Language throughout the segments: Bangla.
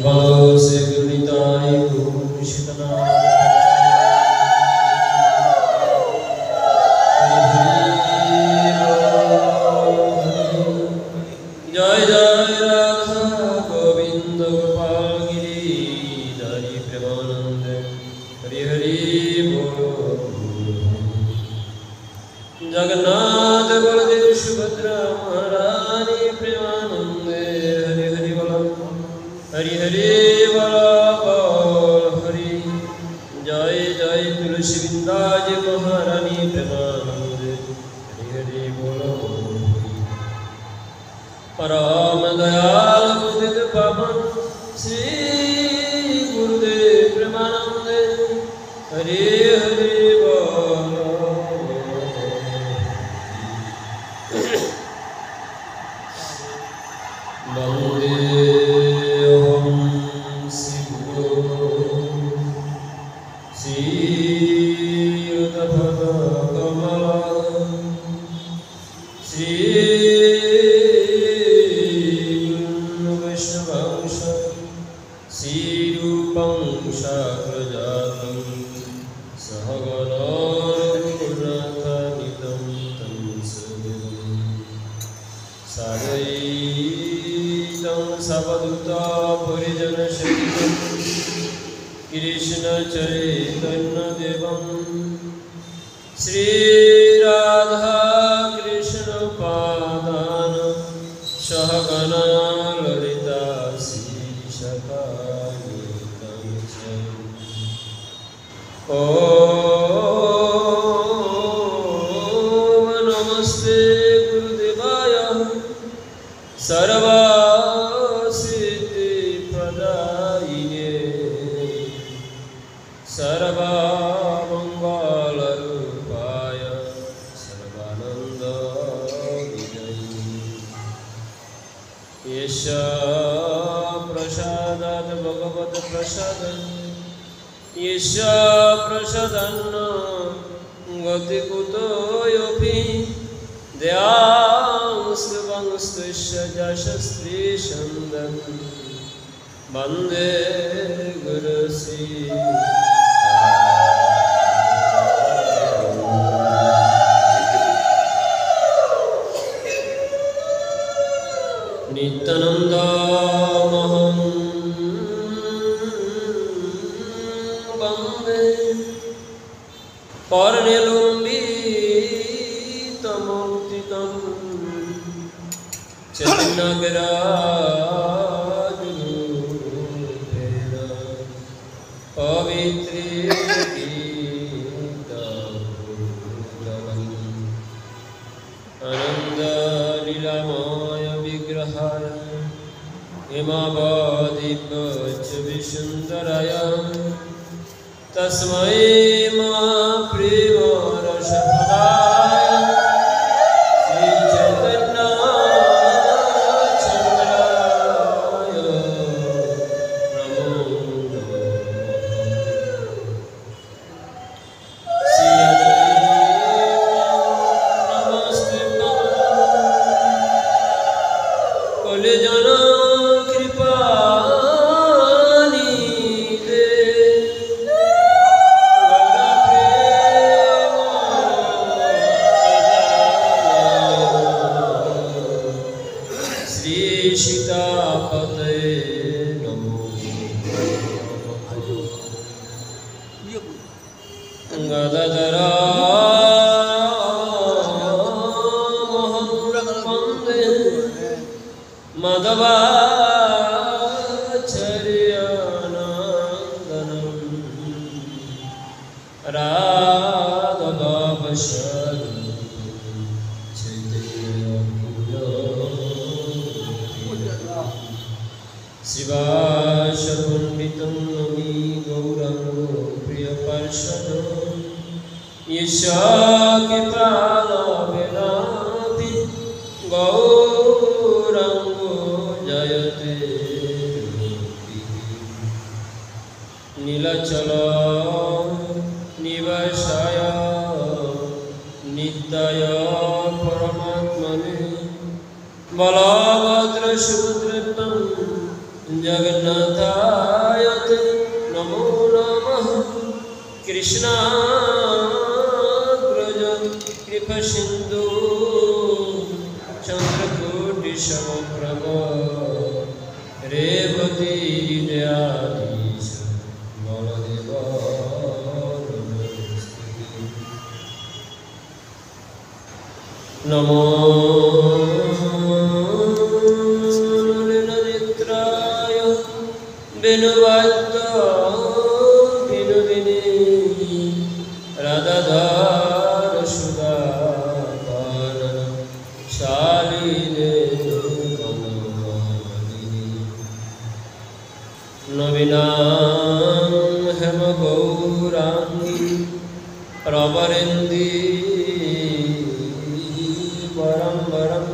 बोलो श्री गुरु निताई गौर सीतनाथ जय जय राधा गोविंद गोपाल गिरिधारी प्रेमानंद हरि हरि बोल। जगन्नाथ बलदेव सुभद्रा महारानी प्रेमानंद हरि हरि बोल। हरि हरि बोल हरि। जय जय तुलसी बिंदाज महारानी प्रेमानंद हरि हरि बोल। परम दयाल मुदित पावन श्री गुरुदेव प्रेमानंद हरि हरि बोल। कृष्ण चैतन्य देवं श्री राधा कृष्ण पादान सहगण ललिता श्री सखानितं ओम नमस्ते गुरुदेवाय सर्वा सर्वमंगलरूपाय सर्वानंद विजयी। येष प्रसादात् भगवत् प्रसादं येष प्रसादन्न गतिकुतो योऽपि दयांस्तुवंस्तुष्य जशस्त्री छन्दं वन्दे गुरुश्री नित्यानंद महं वन्दे कर्णिलुम्बितमौक्तिकं चैतन्यविराजरूपेण पवित्रीकृतं आनन्दलीलामय विग्रहाय हेमावदिव्यच विसुन्दराय तस्मै महाप्रेमरसप्रदाय श्रीचैतन्यचन्द्राय नमो शिवाशपुण्डितं नमि गौरंगो प्रियपर्षदो ईशाकिपालविनापि गौरंगो जयते नीलचल निवसाय नित्याय परमात्मने बलभद्र सुभद्रं जगन्नाथाय ते नमो नमः। कृष्णाग्रज कृपासिन्धु चन्द्रकोटि समप्रभ रेवती हृदयाधीश बलदेव नमो नेत्राय बिनुवाद्य बिनुदिनी राधाधार सुधाकानन शालिने नवीनां हेमगौराङ्गी प्रवरेन्दी परम्बरं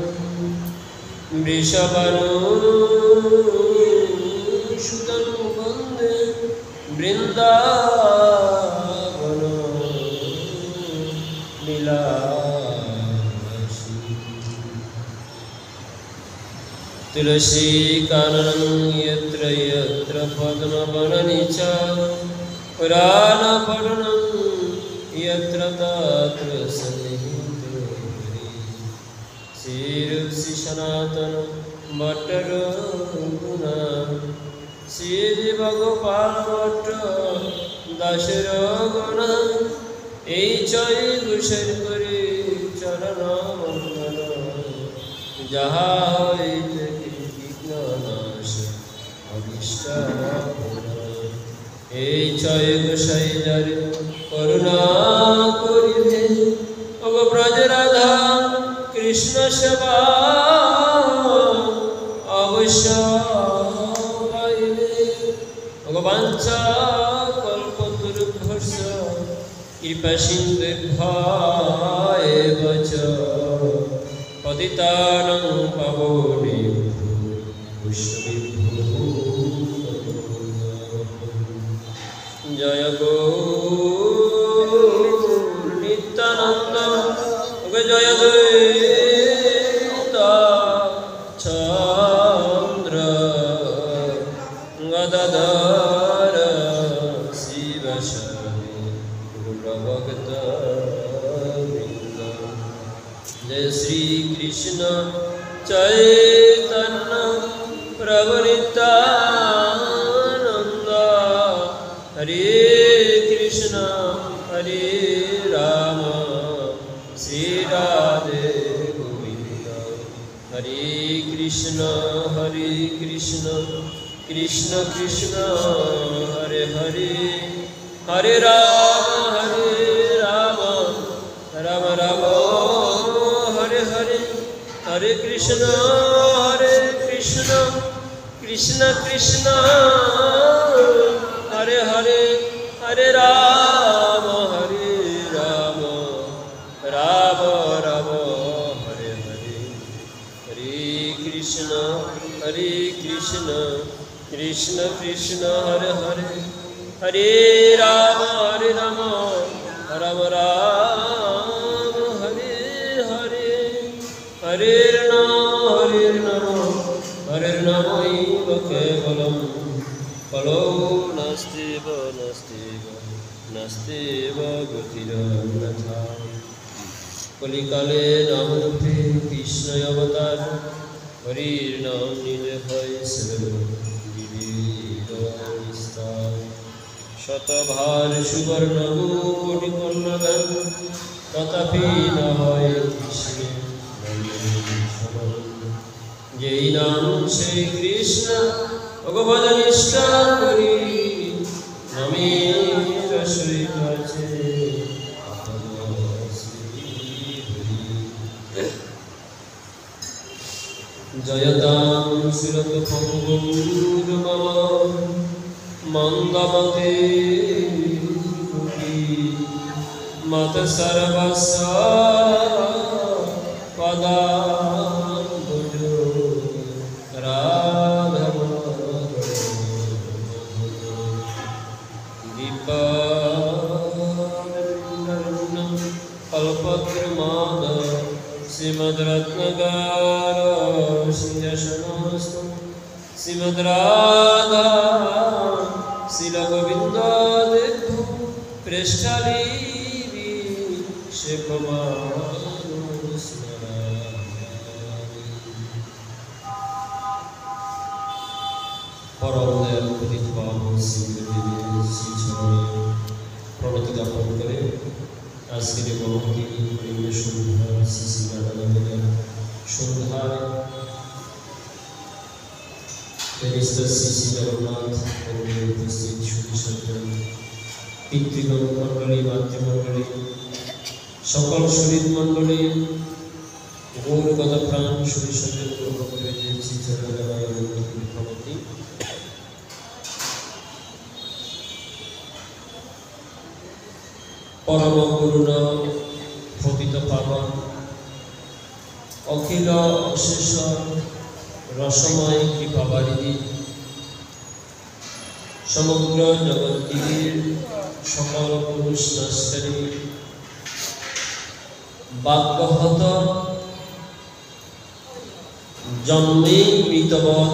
वृषभानुसुतं वन्दे वृन्दावन लीलासी। तुलसीकाननं यत्र यत्र पद्मवनानि च पुराणपठनं यत्र तत्र सन्निहितो श्री सनातन भट्ट रघुना श्री भगवान भट्ट दासर गणा এই ছয় ঘোষের করে চরণ মঙ্গল যাহা হইতে বিঘ্ন নাশ অভিষ্ট এই ছয় গোসাই যারে করুণা করিবে অগ ব্রজ রাধা কৃষ্ণ সেবা অবশ্য পাইবে ভগবাঞ্ছা কল্পতরুভ্যস্য কৃপা সিন্ধুভ্যেব চ পতিতানাং পাবনেভ্যো বৈষ্ণবেভ্যো জয় গৌর নিত্যানন্দ জয় দ্বৈতা চন্দ্র গদাধর শিবশরী গুরুভক্ত বৃন্দ। জয় শ্রী কৃষ্ণ চৈতন্য প্রভু নিত্যানন্দ হরে কৃষ্ণ হরে রাম শ্রী রাধে গোবিন্দ। হরে কৃষ্ণ কৃষ্ণ কৃষ্ণ হরে হরে হরে রাম রাম রাম হরে হরে হরে কৃষ্ণ কৃষ্ণ কৃষ্ণ হরে হরে হরে রাম রাম রাম হরে হরে হরে কৃষ্ণ কৃষ্ণ কৃষ্ণ হরে হরে হরে রাম রাম রাম হরে হরে হরে নাম কেবলম ফলো নাস্তিব গতিরন্যথা। কলিকালে নাম রূপে কৃষ্ণ অবতার হরির নাম নিলে হয় বিস্তার। শতভার সুবর্ণ কোটি কন্যাদান তথাপি না হয় কৃষ্ণের যেই নাম সেই কৃষ্ণ ভগবত নিষ্ঠা করি নামের সহিত আছে জয়তাং শিরত পঙ্গুর মম মন্দমতে মত সর্বস্ব পদাম্বুজ রাধব দীপবৃন্দম কল্পদ্রুম प्रमाद श्रीमद्रत्नगार सिंहासनस्थं श्रीमद्राधा शिलगोविन्ददेवो प्रेष्ठालीवि পরমদয়াল পতিত পাবন শ্রীগুরুদেবের শ্রীচরণে প্রণতি জ্ঞাপন করে আজকের এই মহতী পরিবেশ সন্ধ্যার শ্রী শ্রী রাধানন্দের সন্ধ্যায় শ্রী শ্রী জগন্নাথ মন্দিরে উপস্থিত সুধীসজ্জন পিতৃগণ মণ্ডলী, মাতৃমণ্ডলী, সকল শহীদ মণ্ডলী, গৌরগত প্রাণ সুধীসজ্জন গৌরভক্তদের শ্রীচরণে প্রণতি। পরম করুণা পতিত পাবন অখিল অশেষ রসময় কৃপাবারিধি সমগ্র জগৎটির সকল পুরুষ নাশকারী বাক্যহত জন্মে মৃতবৎ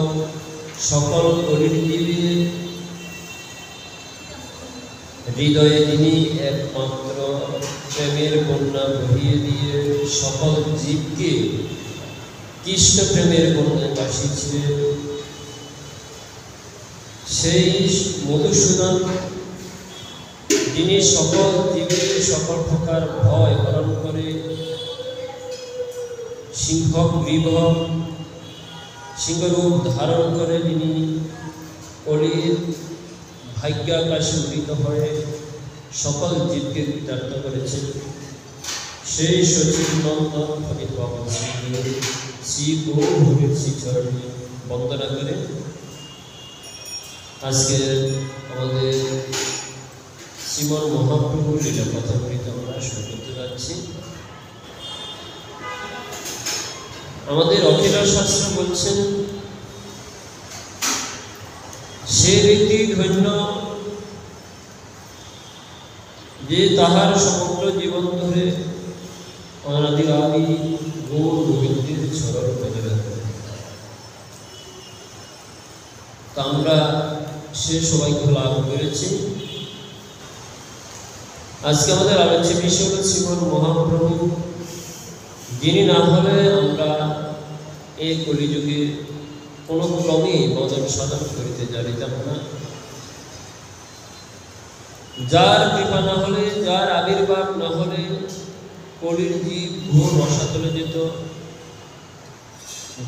সকল পরিণীদের হৃদয়ে তিনি একমাত্র প্রেমের বন্যা বহিয়ে দিয়ে সকল জীবকে কৃষ্ণ প্রেমের বন্যায় ভাসিয়েছিলেন। সেই মধুসূদন যিনি সকল জীবের সকল প্রকার ভয় হরণ করে সিংহরূপ ধারণ করে যিনি কলির ভাগ্যাকাশে উদিত হয়ে সকল জীবকে কৃতার্থ করেছেন, সেই সচিব নন্দন পতিত পাবন শ্রী গৌরভূমির শ্রীচরণে বন্দনা করে আজকে আমাদের শ্রীমন মহাপ্রভুর লীলা কথাগুলিতে আমরা শুরু করতে যাচ্ছি। আমাদের অখিল শাস্ত্র বলছেন, সে ব্যক্তি ধন্য যে তাহার সমগ্র জীবন ধরে অনাদি আদি গৌর গোবিন্দের চরণ পেতে রাখে। তা আমরা সে সবাইকে লাভ করেছি। আজকে আমাদের আলোচ্য বিষয় হল শ্রীমন মহাপ্রভু, যিনি না হলে আমরা এই কলিযুগে কোনো ক্রমে বদল সাধন করিতে জানিতাম না। যার কৃপা না হলে, যার আবির্ভাব না হলে কলির জীব ঘোর রসাতলে যেত।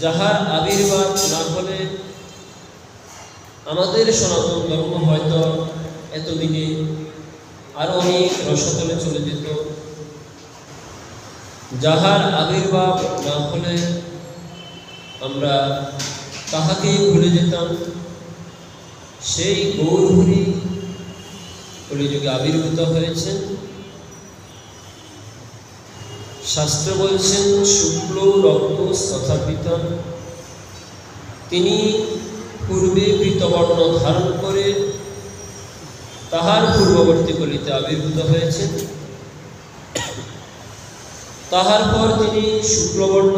যাহার আবির্ভাব না হলে আমাদের সনাতন ধর্ম হয়তো এতদিনে আরো অনেক রসাতলে চলে যেত। যাহার আবির্ভাব না হলে আমরা তাহাকেই ভুলে যেতাম। সেই গৌরহরি কলিযুগে আবির্ভূত হয়েছেন। শাস্ত্র বলছেন, শুক্ল রক্ত তথাপিতন, তিনি পূর্বে পীতবর্ণ ধারণ করে তাহার পূর্ববর্তী কলিতে আবির্ভূত হয়েছেন। তাহার পর তিনি শুক্লবর্ণ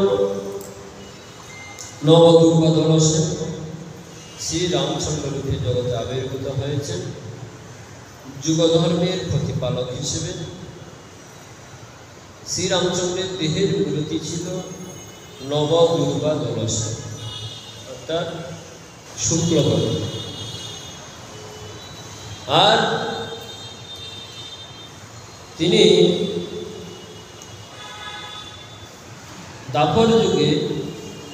নবদুর্বাদলসেন শ্রী রামচন্দ্র রূপে জগতে আবির্ভূত হয়েছেন। যুগধর্মের প্রতিপালক হিসেবে শ্রীরামচন্দ্রের দেহের মূর্তি ছিল নবদুর্বাদলসেন, অর্থাৎ শুক্লবর্ণ। আর তিনি দাপর যুগে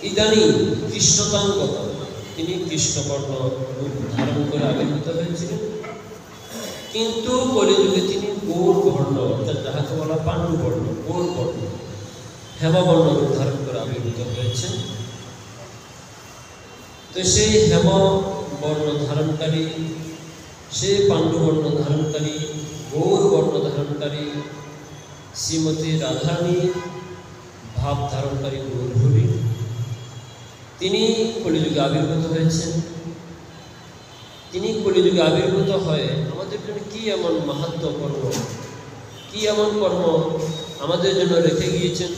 ইদানিং কৃষ্ণতাঙ্গত, তিনি কৃষ্ণবর্ণ রূপ ধারণ করে আবির্ভূত হয়েছিলেন। কিন্তু কলিযুগে তিনি গৌর বর্ণ, অর্থাৎ যাহাকে বলা পাণ্ডুবর্ণ, গৌর বর্ণ, হেমবর্ণ রূপ ধারণ করে আবির্ভূত হয়েছেন। তো সেই হেম বর্ণ ধারণকারী, সেই পাণ্ডুবর্ণ ধারণকারী, গৌর বর্ণ ধারণকারী শ্রীমতী রাধারানী ভাব ধারণকারী গৌরহরি, তিনি কলিযুগে আবির্ভূত হয়েছেন। তিনি কলিযুগে আবির্ভূত হয়ে আমাদের জন্য কি এমন মাহাত্ম্য কর্ম, কি এমন কর্ম আমাদের জন্য রেখে গিয়েছেন,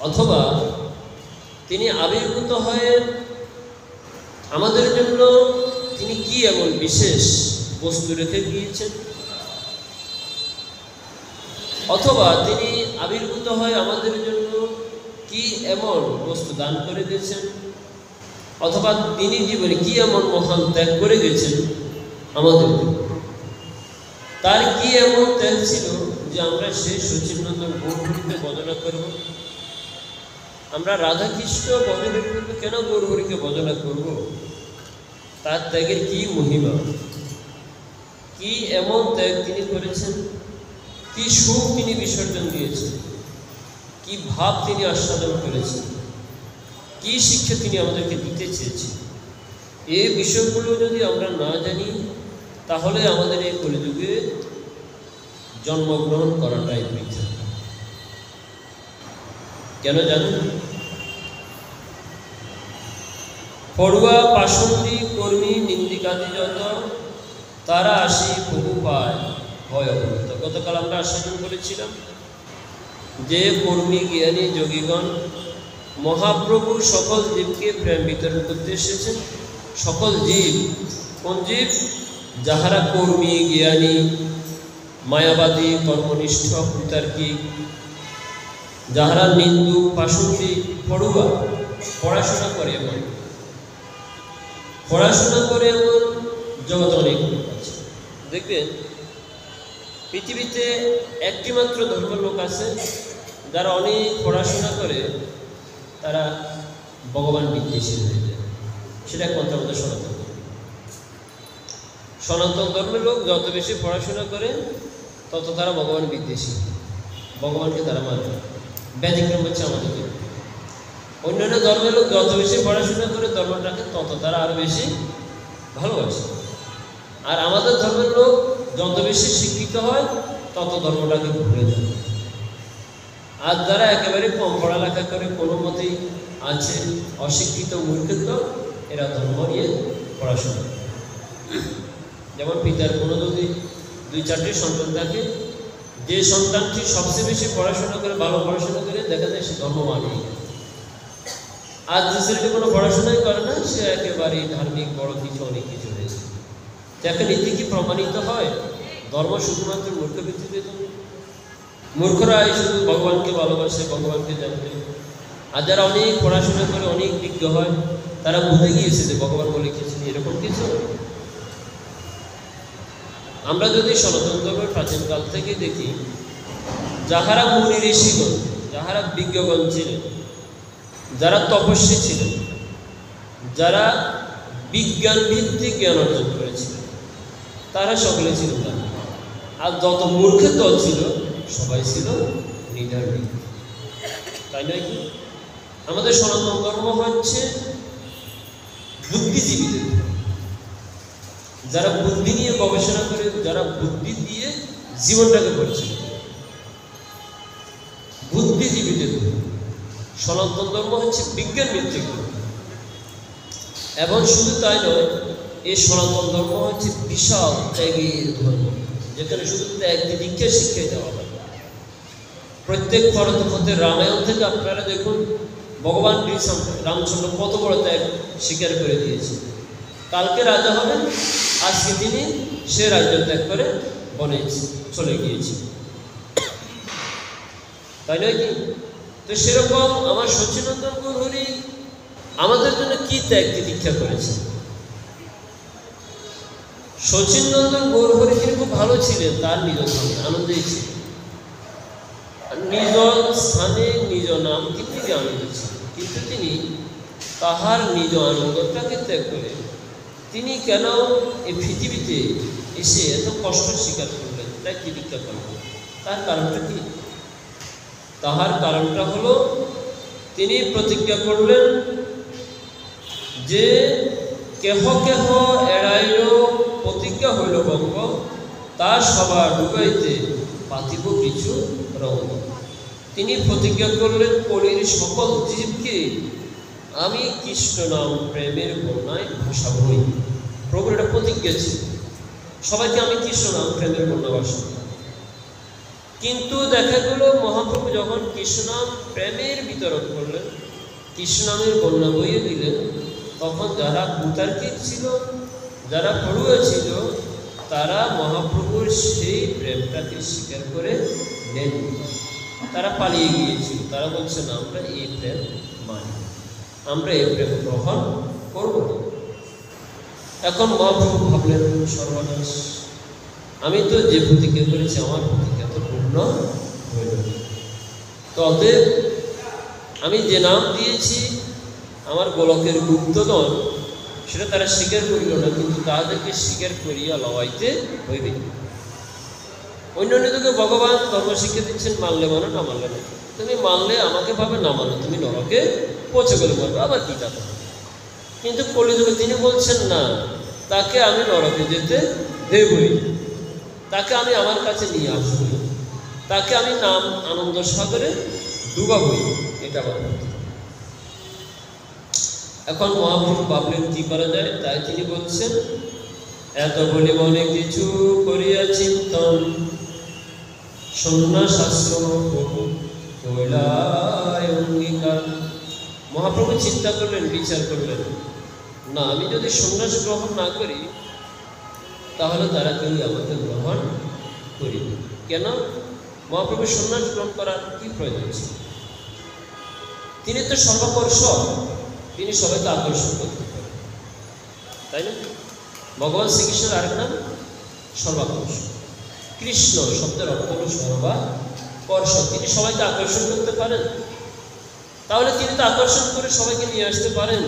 অথবা তিনি আবির্ভূত হয়ে আমাদের জন্য তিনি কি এমন বিশেষ বস্তু রেখে গিয়েছেন, অথবা তিনি আবির্ভূত হয়ে আমাদের জন্য কি এমন বস্তু দান করে দিয়েছেন, অথবা তিনি জীবনে কি এমন মহান ত্যাগ করে গেছেন আমাদের জন্য। তার কি এমন ত্যাগ ছিল যে আমরা সেই সচিননন্দন গৌরহরিকে বন্দনা করব? আমরা রাধাকৃষ্ণ বন্দনা করবো, কেন গৌরহরিকে বন্দনা করব? তার ত্যাগের কি মহিমা, কি এমন ত্যাগ তিনি করেছেন, কি সুখ তিনি বিসর্জন দিয়েছেন, কি ভাব তিনি আস্বাদন করেছেন, কি শিক্ষা তিনি আমাদেরকে দিতে চেয়েছেন। এই বিষয়গুলো যদি আমরা না জানি, তাহলে আমাদের এই কলিযুগে জন্মগ্রহণ করাটাই বৃথা। কেন জানেন? পড়ুয়া পাষণ্ডী কর্মী নিন্দিকাদি যত, তারা আসি প্রভু পায় হয় অবনত। গতকাল আমরা আস্বাদন করেছিলাম যে কর্মী জ্ঞানী যোগীগণ মহাপ্রভু সকল জীবকে প্রেম বিতরণ করতে এসেছেন। সকল জীব, কোন জীব? যাহারা কর্মী জ্ঞানী, মায়াবাদী, কর্মনিষ্ঠ, কুতার্কিক, যাহারা নিন্দু, পাষণ্ডী, পড়ুয়া, পড়াশোনা করে এমন জগৎ অনেক লোক আছে। দেখবেন পৃথিবীতে একটি মাত্র ধর্মের লোক আছে যারা অনেক পড়াশোনা করে তারা ভগবান বিদ্বেষী হয়ে যায়। সেটা একমাত্র আমাদের সনাতন ধর্ম। সনাতন ধর্মের লোক যত বেশি পড়াশোনা করে তত তারা ভগবান বিদ্বেষী, ভগবানকে তারা মানে। ব্যতিক্রম হচ্ছে আমাদের ধর্ম। অন্যান্য ধর্মের লোক যত বেশি পড়াশোনা করে ধর্মটাকে তত তারা আরো বেশি ভালোবাসে। আর আমাদের ধর্মের লোক যত বেশি শিক্ষিত হয় তত ধর্মটাকে ভুলে যায়। আর যারা একেবারে কম পড়ালেখা করে কোনো মতেই আছে অশিক্ষিত মূর্খত্ব, এরা ধর্ম নিয়ে পড়াশোনা। যেমন পিতার কোনো যদি 2-4টি সন্তান থাকে, যে সন্তানটি সবচেয়ে বেশি পড়াশোনা করে, ভালো পড়াশোনা করে, দেখা যায় সে ধর্ম মানেই। আর যে ছেলেটি কোনো পড়াশোনাই করে না, সে একেবারেই ধার্মিক বড় কিছু অনেক কিছু হয়েছে। যাকে নীতি কি প্রমাণিত হয়? ধর্ম শুধুমাত্র মূর্খ ব্যক্তিদের জন্য। মূর্খরাই শুধু ভগবানকে ভালোবাসে, ভগবানকে জানবে। আর যারা অনেক পড়াশোনা করে অনেক বিজ্ঞ হয়, তারা বুঝে গিয়েছে যে ভগবান বলে কিছু এরকম কিছু। আমরা যদি সনাতন ধর্মের প্রাচীনকাল থেকে দেখি, যাহারা মুনি ঋষিগণ, যাহারা বিজ্ঞগণ ছিলেন, যারা তপস্বী ছিলেন, যারা বিজ্ঞান ভিত্তিক জ্ঞান অর্জন করেছিলেন, তারা সকলে ছিল তারা। আর যত মূর্খের দল ছিল সবাই ছিল নির্ধারিত। তাই নয় কি? আমাদের সনাতন ধর্ম হচ্ছে বুদ্ধিজীবীদের, যারা বুদ্ধি নিয়ে গবেষণা করে, যারা বুদ্ধি দিয়ে জীবনটাকে পরিচালিত করে, বুদ্ধিজীবীদের। সনাতন ধর্ম হচ্ছে বিজ্ঞান ভিত্তিক ধর্ম। এবং শুধু তাই নয়, এই সনাতন ধর্ম হচ্ছে বিশাল ত্যাগের ধর্ম, যেখানে শুধু ত্যাগ দীক্ষা শিক্ষাই দেওয়া হয়। প্রত্যেক পথে রামায়ণ থেকে আপনারা দেখুন, ভগবান রামচন্দ্র কত বড় ত্যাগ স্বীকার করে দিয়েছে। কালকে রাজা হবেন, আজকে তিনি সে রাজ্য ত্যাগ করে বনে চলে গিয়েছে। তাই নয় কি? তো সেরকম আমার সচিনন্দন গৌরহরি আমাদের জন্য কি ত্যাগ দীক্ষা করেছে। সচিনন্দন গৌরহরি তিনি খুব ভালো ছিলেন, তার নিজ স্থানে আনন্দেই ছিলেন, নিজ স্থানে নিজ নাম তিনি আনন্দ ছিলেন। কিন্তু তিনি তাহার নিজ আনন্দটাকে ত্যাগ করে তিনি কেন এই পৃথিবীতে এসে এত কষ্ট স্বীকার করলেন, ত্যাগ দীক্ষা করলেন? তার কারণটা কি? তাহার কারণটা হলো, তিনি প্রতিজ্ঞা করলেন যে কেহ কেহ এড়াইল প্রতিজ্ঞা হইল বঙ্গ, তা সভা ডুবাইতে পাতিব কিছু রঙ্গ। তিনি প্রতিজ্ঞা করলেন, কলির সকল জীবকে আমি কৃষ্ণ নাম প্রেমের বন্যায় ভাসাবই। প্রভুর এটা প্রতিজ্ঞা ছিল, সবাইকে আমি কৃষ্ণ নাম প্রেমের বন্যা ভাসাবো। কিন্তু দেখা গেল মহাপ্রভু যখন কৃষ্ণনাম প্রেমের বিতরণ করলেন, কৃষ্ণনামের বন্যা বইয়ে দিলেন, তখন যারা কুতার্কিক ছিল, যারা পড়ুয়া ছিল, তারা মহাপ্রভুর সেই প্রেমটাকে স্বীকার করে নেন। তারা পালিয়ে গিয়েছিল। তারা বলছে না, আমরা এই প্রেম মানি, আমরা এই প্রেম গ্রহণ করব না। এখন মহাপ্রভু ভাবলেন, সর্বনাশ, আমি তো যে প্রতিজ্ঞা করেছি আমার প্রতিজ্ঞা তো পূর্ণ হইল। তো অতএব আমি যে নাম দিয়েছি আমার গোলকের গুপ্তধন, সেটা তারা স্বীকার করিল না, কিন্তু তাহাদেরকে স্বীকার করিয়া লওয়াইতে হইবে। অন্যদিকে ভগবান ধর্ম শিক্ষা দিচ্ছেন, মানলে মানো, না মানলে না। তুমি মানলে আমাকে পাবে, না মানলে তুমি নরকে পৌঁছে গেলে পারবে, আবার কি কথা। কিন্তু কলিযুগে তিনি বলছেন না, তাকে আমি নরকে যেতে দেবই, তাকে আমি আমার কাছে নিয়ে আসবই, তাকে আমি নাম আনন্দ সাগরে ডুবাবই। এটা আমার কথা। এখন মহাপ্রভু ভাবলেন কি করা যায়, তাই তিনি বলছেন, এত বলি মনে কিছু করিয়া চিন্তন, সন্ন্যাস আশ্রম কইলায় অঙ্গীকার। মহাপ্রভু চিন্তা করলেন, বিচার করলেন, না, আমি যদি সন্ন্যাস গ্রহণ না করি তাহলে তারা কেউ আমাকে গ্রহণ করিবে। কেন? মহাপ্রভু সন্ন্যাস গ্রহণ করার কি প্রয়োজন ছিল? তিনি তো সর্বাকর্ষক, তিনি সবাইকে আকর্ষণ করতে পারেন, তাই না? ভগবান শ্রীকৃষ্ণের আরেক নাম সর্বাকর্ষক। কৃষ্ণ শব্দের অর্থ হল সর্বাকর্ষক, তিনি সবাইকে আকর্ষণ করতে পারেন। তাহলে তিনি তো আকর্ষণ করে সবাইকে নিয়ে আসতে পারেন।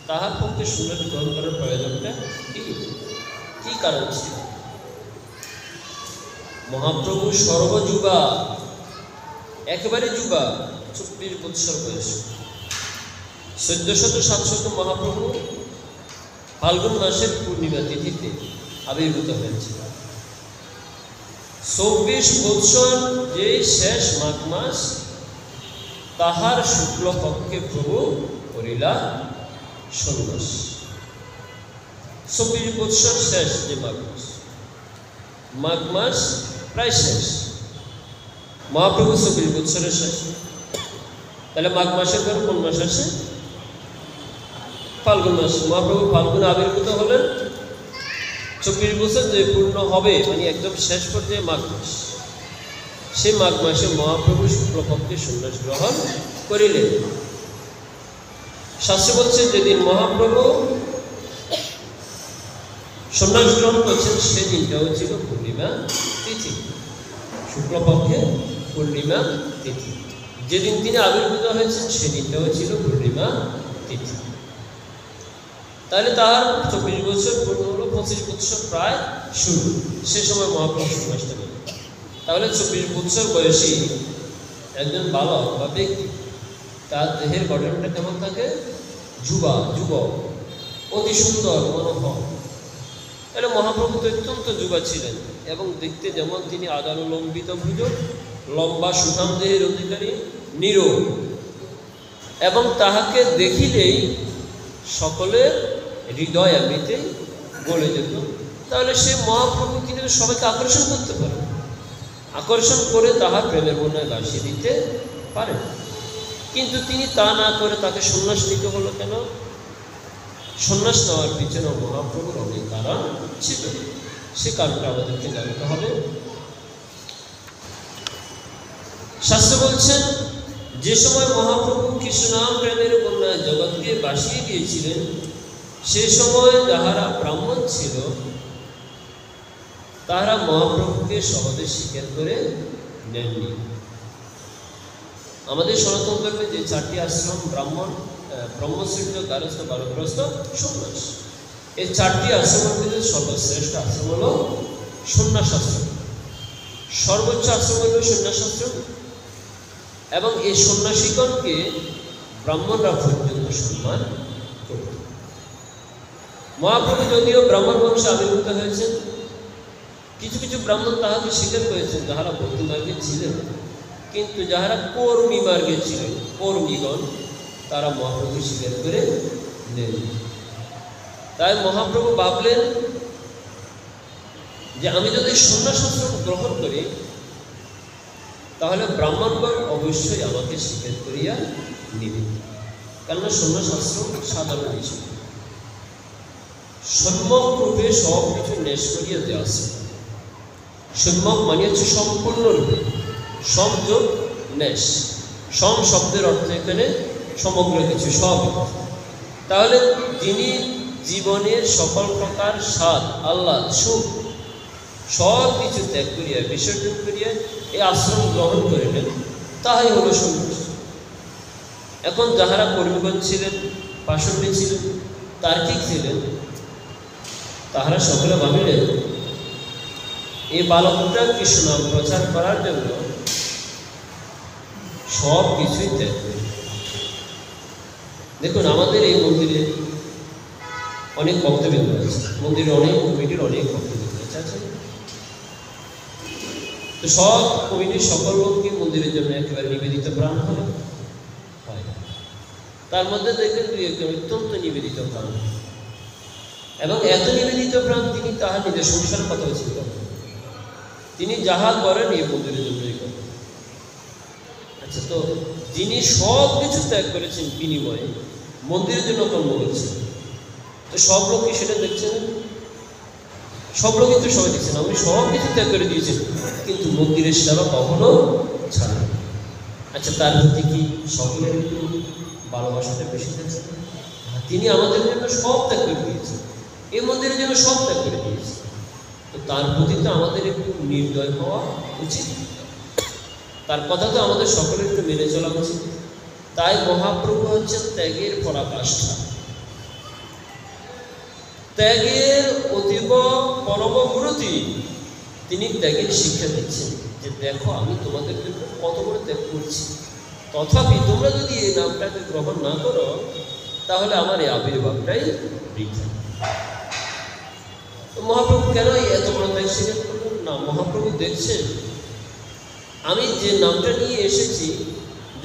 তাহার পক্ষে সন্ন্যাস গ্রহণ করার প্রয়োজনটা কি কারণ ছিল? মহাপ্রভু সর্বযুবা, একেবারে যুবা, 24 বৎসর বয়স। 1467 মহাপ্রভু ফাল্গুন মাসের পূর্ণিমা তিথিতে আবির্ভূত হয়েছিল। 24 বৎসর যেই শেষ মাঘ মাস, তাহার শুক্লপক্ষে প্রভু করিলা সন্ন্যাস। 24 বৎসর শেষ যে মাঘ মাস প্রায় শেষ, মহাপ্রভু 24 বৎসরের শেষ। তাহলে মাঘ মাসের পর কোন মাস আসে? ফাল্গুন মাস। মহাপ্রভু ফাল্গুন আবির্ভূত হলেন, 24 বছর যে পূর্ণ হবে, মানে একদম শেষ পর্যায়ে মাঘ মাস। সেই মাঘ মাসে মহাপ্রভু শুক্লপক্ষে সন্ন্যাস গ্রহণ করিলেন। শাস্ত্র বলছে, যেদিন মহাপ্রভু সন্ন্যাস গ্রহণ করছেন সেদিনটাও ছিল পূর্ণিমা তিথি, শুক্লপক্ষে পূর্ণিমা তিথি। যেদিন তিনি আবির্ভূত হয়েছেন সেদিনটাও ছিল পূর্ণিমা তিথি। তাহলে তার 24 বছর পূর্ণ হলো, 25 বছর প্রায় শুরু। সে সময় মহাপ্রভু সন্ন্যাসটা করেন। তাহলে 24 বছর বয়সী একজন বালক বা ব্যক্তি, তার দেহের গঠনটা কেমন থাকে? যুবক, অতি সুন্দর মনোহর। তাহলে মহাপ্রভু তো অত্যন্ত যুবা ছিলেন, এবং দেখতে যেমন তিনি আদানুলম্বিত ভুজ, লম্বা সুঠাম দেহের অধিকারী, নীরব, এবং তাহাকে দেখিলেই সকলের হৃদয় এমনিতেই গলে যেত। তাহলে সে মহাপ্রভু তিনি সবাইকে আকর্ষণ করতে পারেন, আকর্ষণ করে তাহার প্রেমের বন্যায় ভাসিয়ে দিতে পারেন। কিন্তু তিনি তা না করে তাকে সন্ন্যাস নিতে হলো কেন? সন্ন্যাস নেওয়ার পিছনে মহাপ্রভুর অনেক কারণ ছিল, সে কারণটা আমাদেরকে জানতে হবে। শাস্ত্র বলছেন, যে সময় মহাপ্রভু কৃষ্ণনাম প্রেমের বন্যায় জগৎকে ভাসিয়ে দিয়েছিলেন, সে সময় যাহারা ব্রাহ্মণ ছিল তাহারা মহাপ্রভুকে সহজে স্বীকার করে নেননি। আমাদের সনাতন ধর্মে যে 4টি আশ্রম, ব্রাহ্মণ, ব্রহ্মচর্য, গারস্থ, বানপ্রস্থ, সন্ন্যাস, এই 4টি আশ্রমের মধ্যে সর্বশ্রেষ্ঠ আশ্রম হল সন্ন্যাস আশ্রম। সর্বোচ্চ আশ্রম হল সন্ন্যাস আশ্রম, এবং এই সন্ন্যাসীগণকে ব্রাহ্মণরা পর্যন্ত সম্মান করত। মহাপ্রভু যদিও ব্রাহ্মণ বংশে আবির্ভূত হয়েছেন, কিছু কিছু ব্রাহ্মণ তাহাকে স্বীকার করেছেন যাহারা ভক্তি মার্গে ছিলেন, কিন্তু যাহারা কর্মী মার্গে ছিলেন, কর্মীগণ, তারা মহাপ্রভু স্বীকার করে নেন। তাই মহাপ্রভু ভাবলেন যে আমি যদি সন্ন্যাসাশ্রম গ্রহণ করি তাহলে ব্রাহ্মণগণ অবশ্যই আমাকে স্বীকার করিয়া নিবে, কেননা সন্ন্যাসাশ্রম সাধারণ বিষয়। সম্যক রূপে সব কিছু নেশ করিয়া দেওয়া আছে। সম্যক মানে হচ্ছে সম্পূর্ণরূপে, সম যোগ নেশ। সম শব্দের অর্থ এখানে সমগ্র কিছু, সব। তাহলে যিনি জীবনের সকল প্রকার স্বাদ, আহ্লাদ, সুখ সব কিছু ত্যাগ করিয়া বিসর্জন করিয়া এই আশ্রম গ্রহণ করিলেন, তাহাই হল সন্ন্যাস। এখন যাহারা কর্মীগণ ছিলেন, পাষণ্ডী ছিলেন, তার্কিক ছিলেন, তাহারা সকলে ভাবিলেন এই বালকটা কৃষ্ণ নাম প্রচার করার জন্য সব কিছুই ত্যাগ করে। দেখুন, আমাদের এই মন্দিরে অনেক ভক্তবৃন্দ আছে, মন্দিরে অনেক কমিটির অনেক ভক্তবৃন্দ আছে। তো সব কমিটির সকল লোককে মন্দিরের জন্য একেবারে নিবেদিত প্রাণ হয়। তার মধ্যে দেখবেন দুই একজন অত্যন্ত নিবেদিত প্রাণ, এবং এত নিবেদিত প্রাণ তিনি তাহার নিজের সংসার কথা চিন্তা করেন। তিনি যাহা করেন এই মন্দিরের জন্যই করেন। আচ্ছা, তো যিনি সব কিছু ত্যাগ করেছেন বিনিময়ে মন্দিরের জন্য কর্ম করছেন, তো সব লোক কি সেটা দেখছেন? সব লোক কিন্তু সবাই দেখছেন আপনি সব কিছু ত্যাগ করে দিয়েছেন, কিন্তু মন্দিরের সেবা কখনো ছাড়েন। আচ্ছা, তার প্রতি কি সকলের একটু ভালোবাসাটা বেশি দেখছেন? তিনি আমাদের জন্য সব ত্যাগ করে দিয়েছেন, এই মন্দিরের জন্য সব ত্যাগ করে দিয়েছে, তো তার প্রতি তো আমাদের একটু নির্দয় হওয়া উচিত। তার কথা তো আমাদের সকলের একটু মেনে চলা উচিত। তাই মহাপ্রভু হচ্ছেন ত্যাগের পরাকাষ্ঠা, ত্যাগের অতীব পরম গুরুতি। তিনি ত্যাগের শিক্ষা দিচ্ছেন যে দেখো, আমি তোমাদের জন্য কত বড় ত্যাগ করছি, তথাপি তোমরা যদি এই নামটাকে গ্রহণ না করো তাহলে আমার এই আবির্ভাবটাই বৃথা। তো মহাপ্রভু কেন এত বড় ত্যাগ স্বীকার করলেন না? মহাপ্রভু দেখছেন আমি যে নামটা নিয়ে এসেছি,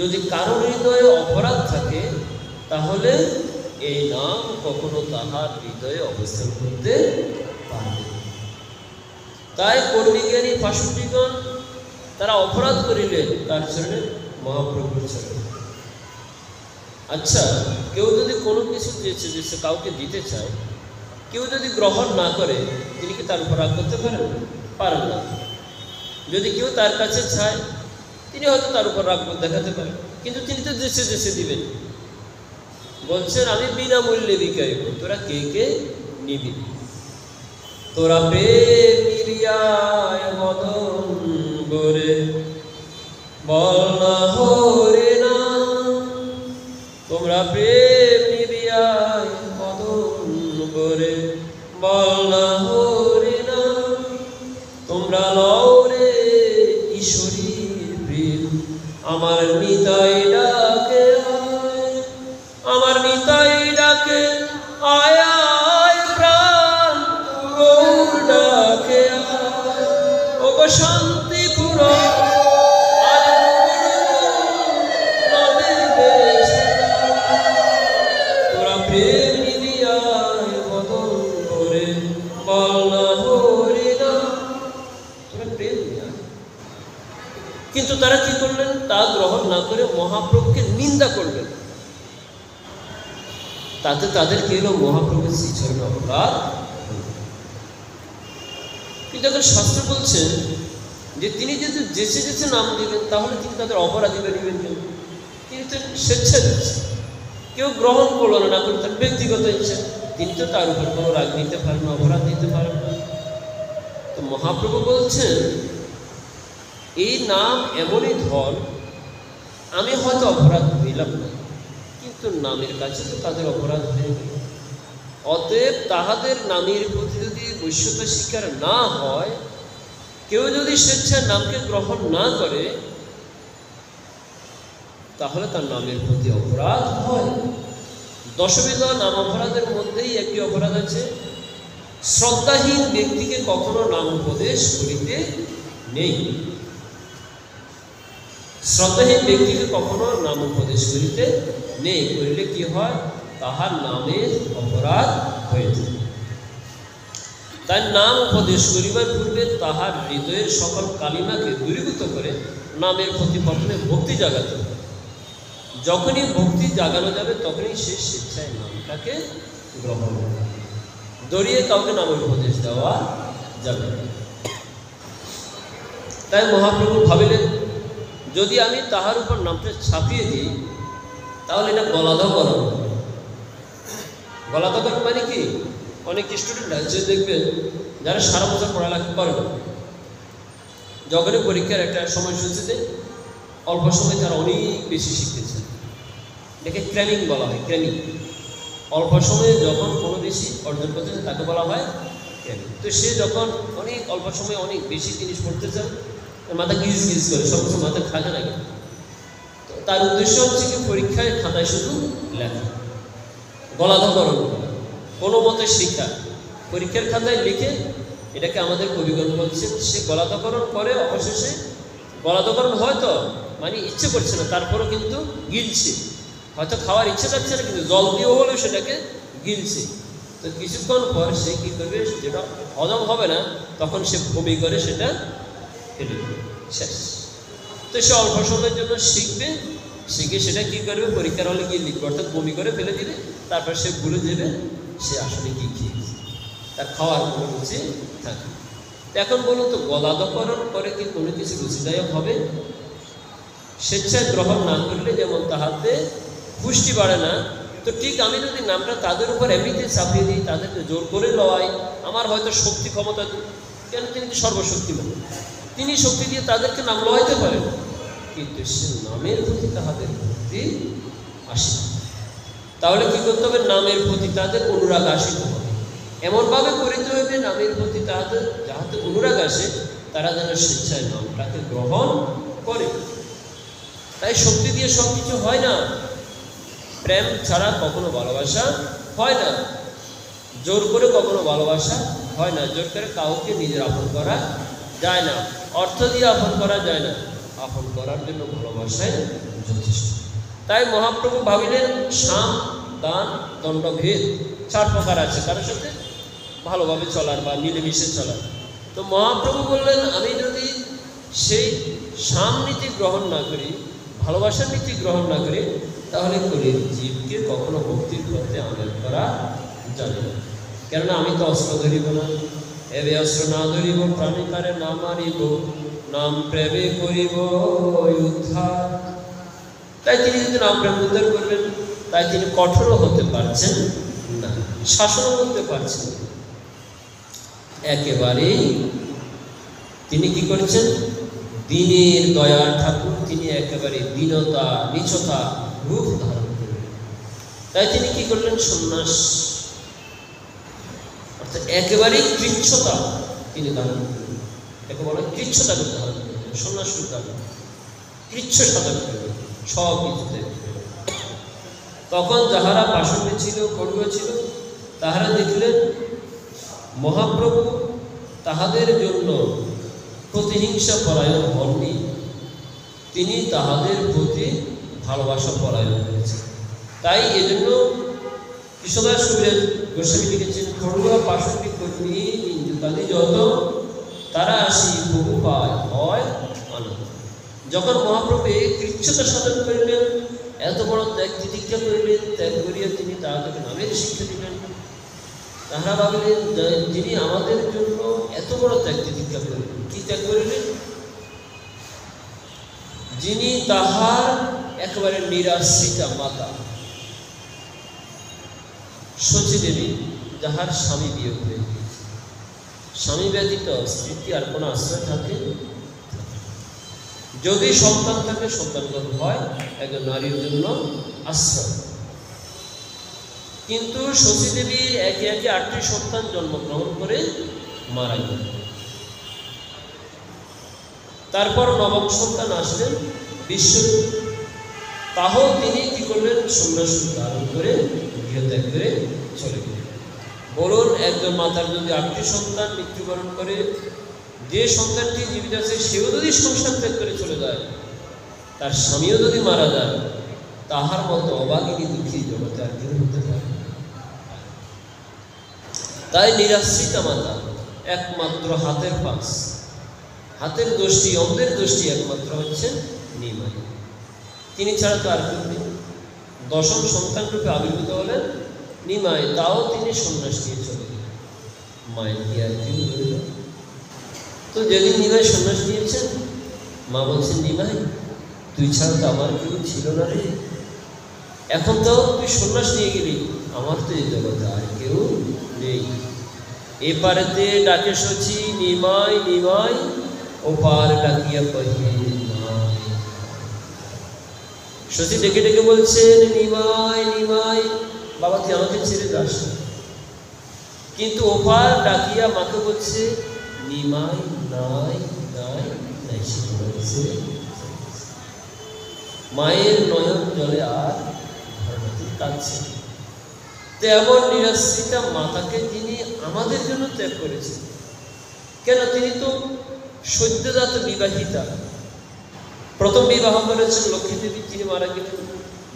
যদি কারোর হৃদয়ে অপরাধ থাকে তাহলে এই নাম কখনো তাহার হৃদয়ে অবস্থান করতে পারবে। তাই কর্মীজ্ঞানী পাষণ্ডীগণ তারা অপরাধ করিলেন তার চরণে, মহাপ্রভুর চরণে। আচ্ছা, কেউ যদি কোনো কিছু যে সে কাউকে দিতে চায়, কেউ যদি গ্রহণ না করে, তিনি কি তার উপর রাগ করতে পারেন? পারেন না। যদি কেউ তার কাছে চায়, তিনি হয়তো তার উপর রাগ দেখাতে পারেন, কিন্তু তিনি তো দেশে দেশে দিবেন। বলছেন আমি বিনামূল্যে বিক্রয় করব, তোরা কে কে নিবি? তোরা প্রেম নিবিয়ায় মদন গোরে বল না হরে না, তোমরা প্রেম নিবিয়ায় মদন গোরে বল না হরে না, তোমরা লও রে ঈশ্বরীর প্রেম, আমার নিতাই ডাকে আয়, আমার নিতাই ডাকে আয় আয় প্রাণ গৌর ডাকে আয়, ও গো শান্তিপুর তোরা প্রেম নিবিয়ায় মদন করে বল না হরি না, তোরা প্রেম নিয়া। কিন্তু তারা কি করলেন? তা গ্রহণ না করে মহাপ্রভুকে নিন্দা করলেন। তাতে তাদের কি হলো? মহাপ্রভুর শ্রীচরণে অপরাধ। কিন্তু এখন শাস্ত্র বলছেন যে তিনি যদি যেচে যেচে নাম দিবেন তাহলে তিনি তাদের অপরাধী বেরিবেন কেন? তিনি তো স্বেচ্ছা দিচ্ছেন, কেউ গ্রহণ করলো না করে তার ব্যক্তিগত ইচ্ছা, তিনি তো তার উপর কোনো রাগ নিতে পারেন না, অপরাধ নিতে পারেন না। তো মহাপ্রভু বলছেন এই নাম এমনই ধন, আমি হয়তো অপরাধ দিলাম না, কিন্তু নামের কাছে তো তাদের অপরাধ হয়ে গেল। অতএব তাহাদের নামের প্রতি যদি বৈশ্যতা স্বীকার না হয়, কেউ যদি স্বেচ্ছার নামকে গ্রহণ না করে, তাহলে তার নামের প্রতি অপরাধ হয়। দশবিধ নাম অপরাধের মধ্যেই একটি অপরাধ আছে, শ্রদ্ধাহীন ব্যক্তিকে কখনো নাম উপদেশ করিতে নেই। শ্রদ্ধাহীন ব্যক্তিকে কখনো নাম উপদেশ করিতে নেই, করিলে কি হয়? তাহার নামের অপরাধ হয়ে যায়। তার নাম উপদেশ করিবার পূর্বে তাহার হৃদয়ের সকল কালিমাকে দূরীভূত করে নামের প্রতি প্রথমে ভক্তি জাগাতে হবে। যখনই ভক্তি জাগানো যাবে তখনই সে স্বেচ্ছায় নামটাকে গ্রহণ করবে। দড়িয়ে কাউকে নামের উপদেশ দেওয়া যাবে না। তাই মহাপ্রভু ভাবিলেন, যদি আমি তাহার উপর নামটা ছাপিয়ে দিই তাহলে এটা গলাধকরণ। গলাধকরণ মানে কি? অনেক স্টুডেন্ট আছে দেখবেন যারা সারা বছর পড়ালেখা করে না, যখনই পরীক্ষার একটা সময়সূচিতে অল্প সময় তারা অনেক বেশি শিখতেছে, এটাকে ক্র্যামিং বলা হয়। ক্র্যামিং, অল্প সময়ে যখন কোনো বেশি অর্জন করতেছে তাকে বলা হয় ক্র্যামিং। তো সে যখন অনেক অল্প সময়ে অনেক বেশি জিনিস পড়তে চায়, মাথা গিজ গিজ করে, সবসময় মাথা খাজা লাগে। তো তার উদ্দেশ্য হচ্ছে কি পরীক্ষায় খাতায় শুধু লেখা, গলাধকরণ কোনো মতে শিক্ষা, পরীক্ষার খাতায় লিখে এটাকে আমাদের কবিগণ বলছেন সে গলাধকরণ করে, অবশেষে গলাধকরণ হয়তো মানে ইচ্ছে করছে না, তারপরও কিন্তু গিলছে, হয়তো খাওয়ার ইচ্ছে যাচ্ছে না কিন্তু জল দিয়ে হলেও সেটাকে গিলছে। তো কিছুক্ষণ পর সে কী করবে, যেটা হজম হবে না তখন সে বমি করে সেটা ফেলে দেবে, শেষ। তো সে অল্প সময়ের জন্য শিখবে, শিখে সেটা কী করবে, পরীক্ষার হলে গিয়ে লিখবে, অর্থাৎ বমি করে ফেলে দিবে। তারপর সে ভুলে দেবে সে আসলে কী খেয়েছে, তার খাওয়ার কোনো রুচি থাকে। এখন বলুন তো, গলাধকরণ করে কি কোনো কিছু রুচিদায়ক হবে? স্বেচ্ছায় গ্রহণ না করলে যেমন তাহাতে পুষ্টি বাড়ে না, তো ঠিক আমি যদি নামটা তাদের উপর এমনিতে চাপিয়ে দিই, তাদেরকে জোর করে লওয়াই, আমার হয়তো শক্তি ক্ষমতা, কেন তিনি সর্বশক্তিমান, তিনি শক্তি দিয়ে তাদেরকে নাম লওয়াইতে পারেন, কিন্তু সে নামের প্রতি তাহাদের ভক্তি আসে। তাহলে কি করতে হবে? নামের প্রতি তাদের অনুরাগ আসিতে হবে, এমনভাবে করিতে হবে নামের প্রতি তাদের যাহাতে অনুরাগ আসে, তারা যেন স্বেচ্ছায় নামটাকে গ্রহণ করে। তাই শক্তি দিয়ে সব কিছু হয় না, প্রেম ছাড়া কখনো ভালোবাসা হয় না, জোর করে কখনো ভালোবাসা হয় না, জোর করে কাউকে নিজের আপন করা যায় না, অর্থ দিয়ে আপন করা যায় না, আপন করার জন্য ভালোবাসাই যথেষ্ট। তাই মহাপ্রভু ভাবিলেন সাম দান দণ্ডভেদ 4 প্রকার আছে কারোর সাথে ভালোভাবে চলার বা মিলেমিশে চলার। তো মহাপ্রভু বললেন, আমি যদি সেই সাম নীতি গ্রহণ না করি, ভালোবাসার নীতি গ্রহণ না করি, তাহলে কলির জীবকে কখনো ভক্তির পথে আনয়ন করা যাবে না। কেননা আমি তো অস্ত্র ধরিব না, এবে অস্ত্র না ধরিব, প্রাণীকারে না মারিব, নাম প্রেমে করিব উদ্ধার। তাই তিনি যদি নাম প্রেম উদ্ধার করবেন, তাই তিনি কঠোরও হতে পারছেন না, শাসনও করতে পারছেন না, একেবারেই তিনি কি করছেন, দিনের দয়ার ঠাকুর, তিনি একেবারে দীনতা নিচতা রূপ ধারণ করলেন। তাই তিনি কি করলেন, সন্ন্যাস, অর্থাৎ একেবারেই কৃচ্ছতা তিনি ধারণ করলেন, একেবারে কৃচ্ছতাকে ধারণ করলেন, সন্ন্যাস রূপ ধারণ, কৃচ্ছ সাধন করলেন সব কিছুতে। তখন যাহারা পাষণ্ডে ছিল, পড়ুয়া ছিল, তাহারা দেখলেন মহাপ্রভু তাহাদের জন্য প্রতিহিংসা পরায়ণ হননি, তিনি তাহাদের প্রতি ভালোবাসা পরায়ণ হয়েছে। তাই এজন্য কৃষ্ণদাস কবিরাজ গোস্বামী লিখেছেন, পড়ুয়া পাষণ্ডী কর্মী ইন্দুকালি যত, তারা আসি প্রভু পায় হয় আনন্দ। যখন মহাপ্রভু এই কৃচ্ছতা সাধন করিলেন, এত বড় ত্যাগ তিতিক্ষা করিলেন, ত্যাগ করিয়া তিনি তাহাদেরকে নামের শিক্ষা দিলেন, তাহারা ভাবিলেন যিনি আমাদের জন্য এত বড় ত্যাগ তিতিক্ষা করিলেন, কি ত্যাগ করিলেন, যিনি তাহার একেবারে নিরাশ্রিতা মাতা শচী দেবী, যাহার স্বামী বিয়োগ হয়ে গিয়েছে, স্বামী ব্যতীত স্ত্রীটি আর কোনো আশ্রয় থাকে, যদি সন্তান থাকে সন্তানগত হয় একজন নারীর জন্য আশ্রয়, কিন্তু শচী দেবীর একে একে 8টি সন্তান জন্মগ্রহণ করে মারা গেল। তারপর নবম সন্তান আসলেন বিশ্বরূপ, তাও তিনি কি করলেন, সন্ন্যাস ধারণ করে গৃহত্যাগ করে চলে গেলেন। বলুন, একজন মাতার যদি 8টি সন্তান মৃত্যুবরণ করে, যে সন্তানটি জীবিত আছে সেও যদি সংসার ত্যাগ করে চলে যায়, তার স্বামীও যদি মারা যায়, তাহার মতো অবাগিনী দুঃখী জগতে আর কেউ হতে পারে। তাই নিরাশ্রিতা মাতা একমাত্র হাতের পাশ, হাতের দোষটি, অন্ধের দোষটি একমাত্র হচ্ছেন নিমাই। তিনি ছাড়া তো আর কেউ নেই। দশম সন্তান রূপে আবির্ভূত হলেন নিমাই, তাও তিনি সন্ন্যাস নিয়ে চলে গেলেন। মায়ের কি আর কেউ রইল? তো যেদিন নিমাই সন্ন্যাস নিয়েছেন, মা বলছেন, নিমাই তুই ছাড়া তো আমার কেউ ছিল না রে, এখন তো তুই সন্ন্যাস নিয়ে গেলি, আমার তো এই জগতে আর কেউ নেই। এপারেতে ডাকে শচী নিমাই নিমাই, ওপার ডাকিয়া কহে নাই। শচী ডেকে ডেকে বলছেন, নিমাই নিমাই, বাবা তুই আমাকে ছেড়ে যাস না। কিন্তু ওপার ডাকিয়া মাকে বলছে, নিমাই নাই নাই নাই। সে বলছে, মায়ের নয়ন জলে আর কাঁদছে। তেমন নিরাশ্রিতা মাতাকে তিনি আমাদের জন্য ত্যাগ করেছেন। কেন? তিনি তো সদ্যজাত বিবাহিতা। প্রথম বিবাহ করেছেন লক্ষ্মী দেবী, তিনি মারা গেলেন।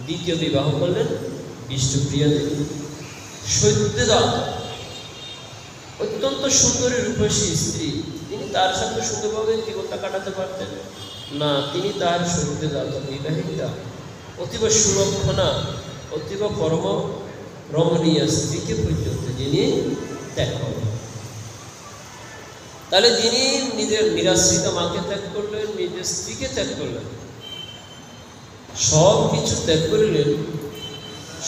দ্বিতীয় বিবাহ করলেন বিষ্ণুপ্রিয়া দেবী, সদ্যজাত, অত্যন্ত সুন্দরী রূপসী স্ত্রী। তিনি তার সাথে সুন্দরভাবে জীবনটা কাটাতে পারতেন না। তিনি তার সদ্যজাত বিবাহিতা, অতীব সুলক্ষণা, অতীব পরম রমণীয় স্ত্রীকে পর্যন্ত যিনি ত্যাগ করেন। তাহলে যিনি নিজের নিরাশ্রিত মাকে ত্যাগ করলেন, নিজের স্ত্রীকে ত্যাগ করলেন, সব কিছু ত্যাগ করলেন,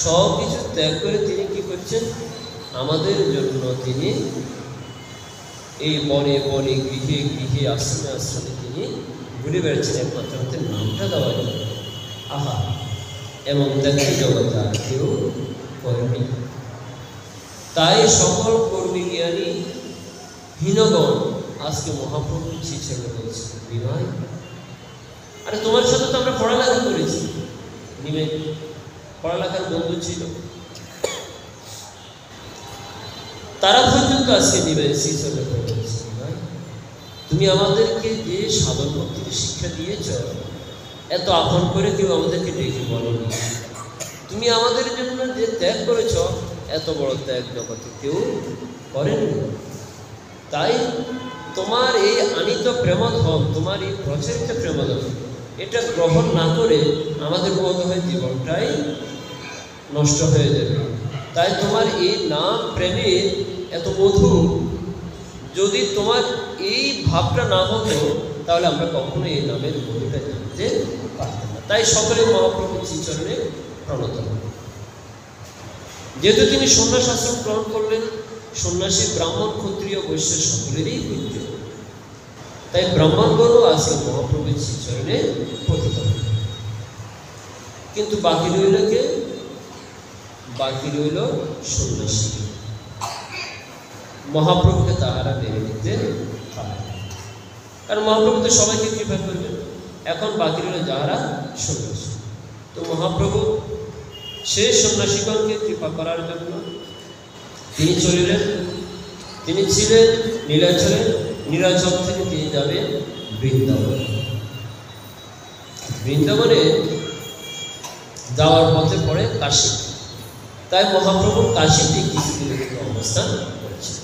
সব কিছু ত্যাগ করে তিনি কি করছেন? আমাদের জন্য তিনি এই বনে বনে, গৃহে গৃহে, আশ্রমে আশ্রমে তিনি ঘুরে বেড়াচ্ছেন, একমাত্র আমাদের নামটা দেওয়া যায়। আহা, এবং ত্যাগী জগতে আর কেউ করেনি। তাই সকল কর্মী জ্ঞানী হীনগণ আজকে মহাপ্রভু ছেড়ে বলছে, বিনয় আরে তোমার সাথে তো আমরা পড়ালেখা করেছি, নিমে পড়ালেখার বন্ধু ছিল, তারা পর্যন্ত আজকে নিবে শ্রীচরণে বলছে, বিনয় তুমি আমাদেরকে যে সাধন ভক্তির শিক্ষা দিয়েছ, এত আপন করে কেউ আমাদেরকে ডেকে বলনি। তুমি আমাদের জন্য যে ত্যাগ করেছ, এত বড় ত্যাগ জগতে কেউ করেনি। তাই তোমার এই আনিত প্রেমধন, তোমার এই প্রচারিত প্রেমধন, এটা গ্রহণ না করে আমাদের বোধ হয় জীবনটাই নষ্ট হয়ে যাবে। তাই তোমার এই নাম প্রেমের এত মধু, যদি তোমার এই ভাবটা না হতো, তাহলে আমরা কখনো এই নামের মধুটা জানতে পারতাম না। তাই সকলে মহাপ্রভুর শ্রীচরণে প্রণত। যেহেতু তিনি সন্ন্যাস আশ্রম গ্রহণ করলেন, সন্ন্যাসী ব্রাহ্মণ ক্ষত্রিয় বৈশ্য সকলেরই পূজ্য, তাই ব্রাহ্মণগণও আজকে মহাপ্রভুর শ্রীচরণে পতিত। কিন্তু বাকি রইল কে? বাকি রইল সন্ন্যাসী। মহাপ্রভুকে তাহারা মেনে নিতে পারে, কারণ মহাপ্রভু তো সবাইকে কৃপা করবেন। এখন বাকি রইল যাহারা সন্ন্যাসী। তো মহাপ্রভু সেই সন্ন্যাসীগণকে কৃপা করার জন্য তিনি চলিলেন। তিনি ছিলেন নীলাচলে, নীলাচল থেকে তিনি যাবেন বৃন্দাবন। বৃন্দাবনে যাওয়ার পথে পড়ে কাশী। তাই মহাপ্রভু কাশীতে কিছুদিনের জন্য অবস্থান করেছেন।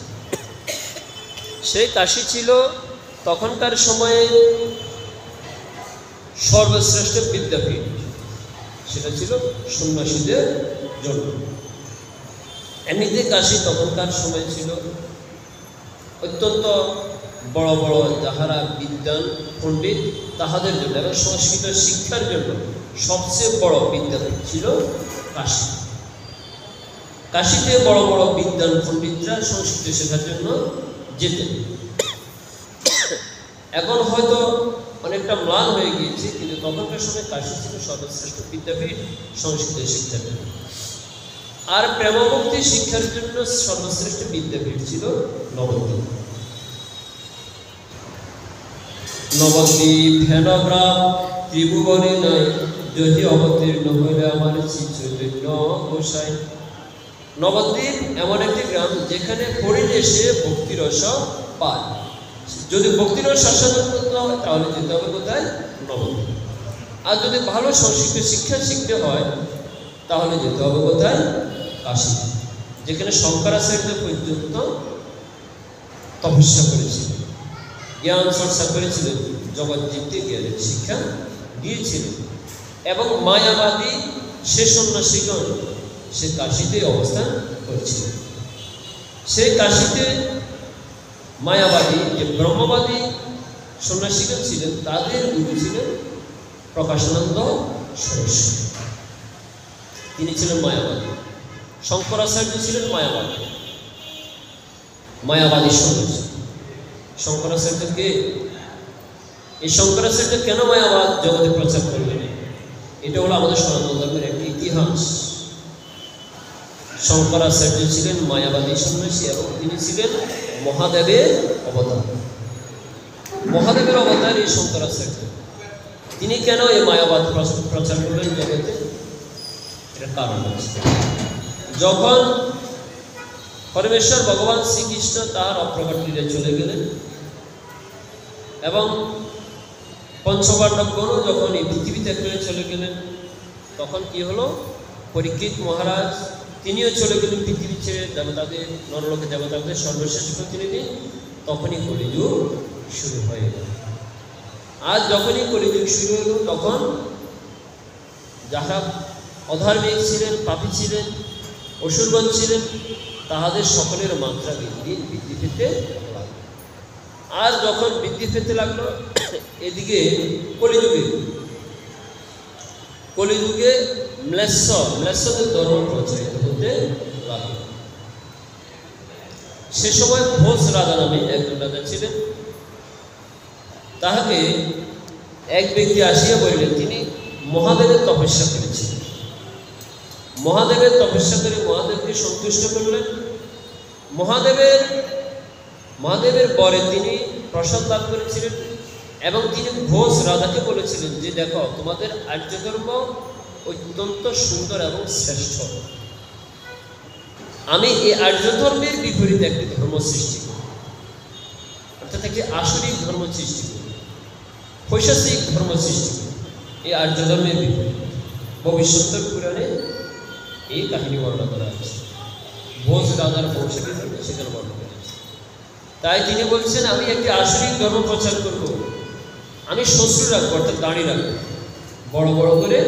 সেই কাশী ছিল তখনকার সময়ে সর্বশ্রেষ্ঠ বিদ্যাপীঠ। সেটা ছিল সন্ন্যাসীদের জন্য। এমনিতে কাশী তখনকার সময় ছিল অত্যন্ত বড় বড় যাহারা বিদ্বান পণ্ডিত তাহাদের জন্য, এবং সংস্কৃত শিক্ষার জন্য সবচেয়ে বড় বিদ্যাপীঠ ছিল কাশী। কাশীতে বড় বড় বিদ্বান পণ্ডিতরা সংস্কৃত শেখার জন্য যেতেন। এখন হয়তো অনেকটা ম্লান হয়ে গিয়েছে, কিন্তু তখনকার সময় কাশী ছিল সর্বশ্রেষ্ঠ বিদ্যাপীঠ সংস্কৃত শিক্ষার জন্য। আর প্রেমভক্তি শিক্ষার জন্য সর্বশ্রেষ্ঠ বিদ্যাপীঠ ছিল নবদ্বীপ। নবদ্বীপ হেনগ্রাম ত্রিভুবনে নাই, যদি অবতীর্ণ হইলে আমার শ্রী চৈতন্য গোসাই। নবদ্বীপ এমন একটি গ্রাম যেখানে পড়িলে সে ভক্তিরস পায়। যদি ভক্তিরস আস্বাদন করতে হয় তাহলে যেতে হবে কোথায়? নবদ্বীপ। আর যদি ভালো সংস্কৃত শিক্ষা শিখতে হয় তাহলে যেতে হবে কোথায়? কাশী, যেখানে শঙ্করাচার্য পর্যন্ত তপস্যা করেছিলেন, জ্ঞান চর্চা করেছিলেন, জগৎ জীবকে জ্ঞানের শিক্ষা দিয়েছিলেন। এবং মায়াবাদী সে সন্ন্যাসীগণ সে কাশীতে অবস্থান করছিলেন। সে কাশীতে মায়াবাদী যে ব্রহ্মবাদী সন্ন্যাসীগণ ছিলেন তাদের গুরু ছিলেন প্রকাশানন্দ সরস্বতী। তিনি ছিলেন মায়াবাদী। শঙ্করাচার্য ছিলেন মায়াবাদী, মায়াবাদী সন্ন্যাসী। শঙ্করাচার্যকে এই শঙ্করাচার্য কেন মায়াবাদ জগতে প্রচার করলেন? এটা হলো আমাদের সনাতন ধর্মের একটি ইতিহাস। শঙ্করাচার্য ছিলেন মায়াবাদী সন্ন্যাসী এবং তিনি ছিলেন মহাদেবের অবতার। মহাদেবের অবতার এই শঙ্করাচার্য। তিনি কেন এই মায়াবাদ প্রচার করলেন জগতে? এটার কারণ আছে, যখন পরমেশ্বর ভগবান শ্রীকৃষ্ণ তার অপ্রকট লীলায় চলে গেলেন এবং পঞ্চপাণ্ডবগণ যখন এই পৃথিবী ত্যাগ করে চলে গেলেন, তখন কি হলো? পরীক্ষিত মহারাজ তিনিও চলে গেলেন পৃথিবী ছেড়ে, দেবতাদের নরলোকে দেবতাদের সর্বশেষ প্রতিনিধি। তখনই কলিযুগ শুরু হয়ে গেল। আর যখনই কলিযুগ শুরু হয়ে গেল, তখন যারা অধার্মিক ছিলেন, পাপী ছিলেন, অসুরগণ ছিলেন, তাহাদের সকলের মাত্রা বৃদ্ধি পেতে লাগলো। আর যখন বৃদ্ধি পেতে লাগলো, এদিকে কলিযুগে ম্লেচ্ছদের ধর্ম প্রচারিত হতে লাগলো। সে সময় ভোজ রাজা নামে একজন রাজা ছিলেন। তাহাকে এক ব্যক্তি আসিয়া বললেন তিনি মহাদেবের তপস্যা করেছিলেন। মহাদেবের তপস্যা করে মহাদেবকে সন্তুষ্ট করলেন। মহাদেবের পরে তিনি প্রসাদ লাভ করেছিলেন এবং তিনি ঘোষ রাজাকে বলেছিলেন যে দেখো, তোমাদের আর্য ধর্ম অত্যন্ত সুন্দর এবং শ্রেষ্ঠ। আমি এই আর্য ধর্মের বিপরীতে একটি ধর্ম সৃষ্টি করি, অর্থাৎ একটি আসরিক ধর্ম সৃষ্টি করি, পৈশাচিক ধর্ম সৃষ্টি করি। এই আর্য ধর্মের বিপরীতে ভবিষ্যতের পুরাণে এই কাহিনী বর্ণনা করা আছে। ভোজ রাজার বংশকে সেখানে বর্ণনা করা আছে। তাই তিনি বলছেন আমি একটি আসরিক ধর্ম প্রচার করব। আমি শ্বশুর রাখবো, অর্থাৎ দাড়ি রাখবো, বড় বড় করে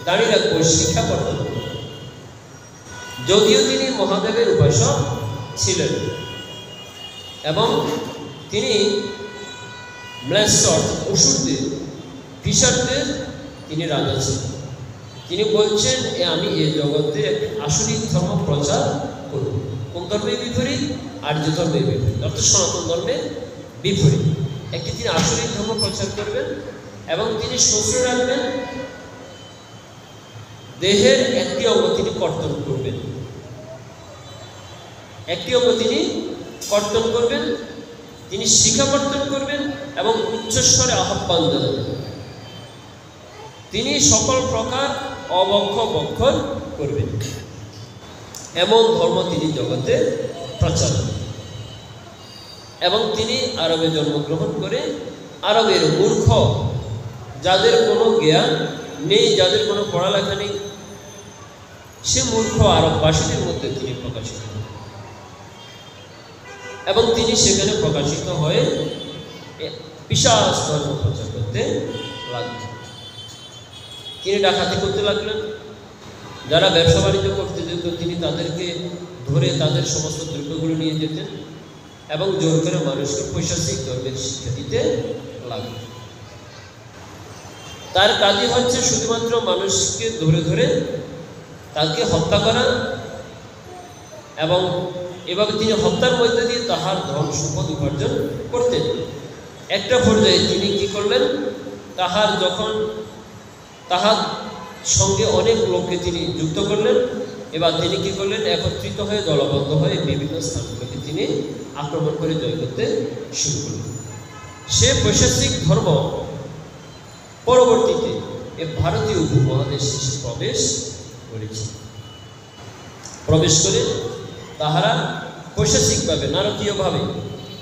দাড়ি রাখবো, শিক্ষা করতে হবে। যদিও তিনি মহাদেবের উপাসক ছিলেন এবং তিনি ম্লেচ্ছ অর্থাৎ অসুরদের, পিশাচদের তিনি রাজা ছিলেন। তিনি বলছেন আমি এই জগতে একটি আসরিক ধর্ম প্রচার করব। কোন ধর্মের বিপরীত? আর্য ধর্মের বিপরীত, অর্থাৎ সনাতন ধর্মের বিপরীত একটি তিনি আসরিক ধর্ম প্রচার করবেন এবং তিনি শ্বশুর রাখবেন। দেহের একটি অঙ্গ তিনি কর্তন করবেন, একটি অঙ্গ তিনি কর্তন করবেন, তিনি শিখা কর্তন করবেন এবং উচ্চস্বরে আহ্বান জানাবেন। তিনি সকল প্রকার অবক্ষ বক্ষণ করবেন। এমন ধর্ম তিনি জগতে প্রচার করেন এবং তিনি আরবে জন্মগ্রহণ করে আরবের মূর্খ, যাদের কোনো জ্ঞান নেই, যাদের কোনো পড়ালেখা নেই, সে মূর্খ আরববাসীদের মধ্যে তিনি প্রকাশিত হন এবং তিনি সেখানে প্রকাশিত হয়ে পিশাচ ধর্ম প্রচার করতে লাগলেন। তিনি ডাকাতি করতে লাগলেন। যারা ব্যবসা বাণিজ্য করতে যেত তিনি তাদেরকে ধরে তাদের সমস্ত দ্রব্যগুলো নিয়ে যেতেন এবং জোর করে মানুষকে পৈশাচিক ধর্মের শিক্ষা দিতে লাগলেন। তার কাজই হচ্ছে শুধুমাত্র মানুষকে ধরে ধরে তাকে হত্যা করা এবং এভাবে তিনি হত্যার মধ্যে দিয়ে তাহার ধন সম্পদ উপার্জন করতেন। একটা পর্যায়ে তিনি কি করলেন, তাহার সঙ্গে অনেক লোককে তিনি যুক্ত করলেন। এবার তিনি কি করলেন, একত্রিত হয়ে দলবদ্ধ হয়ে বিভিন্ন স্থানগুলোকে তিনি আক্রমণ করে জয় করতে শুরু করলেন। সে পৈশাচিক ধর্ম পরবর্তীতে এ ভারতীয় উপমহাদেশে প্রবেশ করে তাহারা পৈশাচিকভাবে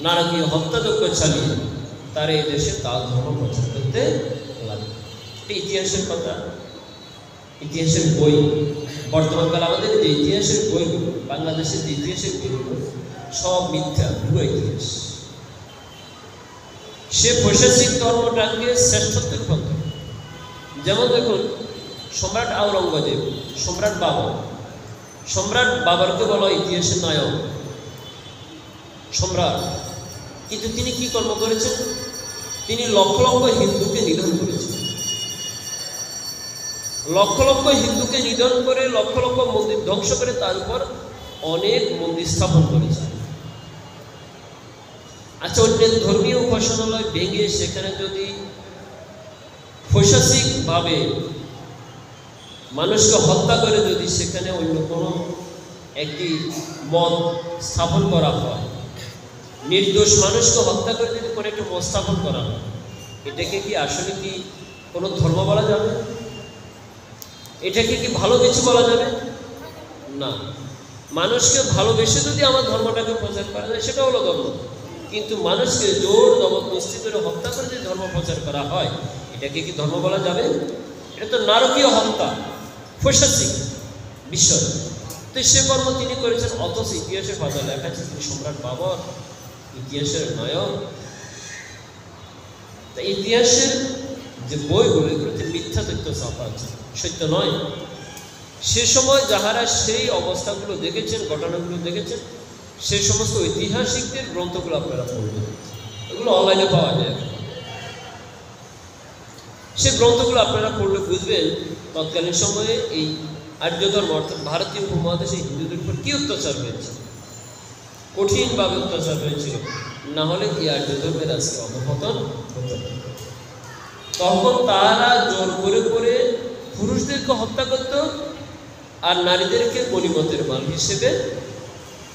নারকীয় হত্যাযজ্ঞ চালিয়ে তারা এই দেশে তার ধর্ম প্রচার করতে লাগলো। এটা ইতিহাসের কথা, ইতিহাসের বই। বর্তমানকালে আমাদের যে ইতিহাসের বইগুলো, বাংলাদেশের যে ইতিহাসের বইগুলো, সব মিথ্যা, ভুয়া ইতিহাস। সে বৈশেষিক ধর্মটাকে শ্রেষ্ঠত্বে রূপান্তর। যেমন দেখুন, সম্রাট আওরঙ্গজেব, সম্রাট বাবরকে বলা ইতিহাসের নায়ক, সম্রাট। কিন্তু তিনি কি কর্ম করেছেন? তিনি লক্ষ লক্ষ হিন্দুকে নিধন করেছেন। লক্ষ লক্ষ হিন্দুকে নিধন করে, লক্ষ লক্ষ মন্দির ধ্বংস করে, তার উপর অনেক মন্দির স্থাপন করেছেন। আচ্ছা, অন্যের ধর্মীয় উপাসনালয় ভেঙে সেখানে যদি বৈশাসিকভাবে মানুষকে হত্যা করে যদি সেখানে অন্য কোনো একটি মত স্থাপন করা হয়, নির্দোষ মানুষকে হত্যা করে যদি কোনো একটি মত স্থাপন করা হয়, এটাকে কি আসলে কি কোনো ধর্ম বলা যাবে? এটাকে কি ভালো কিছু বলা যাবে? না। মানুষকে ভালোবেসে যদি আমার ধর্মটাকে প্রচার করা যায়, সেটা হলো ধর্ম। কিন্তু মানুষকে জোর জবরদস্তি করে হত্যা করে যদি ধর্ম প্রচার করা হয়, এটাকে কি ধর্ম বলা যাবে? এটা তো নারকীয় হত্যা, বৈশাসিক বিষয়। তো সে কর্ম তিনি করেছেন, অথচ ইতিহাসের পাতা লেখা আছে তিনি সম্রাট বাবর, ইতিহাসের নায়ক। তা ইতিহাসের যে বইগুলো, এগুলোতে মিথ্যা তথ্য ছাপা আছে, সত্য নয়। সে সময় যাহারা সেই অবস্থাগুলো দেখেছেন, ঘটনাগুলো দেখেছেন, সেই সমস্ত ঐতিহাসিকদের গ্রন্থগুলো আপনারা পড়বেন। এগুলো অনলাইনে পাওয়া যায়। সে গ্রন্থগুলো আপনারা পড়লে বুঝবেন তৎকালীন সময়ে এই আর্য ধর্ম অর্থাৎ ভারতীয় উপমহাদেশে হিন্দুদের উপর কী অত্যাচার হয়েছে, কঠিনভাবে অত্যাচার হয়েছিল। না হলে এই আর্য ধর্মের আজকে অধঃপতন হতো। তখন তারা জোর করে করে পুরুষদেরকে হত্যা করত, আর নারীদেরকে গনিমতের মাল হিসেবে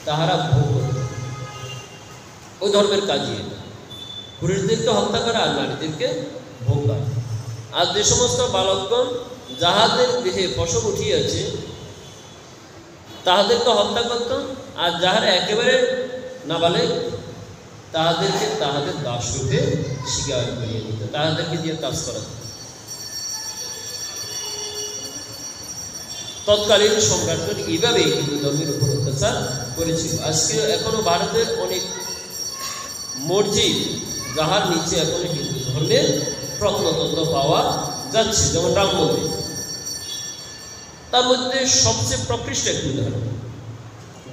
তাহারা ভোগ করত। ওই ধর্মের কাজই এটা, পুরুষদেরকে হত্যা করা আর নারীদেরকে ভোগ করা। আর যে সমস্ত বালকগণ যাহাদের দেহে পশম উঠিয়াছে তাহাদেরকে হত্যা করত, আর যাহারা একেবারে নাবালেগ তাহাদেরকে তাহাদের দাসরূপে স্বীকার করিয়ে দিত, তাহাদেরকে দিয়ে কাজ করাত। তৎকালীন সম্রাটগণ এইভাবে হিন্দু ধর্মের উপর অত্যাচার করেছিল। আজকে এখনো ভারতের অনেক মসজিদ যাহার নিচে এখনো হিন্দু ধর্মের প্রত্নতত্ত্ব পাওয়া যাচ্ছে, যেমন রাম মন্দির। তার মধ্যে সবচেয়ে প্রকৃষ্ট একটি উদাহরণ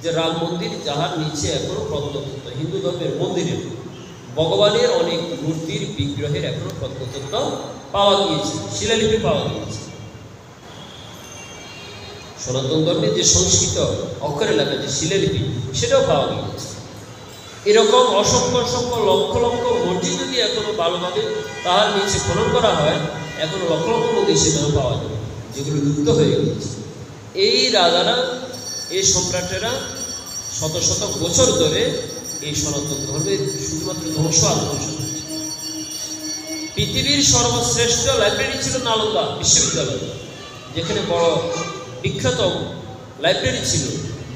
যে রাম মন্দির, যাহার নিচে এখনো প্রত্নতত্ত্ব, হিন্দু ধর্মের মন্দিরের ভগবানের অনেক মূর্তির বিগ্রহের এখনো প্রত্নতত্ত্ব পাওয়া গিয়েছে, শিলালিপি পাওয়া গিয়েছে। সনাতন ধর্মের যে সংস্কৃত অক্ষরে লেখা যে শিলালিপি, সেটাও পাওয়া গিয়েছে। এরকম অসংখ্য অসংখ্য লক্ষ লক্ষ মসজিদ যদি এখনো ভালোভাবে তাহার নিচে খনন করা হয়, এখনো লক্ষ লক্ষ মন্দির সেখানে পাওয়া যাবে, যেগুলো লুপ্ত হয়ে গিয়েছে। এই রাজারা, এই সম্রাটেরা শত শত বছর ধরে এই সনাতন ধর্মের শুধুমাত্র ধ্বংস আর ধ্বংস করছে। পৃথিবীর সর্বশ্রেষ্ঠ লাইব্রেরি ছিল নালন্দা বিশ্ববিদ্যালয়, যেখানে বড় বিখ্যাত লাইব্রেরি ছিল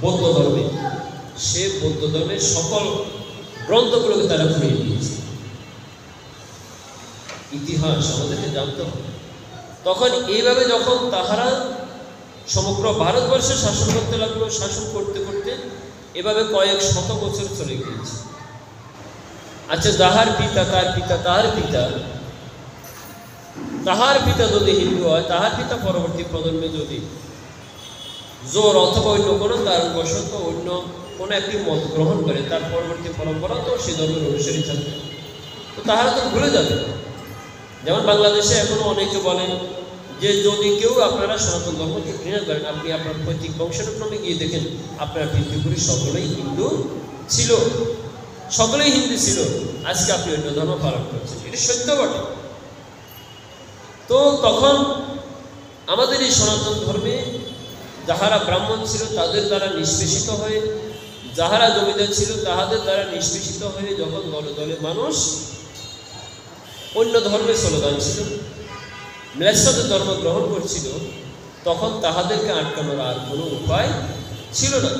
বৌদ্ধ ধর্মের। সে বৌদ্ধ ধর্মের সকল গ্রন্থগুলোকে তারা ঘুরিয়ে দিয়েছে। ইতিহাস আমাদেরকে জানতে হবে। তখন এইভাবে যখন তাহারা সমগ্র ভারতবর্ষে শাসন করতে লাগলো, শাসন করতে করতে এভাবে কয়েক শত বছর চলে গিয়েছে। আচ্ছা, যাহার পিতা তার পিতা তাহার পিতা, তাহার পিতা যদি হিন্দু হয়, তাহার পিতা পরবর্তী প্রজন্মে যদি জোর অথবা অন্য কোনো তার বশত অন্য কোনো একটি মত গ্রহণ করে, তার পরবর্তী পরম্পরা তো সে ধর্মের অনুসারী থাকবে, তো তাহারা তো ভুলে যাবে। যেমন বাংলাদেশে এখনো অনেকে বলেন যে যদি কেউ আপনারা সনাতন ধর্মকে ঘৃণা করেন, আপনি আপনার পৈতৃক বংশানুক্রমে গিয়ে দেখেন আপনার পিতৃপুরুষ সকলেই হিন্দু ছিল, সকলেই হিন্দু ছিল, আজকে আপনি অন্য ধর্ম পালন করছেন। এটি সত্য বটে। তো তখন আমাদের এই সনাতন ধর্মে যাহারা ব্রাহ্মণ ছিল তাদের দ্বারা নিষ্পেষিত হয়ে, যাহারা জমিদার ছিল তাহাদের দ্বারা নিষ্পেষিত হয়ে যখন দলে দলে মানুষ অন্য ধর্মে চলে ছিল, ম্লেচ্ছদের ধর্ম গ্রহণ করছিল, তখন তাহাদেরকে আটকানোর আর কোনো উপায় ছিল না।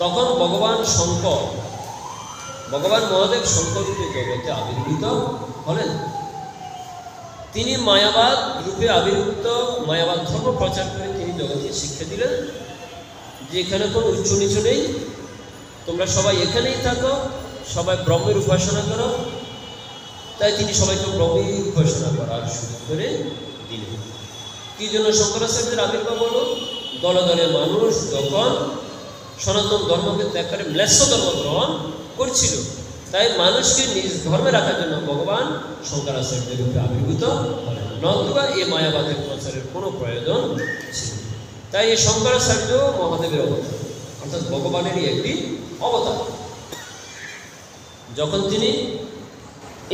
তখন ভগবান শঙ্কর, ভগবান মহাদেব শঙ্কর রূপে জগতে আবির্ভূত হলেন। তিনি মায়াবাদ রূপে আবির্ভূত, মায়াবাদ ধর্ম প্রচার করে তিনি জগৎকে শিক্ষা দিলেন যে এখানে কোনো উচ্চ নিচু নেই, তোমরা সবাই এখানেই থাকো, সবাই ব্রহ্মের উপাসনা করো। তাই তিনি সবাইকে ব্রহ্মের উপাসনা করার শুরু করে দিলেন। কি জন্য শঙ্করাচার্যের আবির্ভাব হলো? দলে দলে মানুষ যখন সনাতন ধর্মকে ত্যাগ করে ম্লেচ্ছ ধর্ম গ্রহণ করছিল, তাই মানুষকে নিজ ধর্মে রাখার জন্য ভগবান শঙ্করাচার্যের রূপে আবির্ভূত হলেন, নতুবা এই মায়াবাদের প্রচারের কোনো প্রয়োজন ছিল। তাই এই শঙ্করাচার্য মহাদেবের অবতার, অর্থাৎ ভগবানেরই একটি অবতার। যখন তিনি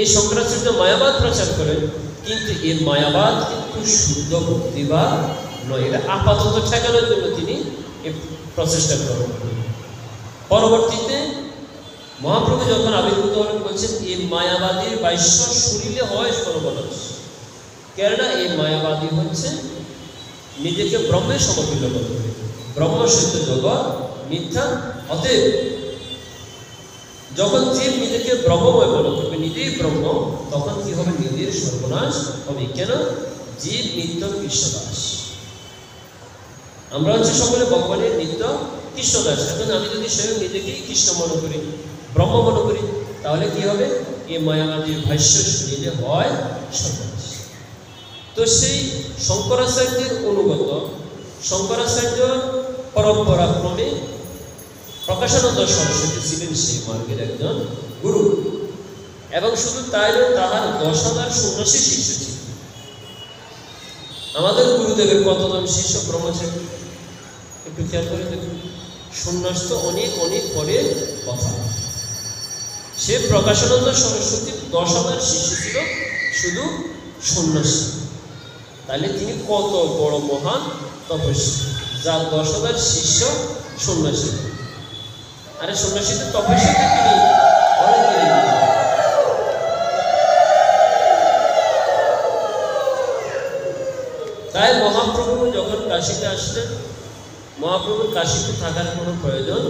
এই শঙ্করাচার্য মায়াবাদ প্রচার করেন, কিন্তু এই মায়াবাদ কিন্তু শুদ্ধ ভক্তিবাদ নয়, এটা আপাতত ঠেকানোর জন্য তিনি এই প্রচেষ্টা করেন। পরবর্তীতে মহাপ্রভু যখন আবির্ভূত হলেন বলছেন, এই মায়াবাদীর বাইশ্য শুনিলে হয় সর্বনাশ। কেননা এই মায়াবাদী হচ্ছে নিজেকে ব্রহ্মের সমতুল্য মনে করে, ব্রহ্ম সত্য জগৎ মিথ্যা। অতএব যখন জীব নিজেকে ব্রহ্মময় মনে করবে, নিজেই ব্রহ্ম, তখন কি হবে? নিজের সর্বনাশ হবে। কেন? জীব নিত্য কৃষ্ণদাস, আমরা হচ্ছে সকলে ভগবানের নিত্য কৃষ্ণদাস। এখন আমি যদি স্বয়ং নিজেকেই কৃষ্ণ মনে করি, ব্রহ্ম মনে করি, তাহলে কি হবে? এই মায়াবাদীর ভাষ্য শুনিলে হয় সর্বনাশ। তো সেই শঙ্করাচার্যের অনুগত, শঙ্করাচার্য পরম্পরাক্রমে প্রকাশানন্দ সরস্বতী ছিলেন সেই মার্গের একজন গুরু, এবং শুধু তাই নয়, তাহার 10,000 সন্ন্যাসী শিষ্য ছিল। আমাদের গুরুদেবের কতজন শিষ্য ব্রহ্মচারী একটু খেয়াল করে দেখুন। সন্ন্যাস তো অনেক অনেক পরের কথা। সে প্রকাশানন্দ সরস্বতীর 10,000 শিষ্য ছিল শুধু সন্ন্যাসী। তাহলে তিনি কত বড় মহান তপস্বী, যার 10,000 শিষ্য সন্ন্যাসী। আরে সন্ন্যাসীদের তপস্যাতে তিনি অনেক। তাই মহাপ্রভু যখন কাশীতে আসলেন, মহাপ্রভুর কাশীতে থাকার কোনো প্রয়োজন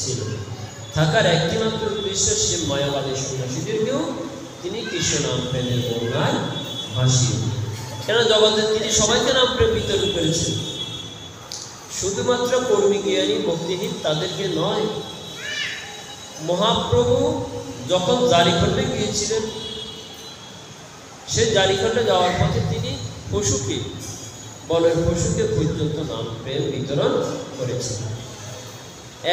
ছিল না। থাকার একটি মাত্র উদ্দেশ্য, সে মায়াবাদী সন্ন্যাসীদেরকেও তিনি কৃষ্ণ নাম প্রেমের বন্যায় ভাসিয়ে। কেন জগতে তিনি সবাইকে নাম প্রেম বিতরণ করেছেন, শুধুমাত্র কর্মী জ্ঞানী ভক্তিহীন তাদেরকে নয়। মহাপ্রভু যখন জারিখণ্ডে গিয়েছিলেন, সে জারিখণ্ডে যাওয়ার পথে তিনি পশুকে, বনের পশুকে পর্যন্ত নাম প্রেম বিতরণ করেছেন।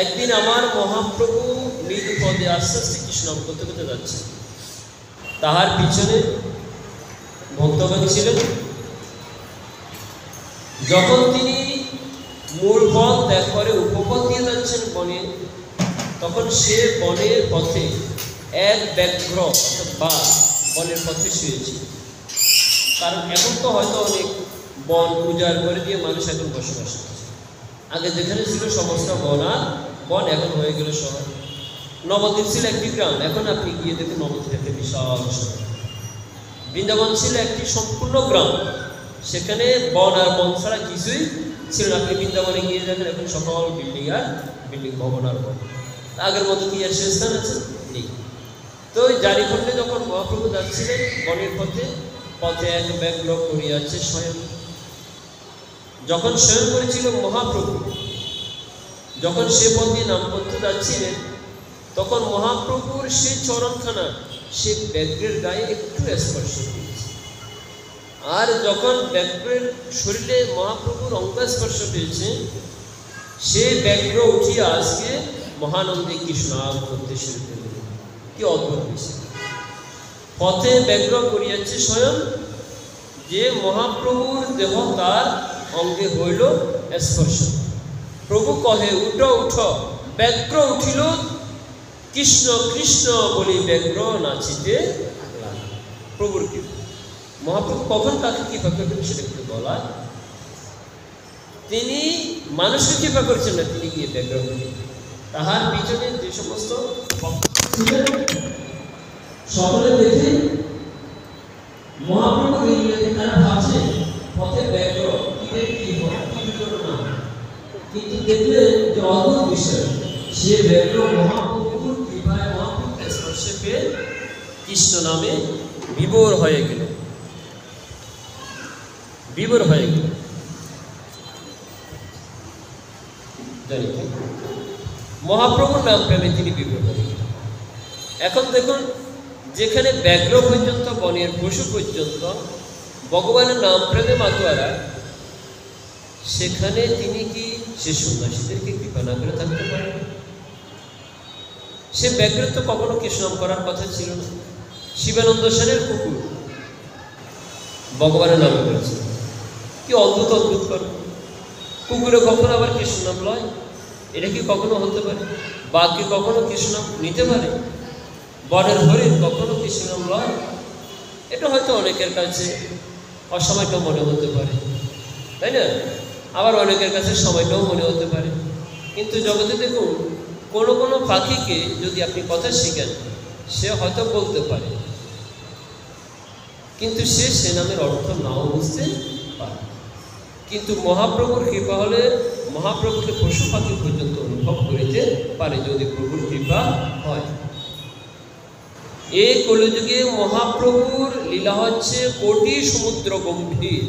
একদিন আমার মহাপ্রভু মৃদু পদে আস্তে আস্তে কৃষ্ণ নাম করতে করতে যাচ্ছে, তাহার পিছনে ভক্তগণ ছিলেন। যখন তিনি মূল পথ ত্যাগ করে উপপথ দিয়ে যাচ্ছেন বনে, তখন সে বনের পথে এক ব্যাঘ্র বা বনের পথে শুয়েছে। কারণ এখন তো হয়তো অনেক বন উজাড় করে দিয়ে মানুষ এখন বসবাস করছে। আগে যেখানে ছিল সমস্ত বন আর বন, এখন হয়ে গেল শহর। নবদ্বীপ ছিল একটি গ্রাম, এখন আপনি গিয়ে দেখুন নবদ্বীপ একটা বিশাল শহর। বৃন্দাবন ছিল একটি সম্পূর্ণ গ্রাম, সেখানে বন আর বন ছাড়া কিছুই ছিল না। আপনি বৃন্দাবনে গিয়ে দেখেন এখন সকল বিল্ডিং আর বিল্ডিং, ভবন আর ভবন। আগের মতো কি আর সে স্থান আছে? নেই। তো ওই জারিখণ্ডে যখন মহাপ্রভু যাচ্ছিলেন বনের পথে, পথে এক ব্যাঘ্র করিয়াছে স্বয়ং। যখন স্বয়ং করেছিল মহাপ্রভু, যখন সে পথ দিয়ে নাম করতে যাচ্ছিলেন, তখন মহাপ্রভুর সে চরণখানা সে ব্যাঘ্রের গায়ে একটু স্পর্শ পেয়েছে। আর যখন ব্যাঘ্রের শরীরে মহাপ্রভুর অঙ্গ স্পর্শ পেয়েছে, সে ব্যাঘ্র উঠিয়া আজকে মহানন্দে কৃষ্ণ নাম করতে শুরু করল। কি অদ্ভুত বিষয়! পথে ব্যাঘ্র করিয়াছে স্বয়ং, যে মহাপ্রভুর দেহ তার অঙ্গে হইল স্পর্শ। প্রভু কহে, উঠ উঠ। ব্যাঘ্র উঠিল, কৃষ্ণ কৃষ্ণ বলি ব্যাঘ্র নাচিতে লাগল। প্রভুর কি মহাপ্রভু কখন তাকে কৃপা করবেন সেটা কিন্তু বলা। তিনি মানুষকে কৃপা করছেন না, তিনি গিয়ে ব্যাঘ্র হলেন। তাহার পিছনে যে সমস্ত সকলে দেখে মহাপ্রভু তারা ভাবছে পথে ব্যাঘ্র কিন্তু দেখলেন যে অদ্ভুত বিষয়, সে ব্যাঘ্র মহাপ্রভুর কৃপায় মহাপ্রভুর স্পর্শে পেয়ে কৃষ্ণ নামে বিভোর হয়ে গেল, বিভোর হয়ে গেল। জানিতেন। মহাপ্রভুর নাম প্রেমে তিনি বিভ্রত। এখন দেখুন, যেখানে ব্যাঘ্র পর্যন্ত, বনের পশু পর্যন্ত ভগবানের নাম প্রেমে মাতোয়ারা, সেখানে তিনি কি সে সন্ন্যাসীদেরকে কৃপা না করে থাকতে পারেন? সে ব্যাঘ্র তো কখনো কৃষ্ণনাম করার কথা ছিল না। শিবানন্দ সেনের কুকুর ভগবানের নাম করেছে। কি অদ্ভুত অদ্ভুত কর্ম! কুকুরে কখনো আবার কৃষ্ণনাম লয়? এটা কি কখনো হতে পারে? বাঘ কি কখনো কৃষ্ণনাম নিতে পারে? বনের হরিণ কখনো কৃষ্ণনাম লয়? এটা হয়তো অনেকের কাছে অসময়টাও মনে হতে পারে, তাই না? আবার অনেকের কাছে সময়টাও মনে হতে পারে। কিন্তু জগতে দেখুন, কোনো কোনো পাখিকে যদি আপনি কথা শিখেন, সে হয়তো বলতে পারে, কিন্তু সে নামের অর্থ নাও বুঝতে পারে। কিন্তু মহাপ্রভুর কৃপা হলে মহাপ্রভুকে পশু পাখি পর্যন্ত অনুভব করিতে পারে, যদি প্রভুর কৃপা হয়। এই কলিযুগে মহাপ্রভুর লীলা হচ্ছে কোটি সমুদ্র গম্ভীর।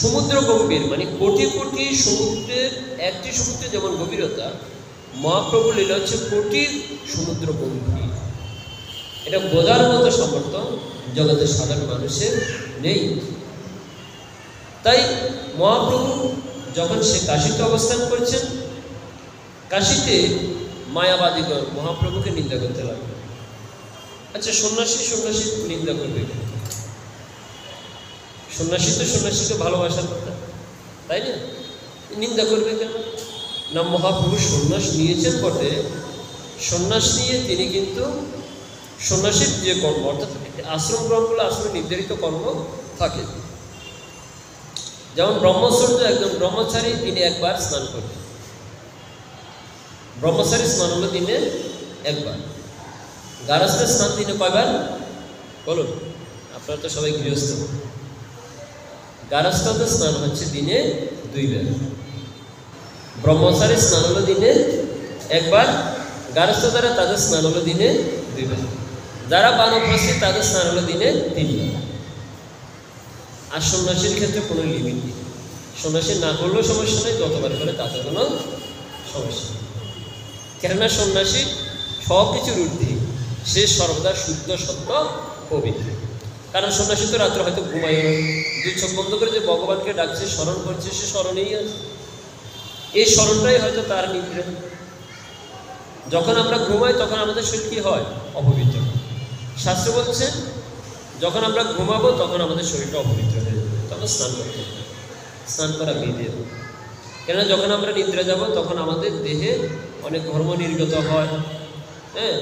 সমুদ্র গম্ভীর মানে কোটি কোটি সমুদ্রের, একটি সমুদ্রে যেমন গভীরতা, মহাপ্রভুর লীলা হচ্ছে কোটি সমুদ্র গম্ভীর। এটা বোঝার মতো সামর্থ্য জগতের সাধারণ মানুষের নেই। তাই মহাপ্রভু যখন সে কাশীতে অবস্থান করছেন, কাশীতে মায়াবাদীগণ মহাপ্রভুকে নিন্দা করতে লাগলো। আচ্ছা, সন্ন্যাসী নিন্দা করবে? সন্ন্যাসী তো সন্ন্যাসীকে ভালোবাসার কথা, তাই না? নিন্দা করবে কেন? না, মহাপ্রভু সন্ন্যাস নিয়েছেন বটে। সন্ন্যাস নিয়ে তিনি কিন্তু সন্ন্যাসীর যে কর্ম, অর্থাৎ আশ্রম গ্রহণগুলো আশ্রমে নির্ধারিত কর্ম থাকে। যেমন ব্রহ্মচর্য, একজন ব্রহ্মচারী তিনি একবার স্নান করবেন। ব্রহ্মচারী স্নান হলো দিনে একবার। গারস্থের স্নান দিনে কয়বার বলুন? আপনারা তো সবাই গৃহস্থ। গারস্থদের স্নান হচ্ছে দিনে 2 বার। ব্রহ্মচারী স্নান হলো দিনে একবার। গারস্থ যারা, তাদের স্নান হলো দিনে 2 বার। যারা বানপ্রস্থী, তাদের স্নান হলো দিনে 3 বার। আর সন্ন্যাসীর ক্ষেত্রে কোনো লিমিট নেই। সন্ন্যাসী না করলেও সমস্যা নেই, যতবার করে তাতে কোনো সমস্যা নেই। কেননা সন্ন্যাসী সব কিছুর ঊর্ধ্বে, সে সর্বদা শুদ্ধ, সত্য, পবিত্র। কারণ সন্ন্যাসী তো রাত্রে হয়তো ঘুমাই, 2 চোখ বন্ধ করে যে ভগবানকে ডাকছে, স্মরণ করছে, সে স্মরণেই আছে। এই স্মরণটাই হয়তো তার নিদ্রা। যখন আমরা ঘুমাই তখন আমাদের শরীর কি হয়? অপবিত্র। শাস্ত্র বলছে যখন আমরা ঘুমাবো তখন আমাদের শরীরটা অপবিত্র হয়ে যাবে, তখন স্নান করতে হবে। স্নান করা বিধি। কেননা যখন আমরা নিদ্রা যাব তখন আমাদের দেহে অনেক ধর্ম নির্গত হয়, হ্যাঁ,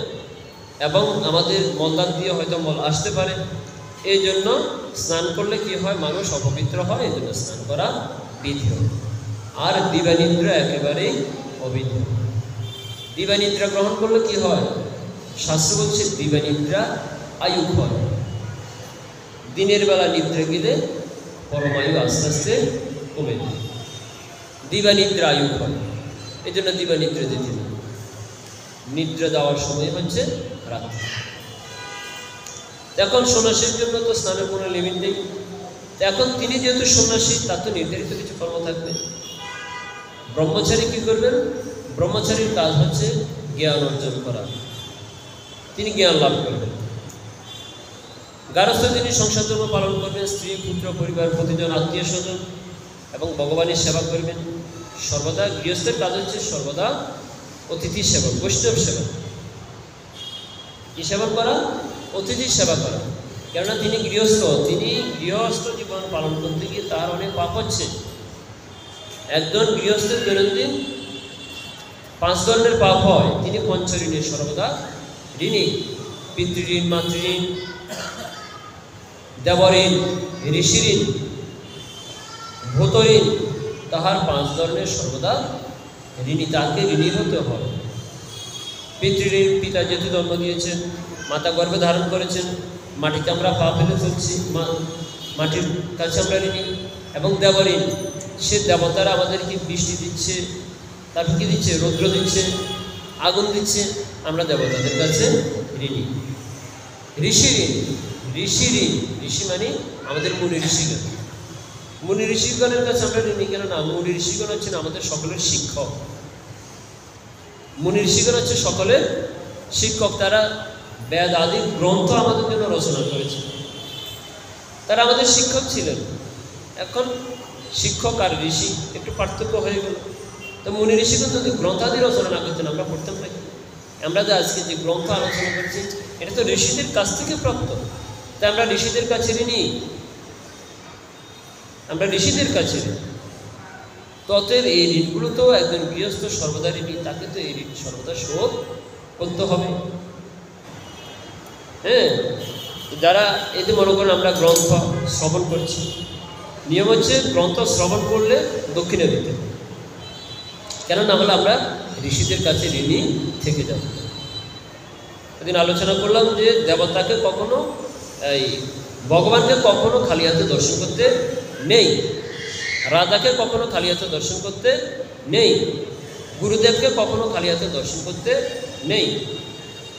এবং আমাদের মলদান দিয়ে হয়তো মল আসতে পারে। এই জন্য স্নান করলে কি হয়? মানুষ অপবিত্র হয়, এই জন্য স্নান করা বিধি হয়। আর দিবানিদ্রা একেবারেই অবিধি। দিবানিদ্রা গ্রহণ করলে কি হয়? শাস্ত্র বলছে দিবানিদ্রা আয়ু হয়। দিনের বেলা নিদ্রা গেলে পরমায়ু আস্তে আস্তে কমে যায়। দিবানিদ্রা আয়ু হয়, এই জন্য দিবানিদ্রা দিতে নেই। নিদ্রা দেওয়ার সময় হচ্ছে রাত্রি। এখন সন্ন্যাসীর জন্য তো স্নানের কোনো লিমিট নেই। এখন তিনি যেহেতু সন্ন্যাসী, তার তো নির্ধারিত কিছু কর্ম থাকবে। ব্রহ্মচারী কি করবেন? ব্রহ্মচারীর কাজ হচ্ছে জ্ঞান অর্জন করা, তিনি জ্ঞান লাভ করবেন। গারস্থ তিনি সংসার ধর্ম পালন করবেন, স্ত্রী, পুত্র, পরিবার, প্রতিজন আত্মীয় স্বজন এবং ভগবানের সেবা করবেন। সর্বদা গৃহস্থের কাজ হচ্ছে সর্বদা অতিথি সেবা, বৈষ্ণব সেবা। কি সেবা করা? অতিথি সেবা করা। কেননা তিনি গৃহস্থ, তিনি গৃহস্থ জীবন পালন করতে গিয়ে তার অনেক পাপ হচ্ছে। একজন গৃহস্থের দৈনন্দিন 5 ধরনের পাপ হয়। তিনি পঞ্চঋণের সর্বদা ঋণী। পিতৃঋণ, মাতৃঋণ, দেবঋণ, ঋষিঋণ, ভূতঋণ, তাহার 5 ধরনের সর্বদা ঋণী। তাকে ঋণী হতে হয়। পিতৃঋণ, পিতা যেহেতু জন্ম দিয়েছেন, মাতা গর্ভে ধারণ করেছেন, মাটিতে আমরা পা ফেলে চলছি, মাটির কাছে আমরা ঋণী। এবং দেবঋণ, সে দেবতারা আমাদেরকে বৃষ্টি দিচ্ছে, তারপর কি দিচ্ছে? রৌদ্র দিচ্ছে, আগুন দিচ্ছে, আমরা দেবতাদের কাছে ঋণী। ঋষিঋণ, ঋষি মানে আমাদের মুনি ঋষিগণ, মুনি ঋষিগণের কাছে আমরা ঋণী কেন না? মুনি ঋষিগণ হচ্ছেন আমাদের সকলের শিক্ষক। মুনি ঋষিগণ হচ্ছে সকলের শিক্ষক। তারা বেদ আদি গ্রন্থ আমাদের জন্য রচনা করেছে, তারা আমাদের শিক্ষক ছিলেন। এখন শিক্ষক আর ঋষি একটু পার্থক্য হয়ে গেল। তো মুনি ঋষিগণ যদি গ্রন্থাদি রচনা না করতেন আমরা পড়তাম নাকি? আমরা যে আজকে যে গ্রন্থ আলোচনা করছি এটা তো ঋষিদের কাছ থেকে প্রাপ্ত, তাই আমরা ঋষিদের কাছে ঋণী, আমরা ঋষিদের কাছে। ততএব এই ঋণগুলো তো একজন গৃহস্থ সর্বদা ঋণী, তাকে তো এই ঋণ সর্বদা শোধ করতে হবে। হ্যাঁ, যারা এই যে মনে করেন আমরা গ্রন্থ শ্রবণ করছি, নিয়ম হচ্ছে গ্রন্থ শ্রবণ করলে দক্ষিণা দিতে, কেন না হলে আমরা ঋষিদের কাছে ঋণী থেকে যাব। এদিন আলোচনা করলাম যে দেবতাকে কখনো এই ভগবানকে কখনো খালি হাতে দর্শন করতে নেই, রাধাকে কখনো খালি হাতে দর্শন করতে নেই, গুরুদেবকে কখনো খালি হাতে দর্শন করতে নেই,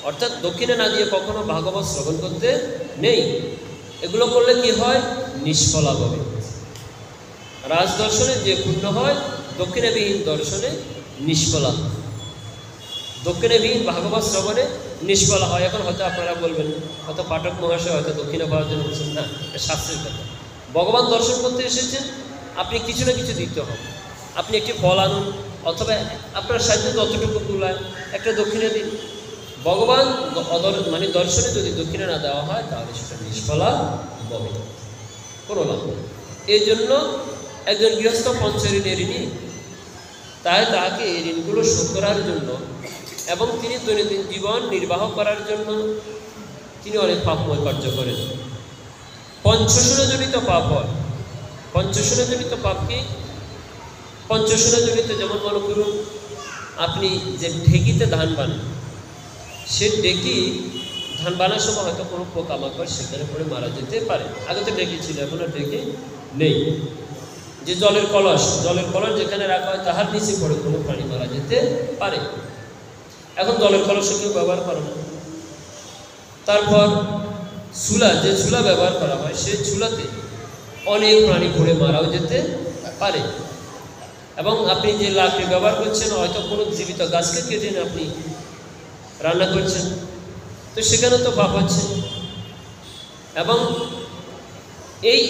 অর্থাৎ দক্ষিণে না দিয়ে কখনো ভাগবত শ্রবণ করতে নেই। এগুলো করলে কি হয়? নিষ্ফলা হবে। রাজ দর্শনে যে পূর্ণ হয়, দক্ষিণেবিহীন দর্শনে নিষ্ফলা, দক্ষিণেবিহীন ভাগবত শ্রবণে নিষ্ফলা হয়। এখন হয়তো আপনারা বলবেন, হয়তো পাঠক মহাশয় হয়তো দক্ষিণে পাওয়ার জন্য বলছেন, না, শাস্ত্রের কথা। ভগবান দর্শন করতে এসেছেন, আপনি কিছু না কিছু দিতে হবে। আপনি একটি ফল আনুন, অথবা আপনার সাহায্য যতটুকু তুলায় একটা দক্ষিণে দিন। ভগবান মানে দর্শনে যদি দক্ষিণে না দেওয়া হয় তাহলে সেটা নিষ্ফলা হবে, কোনো লাভ নেই। এই জন্য একজন গৃহস্থ পঞ্চঋণের ঋণী, তাই তাকে এই ঋণগুলো শোধ করার জন্য এবং তিনি দৈনন্দিন জীবন নির্বাহ করার জন্য তিনি অনেক পাপময় কার্য করেন। পঞ্চশূন্যজনিত পাপ হয়। পঞ্চশূন্যজনিত পাপ কি? পঞ্চশূন্যজনিত যেমন মনে করুন আপনি যে ঢেকিতে ধান বানান, সে ঢেকি ধান বানার সময় হয়তো কোনো পোকামাকড় সেখানে পড়ে মারা যেতে পারে। আগে তো ঢেকি ছিল, এখন আর ঢেকি নেই। যে জলের কলস যেখানে রাখা হয় তাহার নিচে পড়ে কোনো প্রাণী মারা যেতে পারে। এখন জলের কলসও কেউ ব্যবহার করে না। তারপর চুলা, যে চুলা ব্যবহার করা হয় সেই চুলাতে অনেক প্রাণী পড়ে মারাও যেতে পারে। এবং আপনি যে লাকড়ি ব্যবহার করছেন, হয়তো কোনো জীবিত গাছকে কেটে আপনি রান্না করছেন, তো সেখানে তো পাপ হচ্ছে। এবং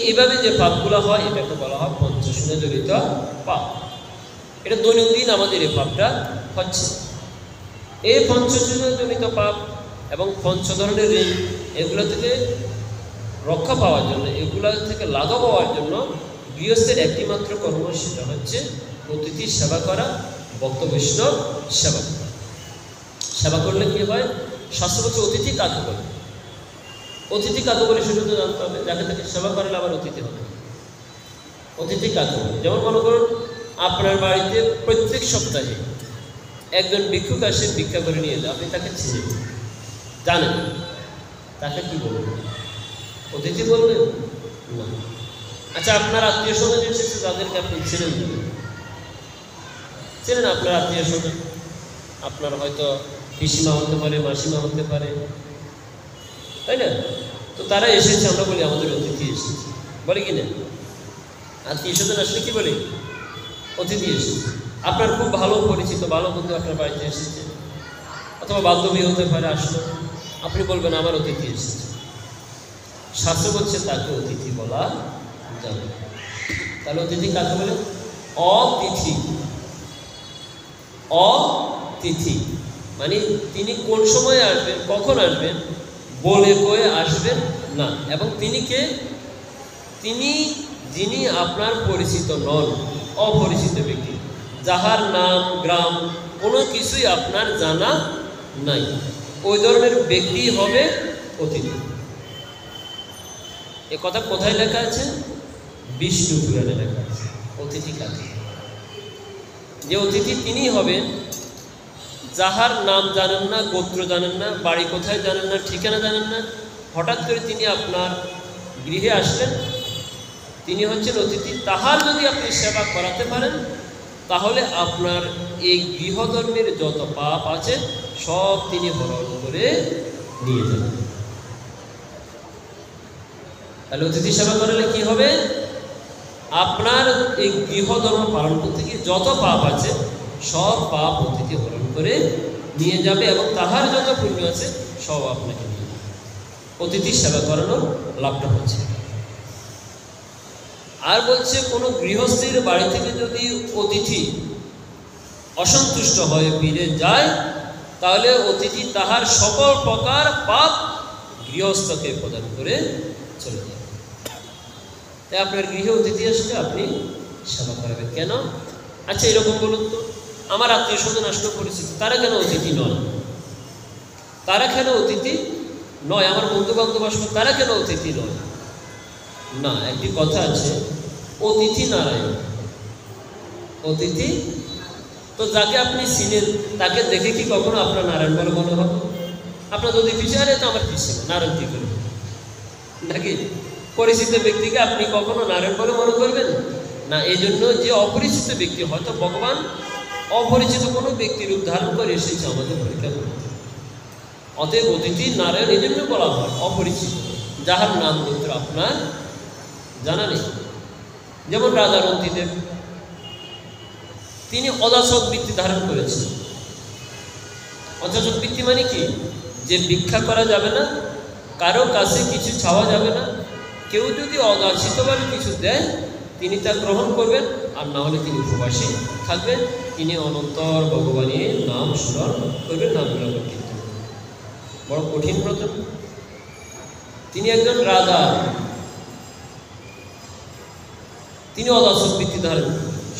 এইভাবে যে পাপগুলো হয় এটাকে বলা হয় পঞ্চশূন্যজনিত পাপ। এটা দৈনন্দিন আমাদের এই পাপটা হচ্ছে। এই পঞ্চশূন্যজনিত পাপ এবং পঞ্চ ধরনের ঋণ, এগুলো থেকে রক্ষা পাওয়ার জন্য, এগুলো থেকে লাঘব হওয়ার জন্য গৃহস্থের একটি মাত্র কর্ম, সেটা হচ্ছে অতিথির সেবা করা, ভক্ত বৈষ্ণব সেবা করা। সেবা করলে কি হয়? শাস্ত্র বলছে অতিথি কাকে বলে। অতিথি কাকে বলে সেটা তো জানতে হবে। যাকে তাকে সেবা করলে আবার অতিথি হবে। অতিথি কাকে বলে? যেমন মনে করুন আপনার বাড়িতে প্রত্যেক সপ্তাহে একজন ভিক্ষুক আসে, ভিক্ষা করে নিয়ে যায়, আপনি তাকে চিনেন, জানেন, তাকে কি বলবেন? অতিথি বলবেন না। আচ্ছা, আপনার আত্মীয় স্বজন এসেছে, যাদেরকে আপনি চেনেন, আপনার আত্মীয় স্বজন, আপনার হয়তো পিসিমা হতে পারে, মাসিমা হতে পারে, তাই না? তো তারা এসেছে, আমরা বলি আমাদের অতিথি এসেছে, বলে কি না? আত্মীয় স্বজন আসলে কি বলে? অতিথি এসেছে। আপনার খুব ভালো পরিচিত ভালো বন্ধু আপনার বাড়িতে এসেছে, অথবা বান্ধবী হতে পারে, আসলো, আপনি বলবেন আমার অতিথি এসেছে। শাস্ত্র বলছে তাকে অতিথি বলা যাবে। তাহলে অতিথি কাকে বলে? অতিথি। অতিথি মানে তিনি কোন সময় আসবেন, কখন আসবেন বলে কয়ে আসবেন না। এবং তিনি কে? তিনি যিনি আপনার পরিচিত নন, অপরিচিত ব্যক্তি, যাহার নাম গ্রাম কোনো কিছুই আপনার জানা নাই, ওই ধরনের ব্যক্তি হবে অতিথি। এ কথা কোথায় লেখা আছে? বিষ্ণু পুরাণে লেখা আছে। অতিথি কাকে? যে অতিথি তিনি হবেন যাহার নাম জানেন না, গোত্র জানেন না, বাড়ি কোথায় জানেন না, ঠিকানা জানেন না, হঠাৎ করে তিনি আপনার গৃহে আসলেন, তিনি হচ্ছেন অতিথি। তাহার যদি আপনি সেবা করাতে পারেন তাহলে আপনার এই গৃহধর্মের যত পাপ আছে সব তিনি হরণ করে নিয়ে যাবেন। তাহলে অতিথি সেবা করলে কি হবে? আপনার এই গৃহধর্ম পালন করতে গিয়ে যত পাপ আছে সব পাপ অতিথি হরণ করে নিয়ে যাবে এবং তাহার যত পুণ্য আছে সব আপনাকে নিয়ে যাবে। অতিথি সেবা করানোর লাভটা হচ্ছে। আর বলছে কোনো গৃহস্থের বাড়ি থেকে যদি অতিথি অসন্তুষ্ট হয়ে ফিরে যায় তাহলে অতিথি তাহার সকল প্রকার পাপ গৃহস্থকে প্রদান করে চলে যাবে। তাই আপনার গৃহে অতিথি আসলে আপনি সেবা করাবেন। কেন? আচ্ছা এরকম বলুন তো, আমার আত্মীয় স্বজন আসলে পরিচিত, তারা কেন অতিথি নয়? তারা কেন অতিথি নয়? আমার বন্ধু বান্ধব আসলে তারা কেন অতিথি নয়? না, একটি কথা আছে, অতিথি নারায়ণ। অতিথি তো যাকে আপনি চিনেন তাকে দেখে কি কখনো আপনার নারায়ণ বলে মনে হবে? আপনার যদি পিছিয়ে তো আমার পিছিয়ে নারায়ণ কি করবে নাকি? পরিচিত ব্যক্তিকে আপনি কখনো নারায়ণ বলে মনে করবেন না। এই জন্য যে অপরিচিত ব্যক্তি, হয়তো ভগবান অপরিচিত কোনো ব্যক্তির রূপ ধারণ করে এসেছে আমাদের পরীক্ষা করতে। অতএব অতিথি নারায়ণ এই জন্য বলা হয় অপরিচিত, যাহার নাম গোত্র আপনার জানা নেই। যেমন রাজা রন্তিদেব, তিনি অযাচক বৃত্তি ধারণ করেছেন। অযাচক বৃত্তি মানে কি? যে ভিক্ষা করা যাবে না, কারো কাছে কিছু চাওয়া যাবে না, কেউ যদি অযাচিতভাবে কিছু দেয় তিনি তা গ্রহণ করবেন, আর না হলে তিনি উপবাসী থাকবেন। তিনি অনন্তর ভগবানের নাম স্মরণ করবেন, নাম গ্রহণ কীর্তন। বড় কঠিন ব্রত। তিনি একজন রাজা, তিনি অযাচক বৃত্তি ধারণ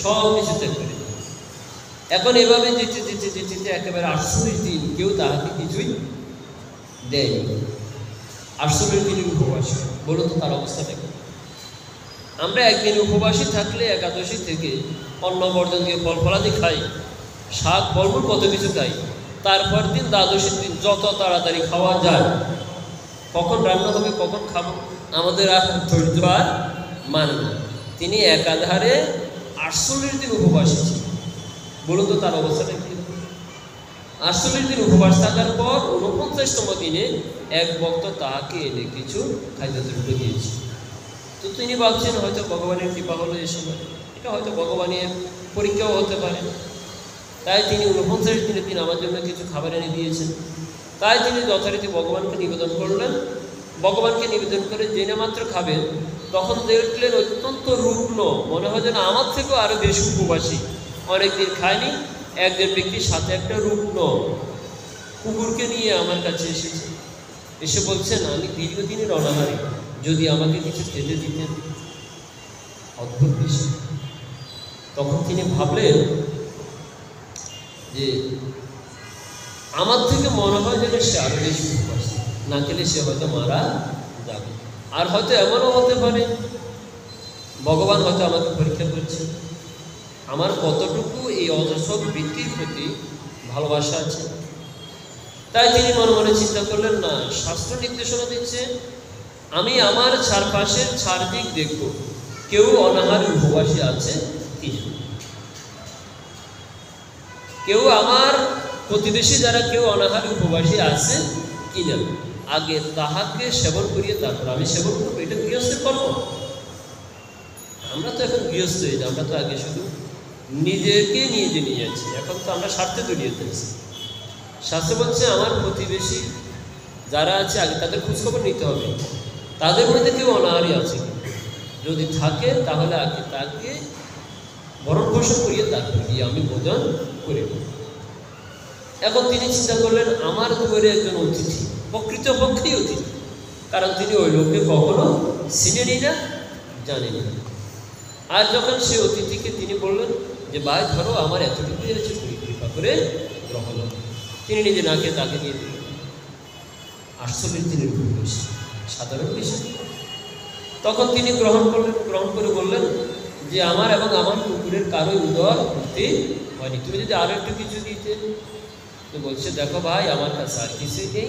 সব কিছু ত্যাগ করেন। এখন এভাবে যেতে যেতে যেতে যেতে একেবারে 48 দিন কেউ তাহাকে কিছুই দেয়নি। 48 দিনের উপবাসী, বলুন তো তার অবস্থাটা কি? আমরা একদিন উপবাসী থাকলে একাদশী থেকে অন্ন বর্জন দিয়ে ফল ফলাদি খাই, শাক ফলমূল কত কিছু খাই, তারপর দিন দ্বাদশীর দিন যত তাড়াতাড়ি খাওয়া যায়, কখন রান্না হবে কখন খাবো আমাদের আর ধৈর্য আর মানে না। তিনি একাধারে 48 দিন উপবাসী ছিলেন। বলুন তো তার অবস্থাটা কি? 48 দিন উপবাস থাকার পর 49তম দিনে এক ভক্ত তাহাকে এনে কিছু খাদ্যদ্রব্য দিয়েছে। তো তিনি ভাবছেন হয়তো ভগবানের কৃপা হলো এ সময়, এটা হয়তো ভগবানের পরীক্ষাও হতে পারে। তাই তিনি 49 দিনের দিন আমার জন্য কিছু খাবার এনে দিয়েছেন। তাই তিনি যথারীতি ভগবানকে নিবেদন করলেন। ভগবানকে নিবেদন করে জেনে মাত্র খাবেন, তখন দেখলেন অত্যন্ত রুগ্ন, মনে হয় যেন আমার থেকেও আরও বেশি উপবাসী, অনেকদিন খায়নি। একজন ব্যক্তির সাথে একটা রুগ্ন কুকুরকে নিয়ে আমার কাছে এসেছে, এসে বলছেন আমি দীর্ঘদিনের অনাহারী, যদি আমাকে কিছু খেতে দিতেন। অদ্ভুত বিষয়। তখন তিনি ভাবলেন যে আমার থেকে মনে হয় যেন সে আরো বেশি উপবাসী, না খেলে সে হয়তো মারা যাবে। আর হয়তো এমনও হতে পারে ভগবান হয়তো আমাকে পরীক্ষা করছে, আমার কতটুকু এই অযাচক বৃত্তির প্রতি ভালোবাসা আছে। তাই তিনি মনে মনে চিন্তা করলেন, না, শাস্ত্র নির্দেশনা দিচ্ছে আমি আমার চারপাশের চারদিক দেখব, কেউ অনাহারী উপবাসী আছে কিনা, কেউ আমার প্রতিবেশী যারা কেউ অনাহারী উপবাসী আছে কিনা, আগে তাহাকে সেবন করিয়ে তারপর আমি সেবন করবো। এটা গৃহস্থের কর্ম। আমরা তো এখন গৃহস্থ হয়ে যাই, আমরা তো আগে শুধু নিজেকে নিয়ে যাচ্ছি, এখন তো আমরা স্বার্থে দুনিয়াতে আছি। শাস্ত্র বলছে আমার প্রতিবেশী যারা আছে আগে তাদের খোঁজখবর নিতে হবে, তাদের মধ্যে কেউ অনাহারী আছে, যদি থাকে তাহলে আগে তাকে ভরণ পোষণ করিয়ে তারপর দিয়ে আমি ভোজন করিব। এখন তিনি চিন্তা করলেন আমার দুয়ারে একজন অতিথি, প্রকৃতপক্ষেই অতিথি, কারণ তিনি ওই লোককে কখনো চিনেনি না, জানেনি। আর যখন সে অতিথিকে তিনি বললেন যে ভাই ধরো আমার এতটুকুই আছে, তুমি কৃপা করে গ্রহণ, তিনি নিজে না খেয়ে তাকে দিয়ে দিলেন। 48 দিনের উপবাস, সাধারণ বিষয়। তখন তিনি গ্রহণ করলেন, গ্রহণ করে বললেন যে আমার এবং আমার কুকুরের কারোই উদর করতে হয়নি, তুমি যদি আরো একটু কিছু দিতে। তো বলছে দেখো ভাই আমার কাছে আর কিছুই নেই,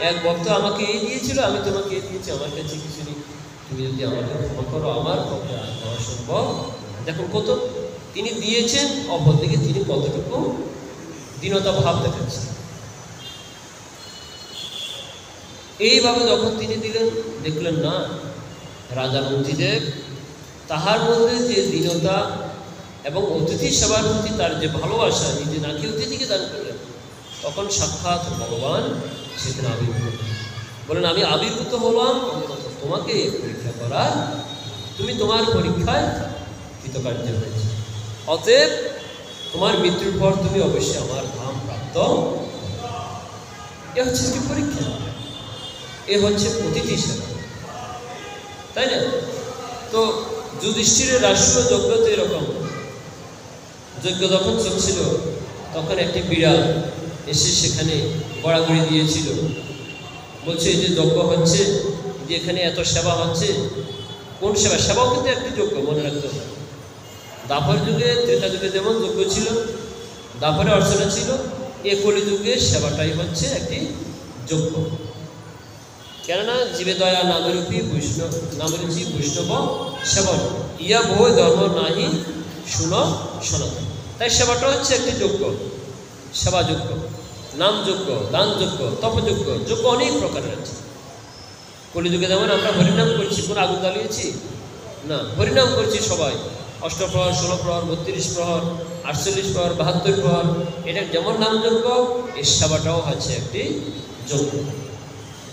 এক ভক্ত আমাকে এই দিয়েছিল, আমি তোমাকে এই দিয়েছি, আমার কাছে কিছু নেই, তুমি যদি আমাকে ক্ষমা করো, আমার পক্ষে আর দেওয়া সম্ভব। দেখুন কত তিনি দিয়েছেন, অপরদিকে তিনি কতটুকু দীনতা ভাব দেখাচ্ছেন। এইভাবে যখন তিনি দিলেন, দেখলেন না, রাজা রন্তিদেব তাহার মধ্যে যে দীনতা এবং অতিথি সেবার প্রতি তার যে ভালোবাসা, নিজে নাকি অতিথিকে দান করলেন, তখন সাক্ষাৎ ভগবান সেখানে আবির্ভূত বলেন, আমি আবির্ভূত হলাম অন্তত তোমাকে পরীক্ষা করার, তুমি তোমার পরীক্ষায় কৃতকার্য হয়েছে, অতএব তোমার মৃত্যুর পর তুমি অবশ্যই আমার ধাম প্রাপ্ত। এ হচ্ছে একটি পরীক্ষা, এ হচ্ছে অতিথি সেবা, তাই না? তো যুধিষ্ঠিরের রাষ্ট্রীয় যজ্ঞ তো এরকম। যজ্ঞ যখন চলছিল তখন একটি বিড়াল এসে সেখানে গড়াগড়ি দিয়েছিল, বলছে এই যে যজ্ঞ হচ্ছে, যে এখানে এত সেবা হচ্ছে, কোন সেবা? সেবাও কিন্তু একটি যজ্ঞ, মনে রাখতে হবে। দাপর যুগে, ত্রেতা যুগে যেমন যজ্ঞ ছিল, দাপরে অর্চনা ছিল, এ কলিযুগে সেবাটাই হচ্ছে একটি যজ্ঞ। কেননা জীবে দয়া নামেরূপী বৈষ্ণব, নামেরূপী বৈষ্ণব সেবন ইয়া বই ধর্ম নাহি শুন সনাতন। তাই সেবাটা হচ্ছে একটি যজ্ঞ, সেবা যজ্ঞ, নাম যজ্ঞ, দান যজ্ঞ, তপযজ্ঞ, যজ্ঞ অনেক প্রকারের আছে। কলিযুগে যেমন আমরা হরিনাম করছি, কোন আগুন জ্বালিয়েছি না, হরিনাম করছি সবাই, অষ্টপ্রহর, 16 প্রহর, 32 প্রহর, 48 প্রহর, 72 প্রহর, এটা যেমন নাম যজ্ঞ, এই সেবাটাও হচ্ছে একটি যজ্ঞ।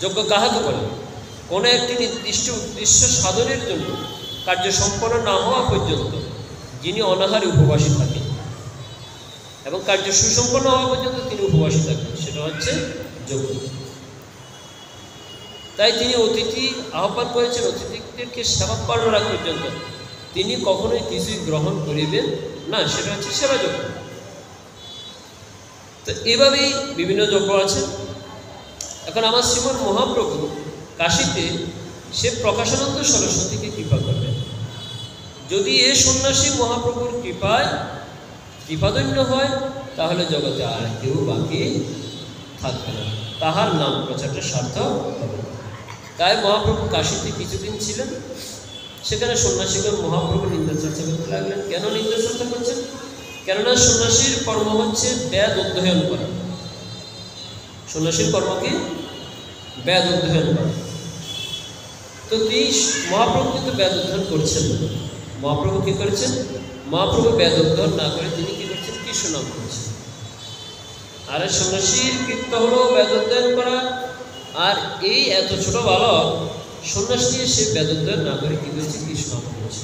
যজ্ঞ কাহাকে বলে? কোনো একটি নির্দিষ্ট উদ্দেশ্য সাধনের জন্য কার্য সম্পন্ন না হওয়া পর্যন্ত যিনি অনাহারে উপবাসী থাকেন এবং কার্য সুসম্পন্ন হওয়া পর্যন্ত তিনি উপবাসী থাকেন, সেটা হচ্ছে যজ্ঞ। তাই তিনি অতিথি আহ্বান করেছেন, অতিথিদেরকে সেবা করানো পর্যন্ত তিনি কখনোই কিছুই গ্রহণ করিবেন না, সেটা হচ্ছে সেবা যজ্ঞ। তো এভাবেই বিভিন্ন যজ্ঞ আছে। এখন আমার শ্রীমন মহাপ্রভু কাশীতে সে প্রকাশানন্দ সরস্বতীকে কৃপা করবেন। যদি এ সন্ন্যাসী মহাপ্রভুর কৃপায় কৃপাধন্য হয়, তাহলে জগতে আর কেউ বাকি থাকবে না, তাহার নাম প্রচারটা সার্থক হবে। তাই মহাপ্রভু কাশীতে কিছুদিন ছিলেন। সেখানে সন্ন্যাসীগণ মহাপ্রভু নিন্দা চর্চা করতে লাগলেন। কেন নিন্দা চর্চা করছেন? কেননা সন্ন্যাসীর কর্ম হচ্ছে বেদ অধ্যয়ন করা। সন্ন্যাসীর কর্ম কি? বেদ অধ্যয়ন করা। তো তিনি মহাপ্রভু কিন্তু বেদ অধ্যয়ন করছেন না। মহাপ্রভু কি করেছেন? মহাপ্রভু বেদ অধ্যয়ন না করে তিনি কি করছেন? কৃষ্ণ নাম করছেন। আর সন্ন্যাসীর কৃত্য হলো বেদ অধ্যয়ন করা। আর এই এত ছোট বালক সন্ন্যাস নিয়ে সে বেদ অধ্যয়ন না করে কি করেছে? কৃষ্ণ নাম করেছে।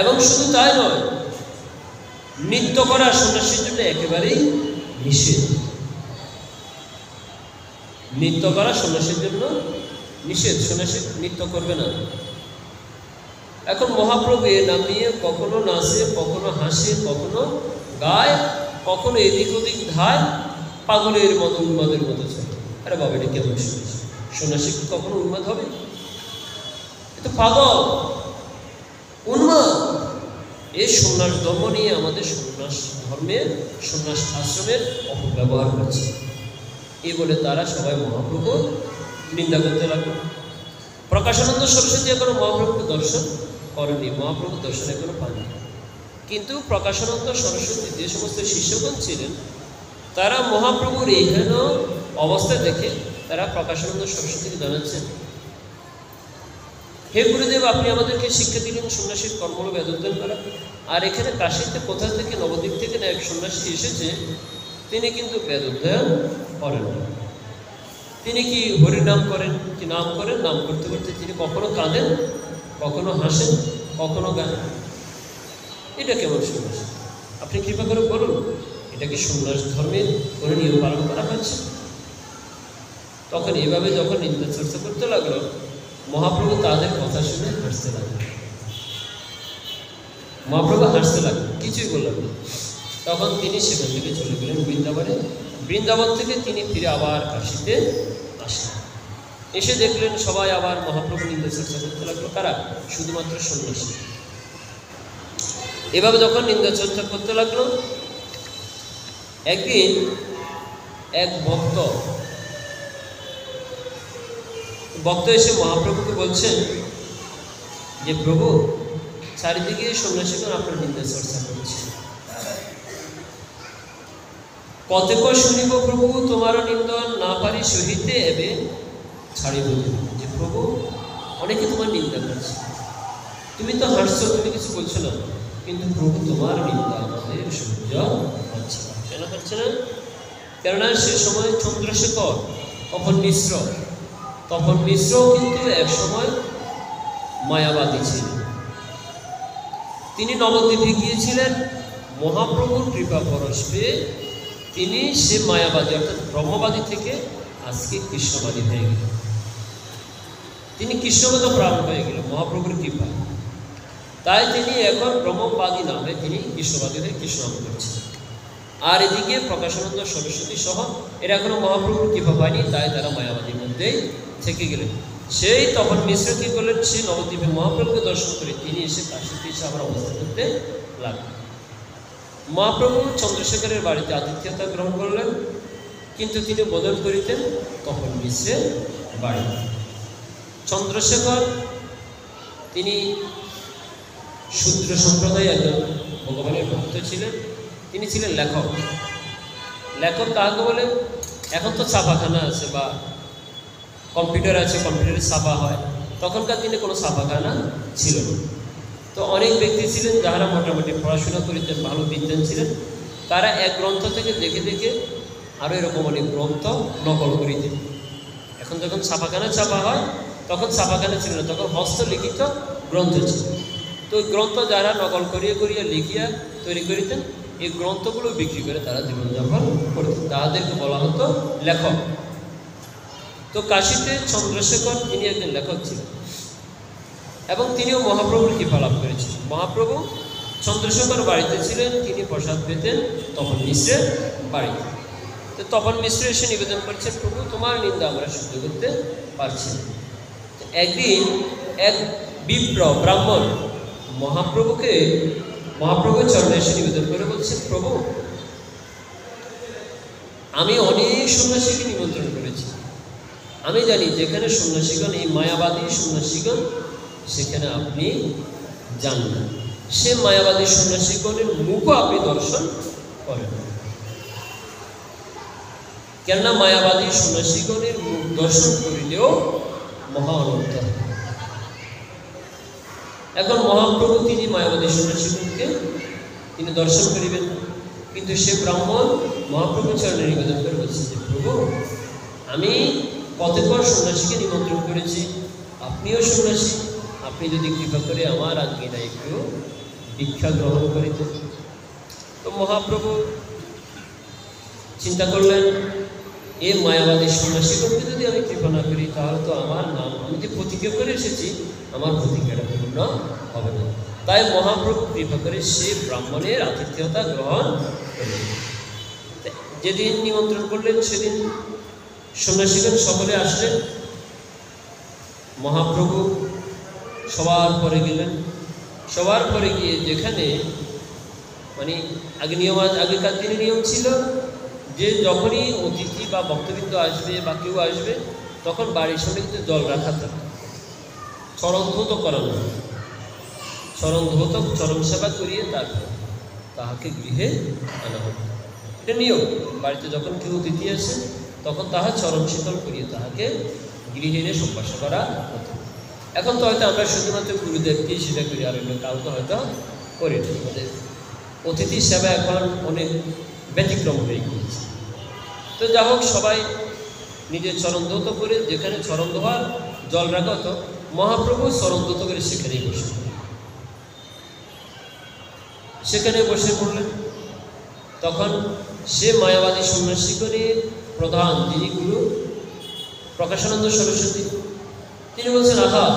এবং শুধু তাই নয়, নৃত্য করা সন্ন্যাসীর জন্য একেবারেই নিষেধ। নৃত্য করা সন্ন্যাসীর জন্য নিষেধ, সন্ন্যাসী নৃত্য করবে না। এখন মহাপ্রভু এ নাম নিয়ে কখনো নাচে, কখনো হাসে, কখনো গায়, কখনো এদিক ওদিক ধায়, পাগলের মতো উন্মাদের মতো চলে। আরে বাবা, এটা কেমন শুনেছি? সন্ন্যাসী কি কখনো উন্মাদ হবে? এটা পাগল, উন্মাদ। এই সন্ন্যাস ধর্ম নিয়ে আমাদের সন্ন্যাস ধর্মের, সন্ন্যাস আশ্রমের অপব্যবহার করছে, এই বলে তারা সবাই মহাপ্রভু নিন্দা করতে লাগলো। প্রকাশানন্দ সরস্বতী এখনো মহাপ্রভুকে দর্শন করেনি, মহাপ্রভু দর্শন এখনো পাননি। কিন্তু প্রকাশানন্দ সরস্বতী যে সমস্ত শিষ্যগণ ছিলেন, তারা মহাপ্রভুর এইখানে অবস্থা দেখে তারা প্রকাশানন্দ সরস্বতীকে জানাচ্ছেন, হে গুরুদেব, আপনি আমাদেরকে শিক্ষা দিলেন সন্ন্যাসীর কর্ম হলো বেদ অধ্যয়ন করা। আর এখানে কাশীতে কোথা থেকে, নবদ্বীপ থেকে না এক সন্ন্যাসী এসেছে, তিনি কিন্তু বেদ অধ্যয়ন করেন না। তিনি কি হরিনাম করেন, কি নাম করেন, নাম করতে করতে তিনি কখনো কাঁদেন, কখনো হাসেন, কখনো গান। এটা কেমন সন্ন্যাস? আপনি কৃপা করে বলুন, এটা কি সন্ন্যাস ধর্মের কোনো নিয়ম পালন করা হচ্ছে? তখন এভাবে যখন নিন্দা চর্চা করতে লাগলো, মহাপ্রভু তাদের কথা শুনে হাসতে লাগলেন। মহাপ্রভু হাসতে লাগলেন, কিছুই বললেন না। তখন তিনি সেখান থেকে চলে গেলেন বৃন্দাবনে। বৃন্দাবন থেকে তিনি ফিরে আবার কাশীতে আসলেন। এসে দেখলেন সবাই আবার মহাপ্রভু নিন্দা চর্চা করতে লাগলো। কারা? শুধুমাত্র সন্ন্যাসী। এভাবে যখন নিন্দা চর্চা করতে লাগলো, একদিন এক ভক্ত এসে মহাপ্রভুকে বলছেন যে, প্রভু, চারিদিকে সন্ন্যাসীগণ আপনার নিন্দা চর্চা করছে, কতক শুনিব প্রভু তোমার নিন্দন, না পারি সহিতে এবে ছাড়িব। যে প্রভু, অনেকে তোমার নিন্দা করছে, তুমি তো হাসছো, তুমি কিছু বলছো না, কিন্তু প্রভু তোমার নিন্দা আমাদের সহ্য হচ্ছে না। কেন হচ্ছে না? কেননা সে সময় চন্দ্রশেখর, তপন মিশ্রও কিন্তু এক সময় মায়াবাদী ছিলেন। তিনি নবদ্বীপে গিয়েছিলেন, মহাপ্রভুর কৃপা পরশ পেয়ে তিনি সে মায়াবাদী অর্থাৎ ব্রহ্মবাদী থেকে আজকে কৃষ্ণবাদী হয়ে গেলেন। তিনি কৃষ্ণবাদ প্রাণ হয়ে গেলেন মহাপ্রভুর কৃপা। তাই তিনি এখন ব্রহ্মবাদী না হয়ে তিনি কৃষ্ণবাদী হয়ে কৃষ্ণনাম করছেন। আর এদিকে প্রকাশানন্দ সরস্বতী সহ এরা এখনো মহাপ্রভুর কৃপা পায়নি, তাই তারা মায়াবাদীর মধ্যেই থেকে গেলেন। সেই তখন মিশ্র কি করলেন, সে নবদ্বীপে মহাপ্রভুকে দর্শন করে তিনি এসে কাশীতে এসে আবার অবস্থান করতে লাগলেন। মহাপ্রভু চন্দ্রশেখরের বাড়িতে আতিথ্যতা গ্রহণ করলেন, কিন্তু তিনি বদল করিতেন তখন মিশ্রের বাড়িতে। চন্দ্রশেখর তিনি শূদ্র সম্প্রদায় একজন ভগবানের ভক্ত ছিলেন। তিনি ছিলেন লেখক। কাকে বলে? এখন তো ছাপাখানা আছে বা কম্পিউটার আছে, কম্পিউটারে ছাপা হয়। তখনকার দিনে কোনো ছাপাখানা ছিল না। তো অনেক ব্যক্তি ছিলেন যারা মোটামুটি পড়াশোনা করিতেন, ভালো বিদ্বান ছিলেন। তারা এক গ্রন্থ থেকে দেখে দেখে আরও এরকম অনেক গ্রন্থ নকল করিতেন। এখন যখন ছাপাখানা ছাপা হয়, তখন ছাপাখানা ছিল না, তখন হস্তলিখিত গ্রন্থ ছিল। তো ওই গ্রন্থ যারা নকল করিয়া করিয়া লিখিয়া তৈরি করিতেন, এই গ্রন্থগুলো বিক্রি করে তারা জীবনযাপন করতেন। তাদেরকে বলা হতো লেখক। তো কাশীতে চন্দ্রশেখর তিনি একজন লেখক ছিলেন এবং তিনিও মহাপ্রভুর কৃপা লাভ করেছিলেন। মহাপ্রভু চন্দ্রশেখর বাড়িতে ছিলেন, তিনি প্রসাদ পেতেন তপন মিশ্রের বাড়িতে। তো তপন মিশ্র এসে নিবেদন করছেন, প্রভু তোমার নিন্দা আমরা সহ্য করতে পারছি না। একদিন এক বিপ্র ব্রাহ্মণ মহাপ্রভুর চরণে এসে নিবেদন করে বলছেন, প্রভু আমি অনেক সন্ন্যাসীকে নিমন্ত্রণ করেছি। আমি জানি যেখানে সন্ন্যাসীগণ, এই মায়াবাদী সন্ন্যাসীগণ, সেখানে আপনি যান না। সে মায়াবাদী সন্ন্যাসীগণের মুখও আপনি দর্শন করেন। কেননা মায়াবাদী সন্ন্যাসীগণের মুখ দর্শন করিলেও মহা অনর্থ। এখন মহাপ্রভু তিনি মায়াবাদী সন্ন্যাসীগণকে তিনি দর্শন করিবেন, কিন্তু সে ব্রাহ্মণ মহাপ্রভুর চরণে নিবেদন করে বলছে যে, প্রভু আমি কতবার সন্ন্যাসীকে নিমন্ত্রণ করেছি, আপনিও সন্ন্যাসী, আপনি যদি কৃপা করে আমার আজ্ঞা একটু দীক্ষা গ্রহণ করিতেন। তো মহাপ্রভু চিন্তা করলেন, এ মায়াবাদী সন্ন্যাসীগণকে যদি আমি কৃপা না করি, তাহলে তো আমার নাম, আমি যে প্রতিজ্ঞা করে এসেছি, আমার প্রতিজ্ঞাটা পূর্ণ হবে না। তাই মহাপ্রভু কৃপা করে সে ব্রাহ্মণের আতিথ্যতা গ্রহণ করলেন। যেদিন নিমন্ত্রণ করলেন সেদিন সন্ন্যাসীগণ সকলে আসলেন। মহাপ্রভু সবার পরে গেলেন। সবার পরে গিয়ে যেখানে মানে আগেকার দিনে নিয়ম ছিল যে যখনই অতিথি বা ভক্তবৃন্দ আসবে বা কেউ আসবে, তখন বাড়ির সামনে কিন্তু জল রাখা থাকে, চরণধৌত করানো, চরণ সেবা করিয়ে তারপর তাহাকে গৃহে আনা হবে। এটা নিয়ম। বাড়িতে যখন কেউ অতিথি আসে তখন তাহা চরণ শীতল করিয়ে তাহাকে গৃহে এনে সম্ভাষণ করা হতো। এখন তো হয়তো আমরা শুধুমাত্র গুরুদেবকেই সেটা করি, আর অন্য কাউকে হয়তো করি না। আমাদের অতিথি সেবা এখন অনেক ব্যতিক্রম হয়ে গিয়েছে। তো যা হোক, সবাই নিজের চরণধৌত করে, যেখানে চরণ ধোয়ার জল রাখা হতো, মহাপ্রভু চরণধৌত করে সেখানেই বসে পড়লেন। তখন সে মায়াবাদী সন্ন্যাসীগণের প্রধান, যিনি গুরু প্রকাশানন্দ সরস্বতী, তিনি বলছেন, আহা,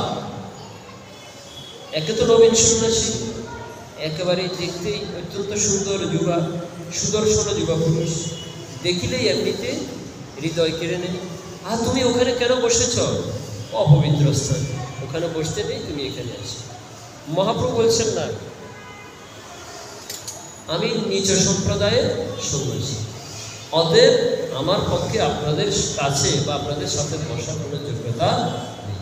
একে তো নবীন সন্ন্যাসী, একেবারেই দেখতেই অত্যন্ত সুদর্শন যুবা পুরুষ, দেখিলেই এমনিতে হৃদয় কেড়ে নেই। আর তুমি ওখানে কেন বসেছ? অপবিত্র স্থান, ওখানে বসতে নেই, তুমি এখানে আসো। মহাপ্রভু বলছেন, না, আমি নিচ সম্প্রদায়ের সন্ন্যাসী, অতএব আমার পক্ষে আপনাদের কাছে বা আপনাদের সাথে বসার কোনো যোগ্যতা নেই।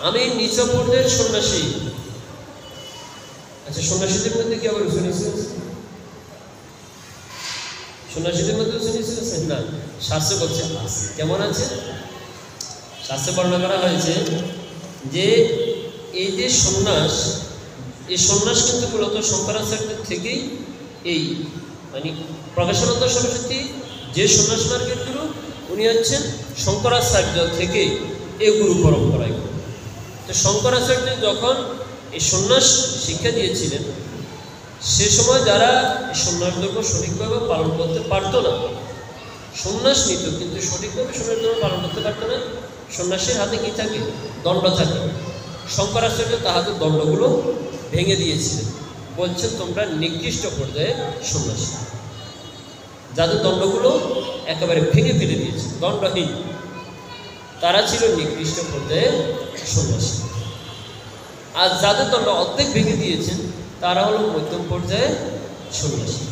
আমি নিচ পর্যায়ের সন্ন্যাসী। আচ্ছা, সন্ন্যাসীদের মধ্যে কি আবার শুনেছিলেন? সন্ন্যাসীদের মধ্যে শুনেছিলেন না? শাস্ত্রে বলছে কেমন আছে? শাস্ত্রে বর্ণনা করা হয়েছে যে এই যে সন্ন্যাস, এই সন্ন্যাস কিন্তু মূলত শঙ্করাচার্যের থেকেই এই মানে প্রকাশানন্দ সরস্বতী যে সন্ন্যাস মার্গের গুরু, উনি হচ্ছেন শঙ্করাচার্য থেকে এই গুরু পরম্পরায়। তো শঙ্করাচার্য যখন এই সন্ন্যাস শিক্ষা দিয়েছিলেন, সে সময় যারা এই সন্ন্যাস ধর্ম সঠিকভাবে পালন করতে পারতো না, সন্ন্যাস নিত কিন্তু সঠিকভাবে সন্ন্যাস ধর্ম পালন করতে পারতো না, সন্ন্যাসীর হাতে কি থাকে? দণ্ড থাকে। শঙ্করাচার্য তাহাদের দণ্ডগুলো ভেঙে দিয়েছিলেন, বলছেন তোমরা নিকৃষ্ট পর্যায়ে সন্ন্যাসী। যাদের দণ্ডগুলো একেবারে ভেঙে ফেলে দিয়েছে, দণ্ডহীন, তারা ছিল নিকৃষ্ট পর্যায়ে সন্ন্যাসী। আর যাদের দণ্ড অর্ধেক ভেঙে দিয়েছেন তারা হলো মধ্যম পর্যায়ে সন্ন্যাসী।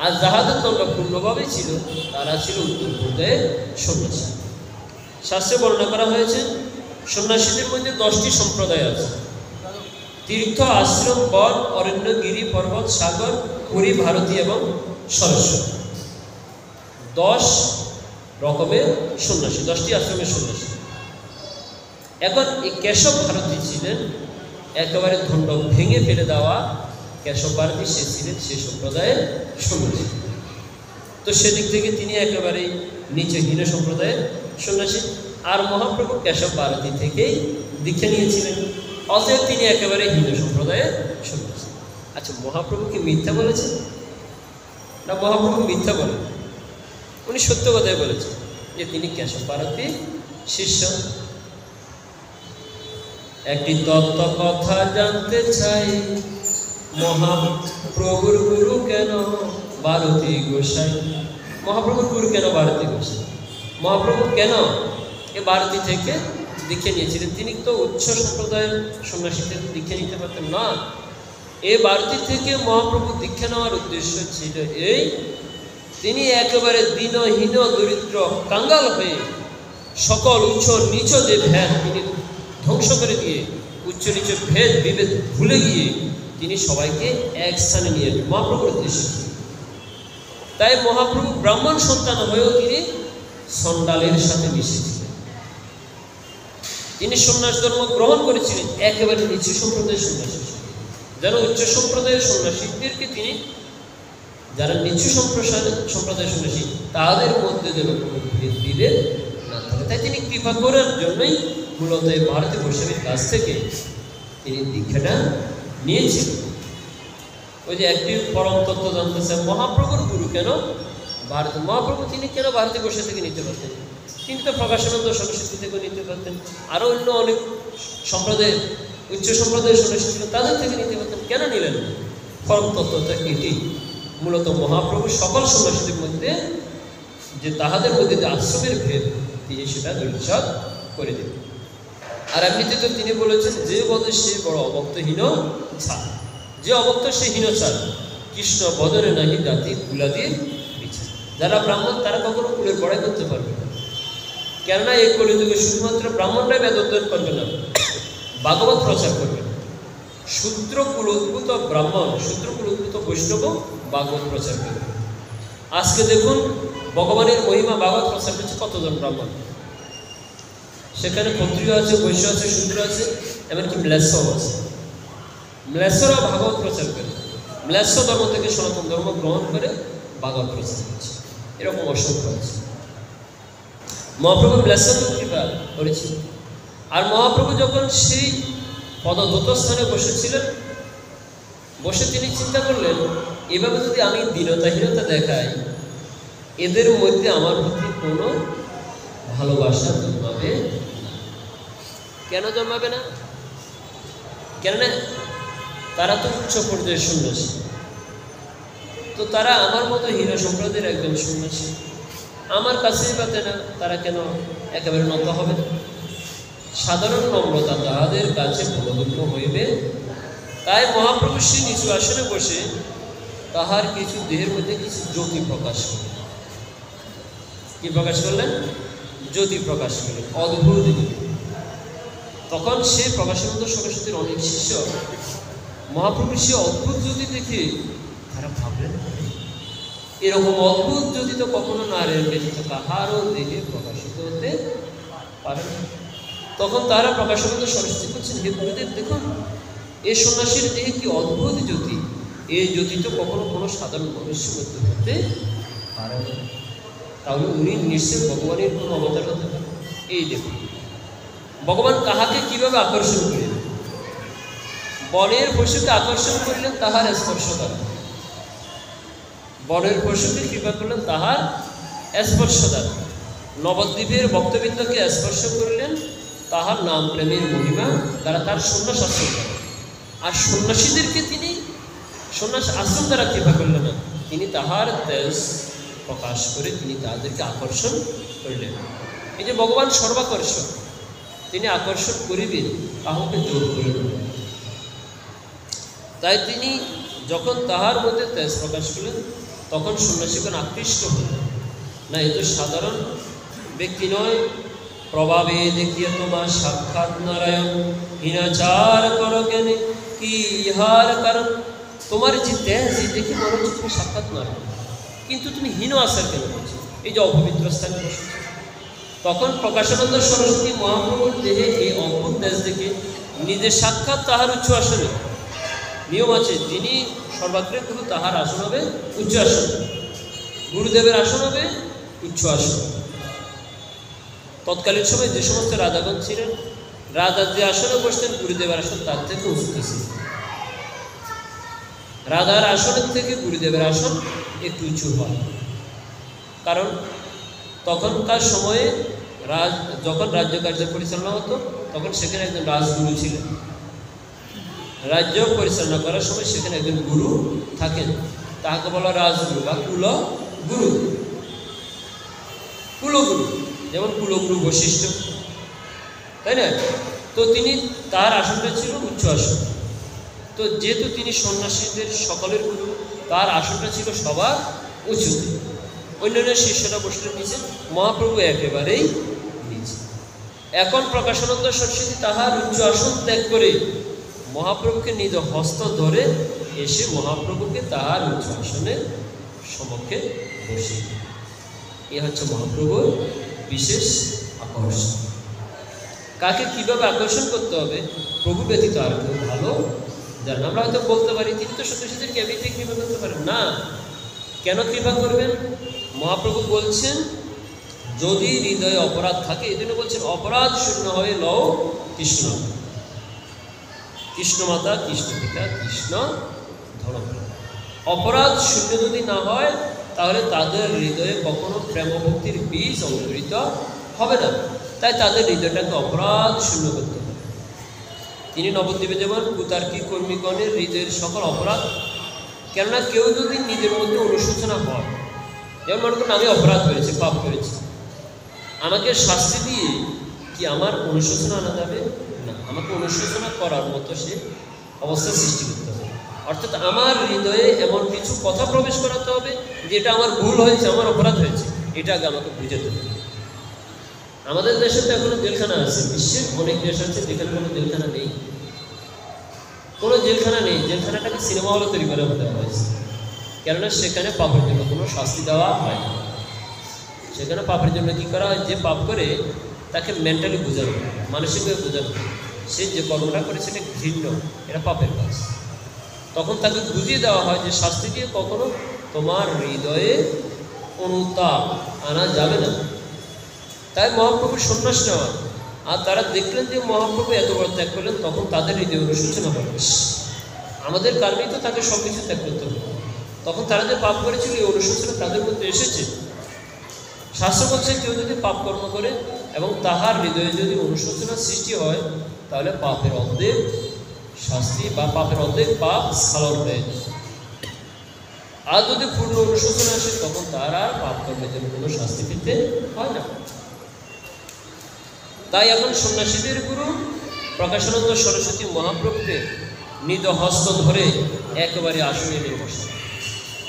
আর যাহাদের দণ্ড পূর্ণভাবে ছিল তারা ছিল উত্তম পর্যায়ে সন্ন্যাসী। শাস্ত্রে বর্ণনা করা হয়েছে সন্ন্যাসীদের মধ্যে 10টি সম্প্রদায় আছে। তীর্থ, আশ্রম, বন, অরণ্য, গিরি, পর্বত, সাগর, পুরী, ভারতী এবং সরস্বতী। 10 রকমের সন্ন্যাসী, 10টি আশ্রমের সন্ন্যাসী। এখন এই কেশব ভারতী ছিলেন একেবারে দণ্ড ভেঙে ফেলে দেওয়া কেশব ভারতী, সে ছিলেন সে সম্প্রদায়ের সন্ন্যাসী। তো সেদিক থেকে তিনি একেবারেই নিচে হীন সম্প্রদায়ের সন্ন্যাসী। আর মহাপ্রভু কেশব ভারতী থেকেই দীক্ষা নিয়েছিলেন, অতএব তিনি একেবারে হীন সম্প্রদায়ের সন্ন্যাসী। আচ্ছা, মহাপ্রভু কি মিথ্যা বলেছেন? না, মহাপ্রভু মিথ্যা বলেন, উনি সত্য কথাই বলেছেন যে তিনি কেশব ভারতীর শিষ্য। একটি তত্ত্ব কথা জানতে চাই, মহাপ্রভুর গুরু কেন ভারতী গোসাই? মহাপ্রভুর গুরু কেন ভারতী গোসাই? মহাপ্রভু কেন এ ভারতী থেকে দীক্ষা নিয়েছিলেন? তিনি তো উচ্চ সম্প্রদায়ের সন্ন্যাসী থেকে দীক্ষা নিতে পারতেন না। এ ভারতী থেকে মহাপ্রভু দীক্ষা নেওয়ার উদ্দেশ্য ছিল এই, তিনি একেবারে দীনহীন দরিদ্র কাঙ্গাল হয়ে সকল উচ্চ নিচ যে ভেদ তিনি ধ্বংস করে দিয়ে, উচ্চ নিচ ভেদ বিভেদ ভুলে গিয়ে তিনি সবাইকে এক স্থানে নিয়ে যাবেন, মহাপ্রভুর উদ্দেশ্য। তাই মহাপ্রভু ব্রাহ্মণ সন্তান হয়েও তিনি সন্ডালের সাথে মিশেছিলেন। তিনি সন্ন্যাস ধর্ম গ্রহণ করেছিলেন একেবারে নিচু সম্প্রদায়ের সন্ন্যাসী, যেন উচ্চ সম্প্রদায়ের সন্ন্যাসীদেরকে তিনি, যারা নিচু সম্প্রদায়ের সন্ন্যাসী তাদের মধ্যে যেন কোনো ভেদ বিভেদ না থাকে। তাই তিনি কৃপা করার জন্যই মূলত এই ভারতী গোস্বামীর কাছ থেকে তিনি দীক্ষাটা নিয়েছিলেন। ওই যে একটি পরম তত্ত্ব জানতে চান, মহাপ্রভুর গুরু কেন ভারতী? মহাপ্রভু তিনি কেন ভারতী গোস্বামী থেকে নিতে পারতেন? তিনি তো প্রকাশানন্দ সরস্বতী থেকে নিতে পারতেন, আরও অন্য অনেক সম্প্রদায়ের উচ্চ সম্প্রদায়ের সন্ন্যাসী ছিল, তাদের থেকে নিতে পারতেন, কেন নিলেন? পরম তত্ত্বটা এটি, মূলত মহাপ্রভু সকল সন্ন্যাসীদের মধ্যে যে তাহাদের মধ্যে যে আশ্রমের ভেদ, তিনি সেটা দুর্চ্ছাদ করে দেবেন। আর এমনিতে তো তিনি বলেছেন, যে বদে সে বড় অভক্তহীন ছাড়, যে অভক্ত সে হীন ছাড়, কৃষ্ণ বদনে নাহি জাতি কুলাদির বিচার। যারা ব্রাহ্মণ তারা কখনো কুলের বড়াই করতে পারবে না, কেননা এই কলিযুগে শুধুমাত্র ব্রাহ্মণরাই বেদ অধ্যয়ন করবে না, ভাগবত প্রচার করবে না। শূদ্র কুল উদ্ভূত ব্রাহ্মণ, শূদ্র কুল উদ্ভূত বৈষ্ণব ভাগবত প্রচার করবে। আজকে দেখুন ভগবানের মহিমা ভাগবত প্রচার করছে কতজন ব্রাহ্মণ, সেখানে ক্ষত্রিয় আছে, বৈশ্য আছে, শূদ্র আছে, এমনকি ম্লেচ্ছও আছে। ম্লেচ্ছরাও ভাগবত প্রচার করে, ম্লেচ্ছ ধর্ম থেকে সনাতন ধর্ম গ্রহণ করে ভাগবত প্রচার করছে, এরকম অসংখ্য আছে। মহাপ্রভু ম্লেচ্ছকে কৃপা করেছিল। আর মহাপ্রভু যখন সেই পদদত্ত স্থানে বসেছিলেন, বসে তিনি চিন্তা করলেন, এভাবে যদি আমি দীনতাহীনতা দেখাই, এদের মধ্যে আমার প্রতি কোনো ভালোবাসা জন্মাবে না। কেন জন্মাবে না? কেননা তারা তো উচ্চ পর্যায়ের সন্ন্যাসী, তো তারা আমার মতো হীন সম্প্রদায়ের একজন সন্ন্যাসী, আমার কাছেই পাতে না, তারা কেন একেবারে নত হবে না? সাধারণ নম্রতা তাহাদের কাছে বলবদ্ধ হইবে। তাই মহাপ্রভু শ্রী নিচু আসনে বসে তাহার কিছু দেহের মধ্যে কিছু জ্যোতি প্রকাশ করলেন। কি প্রকাশ করলেন? জ্যোতি প্রকাশ করলেন, অদ্ভুত। তখন সে প্রকাশানন্দ সরস্বতীর অনেক শিষ্য মহাপ্রভুর সে অদ্ভুত জ্যোতি দেখে তারা ভাবলেন, এরকম অদ্ভুত জ্যোতি তো কখনো নারায়ণ ব্যতীত কাহারও দেহে প্রকাশিত হতে পারে না। তখন তারা প্রকাশানন্দ সরস্বতী করছেন, হে গুরুদেব দেখুন এই সন্ন্যাসীর দেহে কি অদ্ভুত জ্যোতি, এই জ্যোতি তো কখনো কোনো সাধারণ মানুষের মধ্যে হতে পারে না, তাহলে উনি নিশ্চয় ভগবানের কোনো অবতার হতে পারে। এই দেখুন ভগবান কাহাকে কিভাবে আকর্ষণ করিলেন, বনের পশুকে আকর্ষণ করিলেন তাহার স্পর্শ দ্বারা, বনের পশুকে কৃপা করলেন তাহার স্পর্শ দ্বারা, নবদ্বীপের ভক্তবৃন্দকে স্পর্শ করিলেন তাহার নাম প্রেমের মহিমা দ্বারা, তার সন্ন্যাস আশ্রম দ্বারা। আর সন্ন্যাসীদেরকে তিনি সন্ন্যাস আশ্রম দ্বারা কৃপা করলেন না, তিনি তাহার তেজ প্রকাশ করে তিনি তাদেরকে আকর্ষণ করিলেন। এই যে ভগবান সর্বাকর্ষণ, তিনি আকর্ষণ করিবেন, কাহকে জোর করিবেন। তাই তিনি যখন তাহার মধ্যে তেজ প্রকাশ করলেন তখন সন্ন্যাসীগণ আকৃষ্ট হলেন, না এ তো সাধারণ ব্যক্তি নয়, প্রভাবে দেখিয়ে তোমার সাক্ষাৎ নারায়ণ, হীনাচার করো কেন কি ইহার কারণ, তোমার যে তেজ এই দেখে মনে হচ্ছে তুমি সাক্ষাৎ নারায়ণ, কিন্তু তুমি হীন আচার কেন করছো, এই যে অপবিত্র স্থানে বসেছ। তখন প্রকাশানন্দ সরস্বতী মহাপ্রভুর দেহে এই অদ্ভুত তেজ দেখে নিজের সাক্ষাৎ তাহার উচ্চ আসনে, নিয়ম আছে যিনি সর্বাগ্রে গুরু তাহার আসন হবে উচ্চ আসন, গুরুদেবের আসন হবে উচ্চ আসন। তৎকালীন সময় যে সমস্ত রাজাগণ ছিলেন, রাজা যে আসনে বসতেন গুরুদেবের আসন তার থেকে উঁচুতে ছিল, রাজার আসনের থেকে গুরুদেবের আসন একটু উঁচু হয়, কারণ তখনকার সময়ে যখন রাজ্য কার্য পরিচালনা হতো তখন সেখানে একজন রাজগুরু ছিলেন, রাজ্য পরিচালনা করার সময় সেখানে একজন গুরু থাকেন, তাহাকে বলা রাজগুরু বা কুলগুরু। কুলগুরু যেমন কুলগুরু বশিষ্ঠ, তাই না? তো তিনি তার আসনটা ছিল উচ্চ আসন, তো যেহেতু তিনি সন্ন্যাসীদের সকলের গুরু তার আসনটা ছিল সবার উঁচুতে, অন্যান্য শিষ্যরা বসলেন নিচে, মহাপ্রভু একেবারেই নিচে। এখন প্রকাশানন্দ সরস্বতী তাহার উচ্চ আসন ত্যাগ করে মহাপ্রভুকে নিজ হস্ত ধরে এসে মহাপ্রভুকে তাহার উচ্চ আসনের সমক্ষে বসিয়ে, এ হচ্ছে মহাপ্রভুর বিশেষ আকর্ষণ। কাকে কিভাবে আকর্ষণ করতে হবে প্রভু ব্যতীত আর কেউ ভালো জানেন। আমরা হয়তো বলতে পারি তিনি তো সন্ন্যাসীদেরকে এমনিতেই কৃপা করতে পারেন না, কেন কৃপা করবেন? মহাপ্রভু বলছেন যদি হৃদয়ে অপরাধ থাকে, এই জন্য বলছেন অপরাধ শূন্য হয়ে লও কৃষ্ণ, কৃষ্ণ মাতা, কৃষ্ণ পিতা, কৃষ্ণ ধর্ম। অপরাধ শূন্য যদি না হয় তাহলে তাদের হৃদয়ে কখনো প্রেম ভক্তির বীজ অঙ্কুরিত হবে না, তাই তাদের হৃদয়টাকে অপরাধ শূন্য করতে হবে। তিনি নবদ্বীপে যেমন কুতার্কিক কর্মীগণের হৃদয়ের সকল অপরাধ, কেননা কেউ যদি নিজের মধ্যে অনুশোচনা হয়, যেমন মনে করুন আমি অপরাধ করেছি, পাপ করেছি, আমাকে শাস্তি দিয়ে কি আমার অনুশোচনা আনা যাবে না, আমাকে অনুশোচনা করার মতো সে অবস্থা সৃষ্টি করতে হবে। অর্থাৎ আমার হৃদয়ে এমন কিছু কথা প্রবেশ করাতে হবে যেটা আমার ভুল হয়েছে, আমার অপরাধ হয়েছে, এটা আগে আমাকে বুঝাতে হবে। আমাদের দেশে তো এখনো জেলখানা আছে, বিশ্বের অনেক দেশ আছে যেখানে কোনো জেলখানা নেই, কোনো জেলখানা নেই, জেলখানাটাকে সিনেমা হলে তৈরি করে দেওয়া হয়েছে, কেননা সেখানে পাপের জন্য কোনো শাস্তি দেওয়া হয় না। সেখানে পাপের জন্য কী করা হয়, যে পাপ করে তাকে মেন্টালি বোঝানো, মানসিকভাবে বোঝানো, সে যে কর্মটা করে সেটা ঘৃণ্য, এটা পাপের কাজ। তখন তাকে বুঝিয়ে দেওয়া হয় যে শাস্তি দিয়ে কখনো তোমার হৃদয়ে অনুতাপ আনা যাবে না। তাই মহাপ্রভুর সন্ন্যাস নেওয়া, আর তারা দেখলেন যে মহাপ্রভু এত বড় ত্যাগ করলেন, তখন তাদের হৃদয়ে অনুশোচনা হবে, আমাদের কারণেই তো তাকে সব কিছু ত্যাগ করতে হবে। তখন তারা যে পাপ করেছিল এই অনুশোচনা তাদের মধ্যে এসেছে। শাস্ত্র বলছে কেউ যদি পাপ কর্ম করে এবং তাহার হৃদয়ে যদি অনুশোচনা সৃষ্টি হয় তাহলে পাপের অর্ধেক শাস্তি বা পাপের অর্ধেক পাপ স্খলন হয়ে যায়। আর যদি পূর্ণ অনুশোচনা আসে তখন তার আর পাপ কর্মের জন্য কোনো শাস্তি পেতে হয় না। তাই এখন সন্ন্যাসীদের গুরু প্রকাশানন্দ সরস্বতী মহাপ্রভুকে নিজ হস্ত ধরে একেবারে আসনে নিয়ে বসে,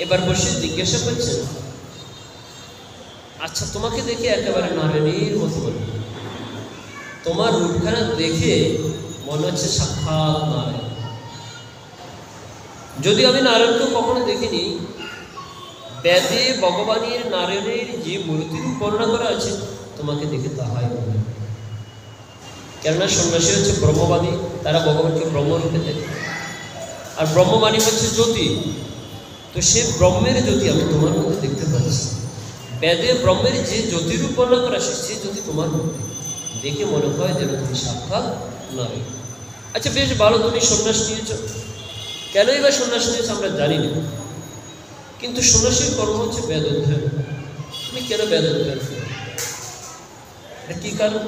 এবার বসে জিজ্ঞাসা করছেন, আচ্ছা তোমাকে দেখে একেবারে নারায়ণীর মতো বলি, তোমার রূপখানা দেখে মনে হচ্ছে সাক্ষাৎ নারায়ণ। যদি আমি নারায়ণকে কখনো দেখিনি, বেদে ভগবানের নারায়ণের যে মূর্তির বর্ণনা করা আছে তোমাকে দেখে তাহাই মনে হয়। কেননা সন্ন্যাসী হচ্ছে ব্রহ্মবাদী, তারা ভগবানকে ব্রহ্মরূপে দেখে। আর ব্রহ্ম মানে হচ্ছে জ্যোতি। তো সে ব্রহ্মের জ্যোতি আমি তোমার মধ্যে দেখতে পাচ্ছি। বেদে ব্রহ্মের যে জ্যোতির উপর্ণা করা সেই জ্যোতি তোমার মধ্যে দেখে মনে হয় যেন তুমি সাক্ষাৎ নয়। আচ্ছা বেশ ভালো, তুমি সন্ন্যাস নিয়েছ, কেনই বা সন্ন্যাস নিয়েছ আমরা জানি না, কিন্তু সন্ন্যাসীর কর্ম হচ্ছে বেদ অধ্যয়ন। তুমি কেন বেদ অধ্যয়ন করো? এটা কী কারণ?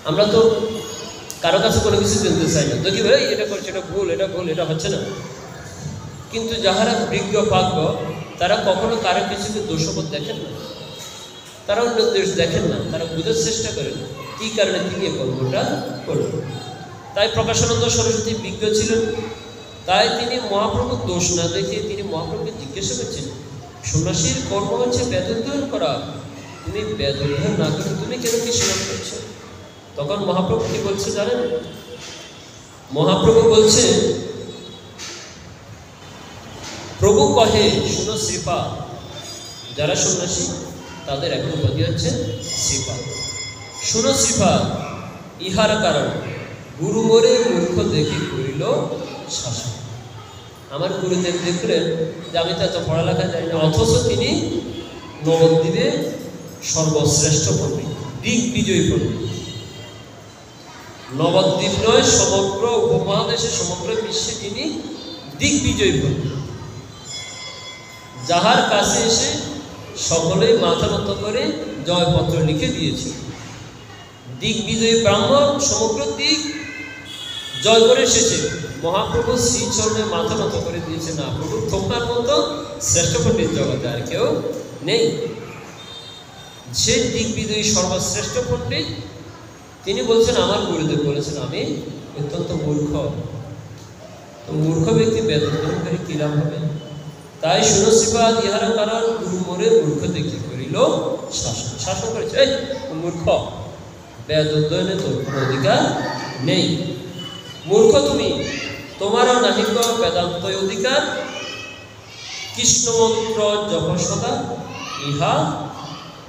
আমরা তো কারো কাছে কোনো কিছু জানতে চাই না, দেখি ভাই এটা করছে, এটা ভুল, এটা ভুল, এটা হচ্ছে না। কিন্তু যাহারা বিজ্ঞ পাজ্ঞ তারা কখনো কারো কিছুকে দোষবোধ দেখেন না, তারা অন্য দোষ দেখেন না, তারা বোঝার চেষ্টা করেন কী কারণে তিনি এই কর্মটা করবেন। তাই প্রকাশানন্দ সরস্বতী বিজ্ঞ ছিলেন, তাই তিনি মহাপ্রভুর দোষ না দেখে তিনি মহাপ্রভুকে জিজ্ঞাসা করছেন, সন্ন্যাসীর কর্ম হচ্ছে বেদ অধ্যয়ন করা, তুমি বেদ অধ্যয়ন না করে তুমি কেন কৃষ্ণ নাম করছো? তখন মহাপ্রভু কি বলছে জানেন? মহাপ্রভু বলছে, প্রভু কহে শুনো শ্রীপাদ, যারা সন্ন্যাসী তাদের এক উপাধি হচ্ছে শ্রীপাদ। শুনো শ্রীপাদ, ইহার কারণ গুরু মোরে মূর্খ দেখে করিল শাসন। আমার গুরুদেব দেখলেন যে আমি তো এত পড়ালেখা জানি না, অথচ তিনি নবদ্বীপে সর্বশ্রেষ্ঠ পণ্ডিত, দিগ্বিজয়ী পণ্ডিত। নবদ্বীপ নয়, সমগ্র উপমহাদেশে সমগ্র বিশ্বে তিনি দিগ্বিজয়ী পণ্ডিত, যাহার কাছে এসে সকলেই মাথা নত করে জয়পত্র লিখে দিয়েছে। দিগ্বিজয়ী ব্রাহ্মণ সমগ্র দিক জয় করে এসেছে, মহাপ্রভু শ্রীচরণে মাথা নত করে দিয়েছে। না, প্রভু তোমার মতো শ্রেষ্ঠ পণ্ডিত জগতে আর কেউ নেই। যে দিগ্বিজয়ী সর্বশ্রেষ্ঠ পণ্ডিত তিনি বলছেন, আমার গুরুদেব বলেছেন আমি অত্যন্ত মূর্খ। তো মূর্খ ব্যক্তি বেদ অধ্যয়ন করে কি লাভ হবে? তাই শুনো শ্রীপাদ, ইহার কারণ গুরু মোরে মূর্খ দেখে করিল শাসন। শাসন করেছে, এই মূর্খ, বেদ অধ্যয়নে তোর কোনো অধিকার নেই, মূর্খ তুমি, তোমারও নাহিক বেদান্ত অধিকার। কৃষ্ণ মন্ত্র জপ সদা, ইহা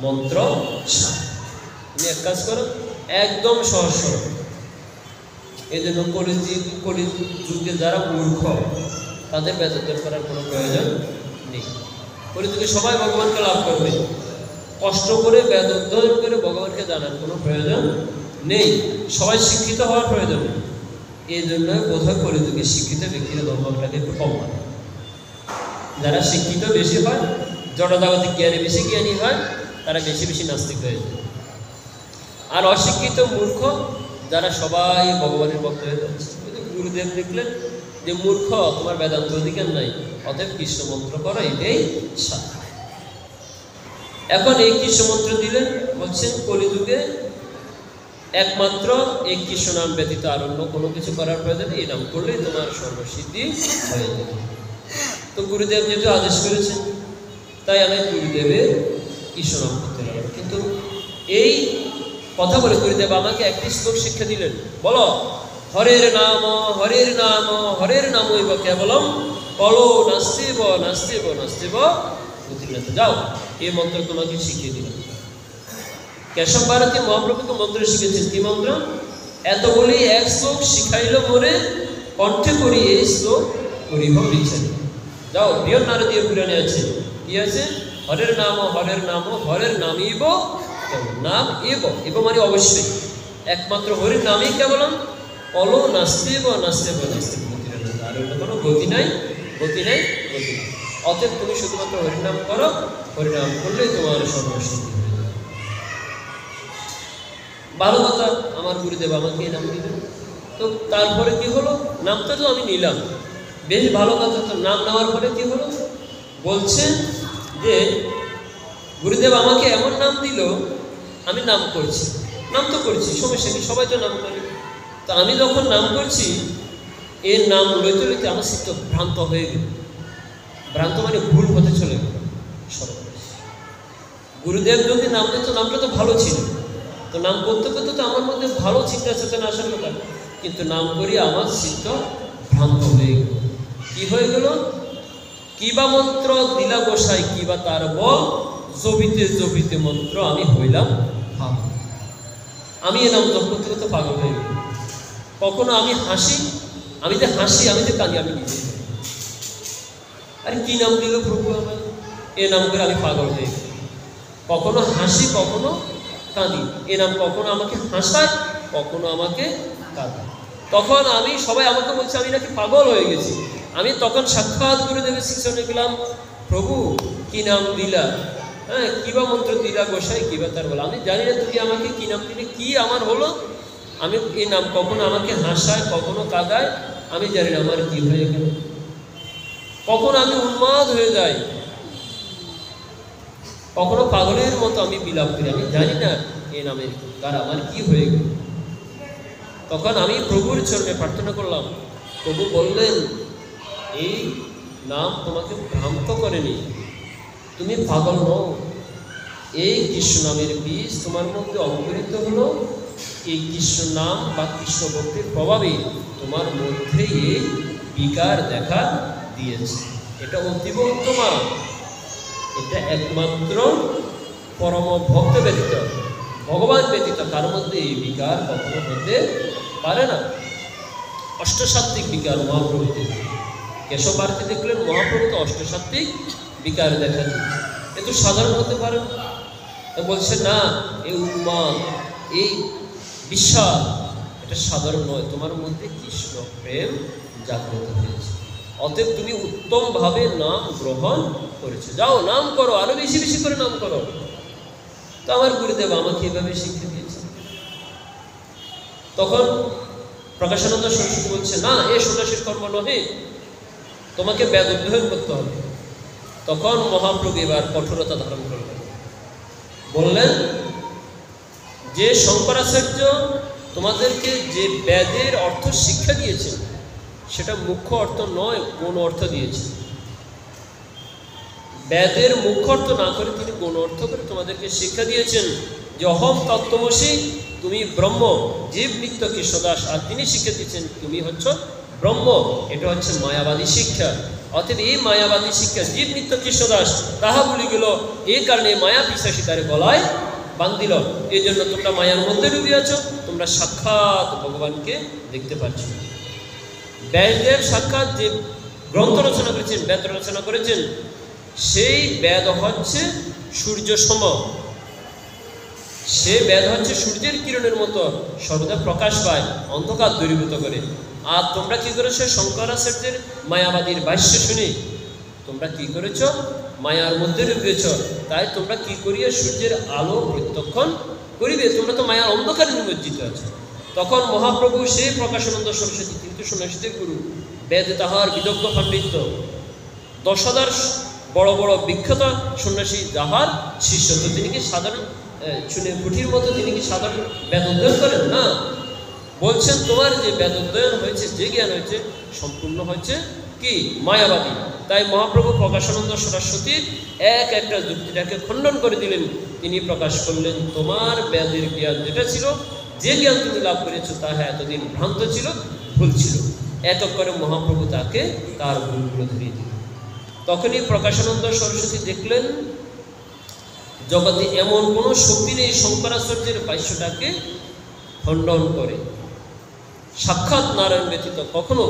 মন্ত্র সার। তুমি এক কাজ করো, একদম সহজ সরল। এই জন্য কলিযুগে যারা মূর্খ তাদের বেদ অধ্যয়ন করার কোনো প্রয়োজন নেই। কলিযুগে সবাই ভগবানকে লাভ করবে, কষ্ট করে বেদ অধ্যয়ন করে ভগবানকে জানার কোনো প্রয়োজন নেই, সবাই শিক্ষিত হওয়ার প্রয়োজন নেই। এই জন্য বোধহয় কলিযুগে শিক্ষিত ব্যক্তিরা ধর্মটাকে একটু কম মানে। যারা শিক্ষিত বেশি হয়, জড়জাগতিক জ্ঞানে বেশি জ্ঞানী হয়, তারা বেশি বেশি নাস্তিক হয়ে যায়। আর অশিক্ষিত মূর্খ যারা সবাই ভগবানের ভক্ত হয়ে যাচ্ছে। গুরুদেব দেখলেন যে মূর্খ, তোমার বেদান্ত অধিকার নাই, অতএব কৃষ্ণ মন্ত্র করো, এটাই সার। এখন এই কৃষ্ণ মন্ত্র দিলেন, বলছেন কলিযুগে একমাত্র এই কৃষ্ণ নাম ব্যতীত আর অন্য কোনো কিছু করার প্রয়োজন নেই, এই নাম করলেই তোমার সর্বসিদ্ধি হয়ে যাবে। তো গুরুদেব যেহেতু আদেশ করেছেন, তাই আমি গুরুদেবের কৃষ্ণ নাম করতে লাগলাম। কিন্তু এই কথা বলে গুরুদেব আমাকে একটি শ্লোক শিক্ষা দিলেন, বলো হরের নাম হরের নাম হরের নামৈব কেবলম কলো নাস্তিব নাস্তিব নাস্তিব বুদ্ধিনাথ। যাও, এই মন্ত্র তোমাকে শিখিয়ে দিলাম। কেশব ভারতী মহাপ্রভুকে মন্ত্র শিখেছেন, কি মন্ত্র? এত বলি এক শ্লোক শিখাইল মোরে, কণ্ঠে করি এই শ্লোক করিব বিচারি। যাও, বৃহৎ নারদীয় পুরাণে আছে, কি আছে? হরের নাম হরের নাম হরের নামইব, নাম এব, এব মানে অবশ্যই, একমাত্র হরির নামই কেবলম কলো নাস্তিব নাস্তিব নাস্তিব বুদ্ধিনাথ। আর অন্য কোনো গতি নাই, গতি নাই, গতি নাই। অতএব তুমি শুধুমাত্র হরিনাম করো, হরিনাম করলেই তোমার সর্বসিদ্ধি হয়ে যাবে। ভালো কথা, আমার গুরুদেব আমাকে এই নাম দিলেন। তো তারপরে কি হলো? নামটা তো আমি নিলাম, বেশ ভালো কথা। তো নাম নেওয়ার পরে কি হলো? বলছেন যে গুরুদেব আমাকে এমন নাম দিল, আমি নাম করছি, নাম তো করছি, সমস্যা কি, সবাই তো নাম করে। তো আমি যখন নাম করছি, এর নাম লইতে লইতে আমার চিত্ত ভ্রান্ত হয়ে গেল। ভ্রান্ত মানে ভুল হতে চলে গেল। গুরুদেব যদি নাম দিত, নামটা তো ভালো ছিল, তো নাম করতে করতে তো আমার মধ্যে ভালো চিন্তা চেতনা আসার কথা, কিন্তু নাম করি আমার চিত্ত ভ্রান্ত হয়ে গেল। কি হয়ে গেল? কিবা মন্ত্র দিলা গোসাই, কিবা তার বল, জবিতে জবিতে মন্ত্র আমি হইলাম ভাব। আমি এ নাম জপ করতে করতে পাগল হয়ে গেল। কখনো আমি হাসি, আমি যে কাঁদি, আমি নিজে। আরে কি নাম দিল প্রভু আমার, এ নাম করে আমি পাগল হয়ে গেল। কখনো হাসি, কখনো কাঁদি। এ নাম কখনো আমাকে হাসায়, কখনো আমাকে কাঁদায়। তখন আমি, সবাই আমাকে বলছে আমি নাকি পাগল হয়ে গেছি। আমি তখন সাক্ষাৎ গুরুদেবের শিষ্যনে গেলাম, প্রভু কি নাম দিলা, হ্যাঁ কিবা মন্ত্র দিলা গোসাই, কিবা তার বলা, আমি জানি না তুমি আমাকে কি নাম দিলে, কি আমার হলো। আমি এই নাম কখনো আমাকে হাসায়, কখনো কাঁদায়, আমি জানি না আমার কি হয়ে গেল। কখনো আমি উন্মাদ হয়ে যাই, কখনো পাগলের মতো আমি বিলাপ করি, আমি জানি না এ নামের দ্বারা আমার কি হয়ে গেল। তখন আমি প্রভুর চরণে প্রার্থনা করলাম। প্রভু বললেন, এই নাম তোমাকে ভ্রান্ত করেনি, তুমি পাগল নও। এই কৃষ্ণ নামের বীজ তোমার মধ্যে অঙ্কুরিত হলো। এই কৃষ্ণ নাম বা কৃষ্ণ ভক্তির প্রভাবে তোমার মধ্যে এই বিকার দেখা দিয়েছে। এটা অতীব উত্তমা, এটা একমাত্র পরম ভক্ত ব্যতীত, ভগবান ব্যতীত কার মধ্যে এই বিকার কখনো হতে পারে না। অষ্টসাত্ত্বিক বিকার মহাপ্রভু দেখলেন, কেশব ভারতী দেখলেন মহাপ্রভু তো অষ্টসাত্ত্বিক বিকার দেখা দিচ্ছে, এ তো সাধারণ হতে পারে না। বলছে না, এই উন্মাদ, এই বিশ্বাস, এটা সাধারণ নয়, তোমার মধ্যে কৃষ্ণ প্রেম জাগ্রত হয়েছে, অতএব তুমি উত্তমভাবে নাম গ্রহণ করেছো, যাও নাম করো, আরো বেশি বেশি করে নাম করো। তো আমার গুরুদেব আমাকে এভাবে শিক্ষা দিয়েছে। তখন প্রকাশানন্দ সরস্বতী বলছে, না এ সন্ন্যাসীর কর্ম নহে, তোমাকে বেদ অধ্যয়ন করতে হবে। তখন মহাপ্রভু এবার কঠোরতা ধারণ করলেন, বললেন যে শঙ্করাচার্য তোমাদেরকে যে বেদের অর্থ শিক্ষা দিয়েছেন, সেটা মুখ্য অর্থ নয়, গৌণ অর্থ দিয়েছে। বেদের মুখ্য অর্থ না করে তিনি গৌণ অর্থ করে তোমাদেরকে শিক্ষা দিয়েছেন যে অহম তত্ত্বমসি, তুমি ব্রহ্ম, জীব নিত্য কৃষ্ণদাস। আর তিনি শিক্ষা দিচ্ছেন তুমি হচ্ছ ব্রহ্ম, এটা হচ্ছে মায়াবাদী শিক্ষা। অতএব এই মায়াবাদী শিক্ষা জীব নিত্য কৃষ্ণদাস তাহা বলি গেল, এই কারণে মায়া পিশাচী তার গলায় বান্ধিল। এই জন্য তোমরা মায়ার মধ্যে ডুবে আছো, তোমরা সাক্ষাৎ ভগবানকে দেখতে পাচ্ছ। ব্যাসদেব সাক্ষাৎ যে গ্রন্থ রচনা করেছেন, বেদ রচনা করেছেন, সেই বেদ হচ্ছে সূর্য সম। সে বেদ হচ্ছে সূর্যের কিরণের মতো সর্বদা প্রকাশ পায়, অন্ধকার দূরীভূত করে। আর তোমরা কি করেছো, শঙ্করাচার্যের মায়াবাদীর ভাষ্য শুনে তোমরা কি করেছ, মায়ার মধ্যে ডুবেছ। তাই তোমরা কি করিয়া সূর্যের আলো প্রত্যক্ষণ করিবে, তোমরা তো মায়ার অন্ধকারে নিমজ্জিত আছো। তখন মহাপ্রভু সেই প্রকাশানন্দ সরস্বতী, কিন্তু সন্ন্যাসীদের গুরু, বেদ তাহার বিদগ্ধ পাণ্ডিত্য, 10,000 বড় বড় বিখ্যাত সন্ন্যাসী যাহার শিষ্য, তো তিনি কি সাধারণ শুনে কুঠির মতো তিনি কি সাধারণ বেদ অধ্যয়ন করেন না? বলছেন তোমার যে বেদ অধ্যয়ন হয়েছে, যে জ্ঞান হয়েছে, সম্পূর্ণ হচ্ছে কি মায়াবাদী। তাই মহাপ্রভু প্রকাশানন্দ সরস্বতীর একটা যুক্তিটাকে খণ্ডন করে দিলেন। তিনি প্রকাশ করলেন, তোমার বেদের জ্ঞান যেটা ছিল, যে জ্ঞান তুমি লাভ করেছো, তাহা এতদিন ভ্রান্ত ছিল, ভুল ছিল। এক এক করে মহাপ্রভু তাকে তার ভুলগুলো ধরিয়ে দিলেন। তখনই প্রকাশানন্দ সরস্বতী দেখলেন জগতে এমন কোনো শক্তি নেই শঙ্করাচার্যের ভাষ্যটাকে খণ্ডন করে। সাক্ষাৎ নারায়ণ ব্যতীত কখনো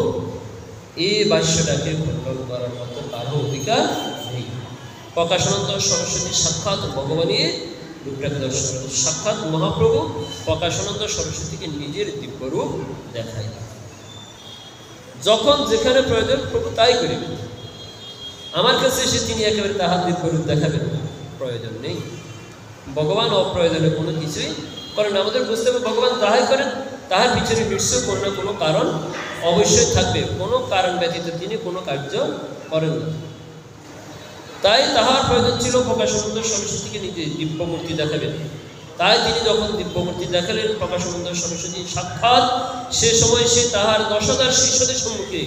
এই ভাষ্যটাকে খণ্ডন করার মতো কারো অধিকার নেই। প্রকাশানন্দ সরস্বতী সাক্ষাৎ ভগবানের রূপরেখা দর্শন, সাক্ষাৎ মহাপ্রভু প্রকাশানন্দ সরস্বতীকে নিজের দিব্যরূপ দেখায়। যখন যেখানে প্রয়োজন প্রভু তাই করিবেন। আমার কাছে এসে তিনি একেবারে তাহার দিব্যরূপ দেখাবেন না, প্রয়োজন নেই। ভগবান অপ্রয়োজনে কোনো কিছুই করেন না। আমাদের বুঝতে হবে ভগবান যাহাই করেন তাহার পিছনে নিশ্চয় কোনো না কোনো কারণ অবশ্যই থাকবে, কোনো কারণ ব্যতীত তিনি কোনো কার্য করেন না। তাই তাহার প্রয়োজন ছিল প্রকাশানন্দ সরস্বতীকে নিজে দিব্যমূর্তি দেখাবেন। তাই তিনি যখন দিব্যমূর্তি দেখালেন প্রকাশানন্দ সরস্বতী সাক্ষাৎ, সে সময় সে তাহার 10,000 শিষ্যদের সম্মুখে,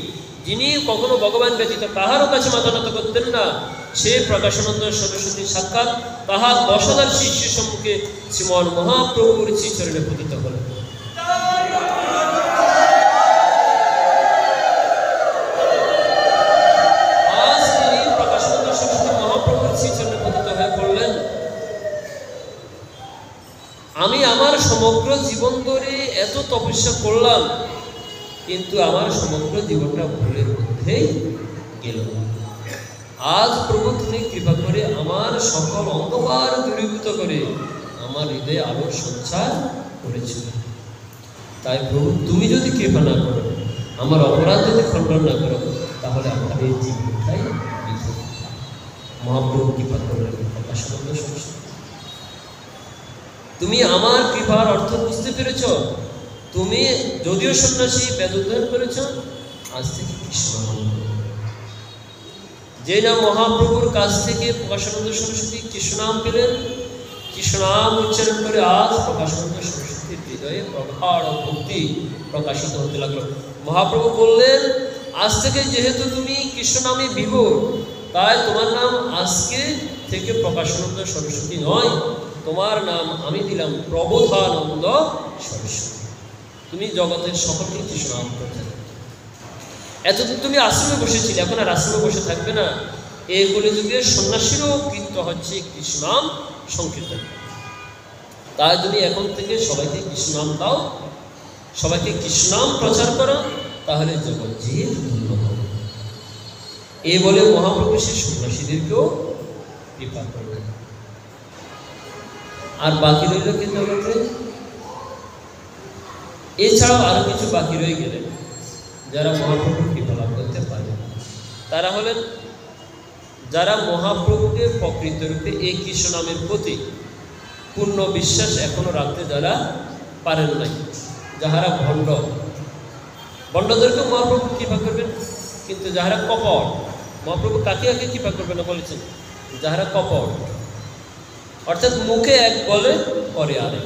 যিনি কখনো ভগবান ব্যতীত কাহারও কাছে মাথা নত করতেন না, সে প্রকাশানন্দ সরস্বতী সাক্ষাৎ তাহার 10,000 শিষ্যের সম্মুখে শ্রীমন মহাপ্রভুর শ্রীচরণে পতিত হলেন। আজ তিনি প্রকাশানন্দ সরস্বতী মহাপ্রভুর শ্রীচরণে পতিত হয়ে পড়লেন। আমি আমার সমগ্র জীবন তপস্যা করলাম, কিন্তু আমার সমগ্র জীবনটা ভুলের মধ্যেই গেল। আজ প্রভু তুমি কৃপা করে আমার সকল অন্ধকার দূরীভূত করে আমার হৃদয়ে আলোর সঞ্চার করেছিল। তাই প্রভু তুমি যদি কৃপা না করো, আমার অপরাধ যদি খণ্ডন না করো, তাহলে আমার এই জীবনটাই বৃথা। মহাপ্রভু কৃপা করলেন প্রকাশানন্দ সরস্বতী। তুমি আমার কৃপার অর্থ বুঝতে পেরেছ। তুমি যদিও সন্ন্যাসী, বেদ অধ্যয়ন করেছ, আজ থেকে কৃষ্ণ নাম করো। যে না মহাপ্রভুর কাছ থেকে প্রকাশানন্দ সরস্বতী কৃষ্ণ নাম পেলেন, কৃষ্ণ নাম উচ্চারণ করে আজ প্রকাশানন্দ সরস্বতীর হৃদয়ে প্রগাঢ় ভক্তি প্রকাশিত হতে লাগলো। মহাপ্রভু বললেন, আজ থেকে যেহেতু তুমি কৃষ্ণ নামে বিভোর, তাই তোমার নাম আজকে থেকে প্রকাশানন্দ সরস্বতী নয়, তোমার নাম আমি দিলাম প্রবোধানন্দ সরস্বতী। তুমি জগতের সকলকে কৃষ্ণ নাম করতে। এতদিন তুমি আশ্রমে বসেছিলে, এখন আর আশ্রমে বসে থাকবে না। এই কলিযুগের সন্ন্যাসীরও কৃত্য হচ্ছে কৃষ্ণ নাম সংকীর্তন। তাই তুমি এখন থেকে সবাইকে কৃষ্ণ নাম দাও, সবাইকে কৃষ্ণ নাম প্রচার করো, তাহলে জগৎ যে ধন্য হবে। এই বলে মহাপ্রভু সে সন্ন্যাসীদেরকেও কৃপা করলেন। আর বাকি রইল কি জগতে? এছাড়াও আরো কিছু বাকি রয়ে গেলেন যারা মহাপ্রভুর কৃপা লাভ করতে পারে। তারা হলেন যারা মহাপ্রভুকে প্রকৃত রূপে এই কৃষ্ণ নামের প্রতি পূর্ণ বিশ্বাস এখনো রাখতে যারা পারেন নাই, যাহারা ভণ্ড, ভণ্ডদেরকে মহাপ্রভু কৃপা করবেন। কিন্তু যাহারা কপট, মহাপ্রভু কাকে কাকে কৃপা করবেন না বলেছেন? যাহারা কপট, অর্থাৎ মুখে এক বলে করে আরেক,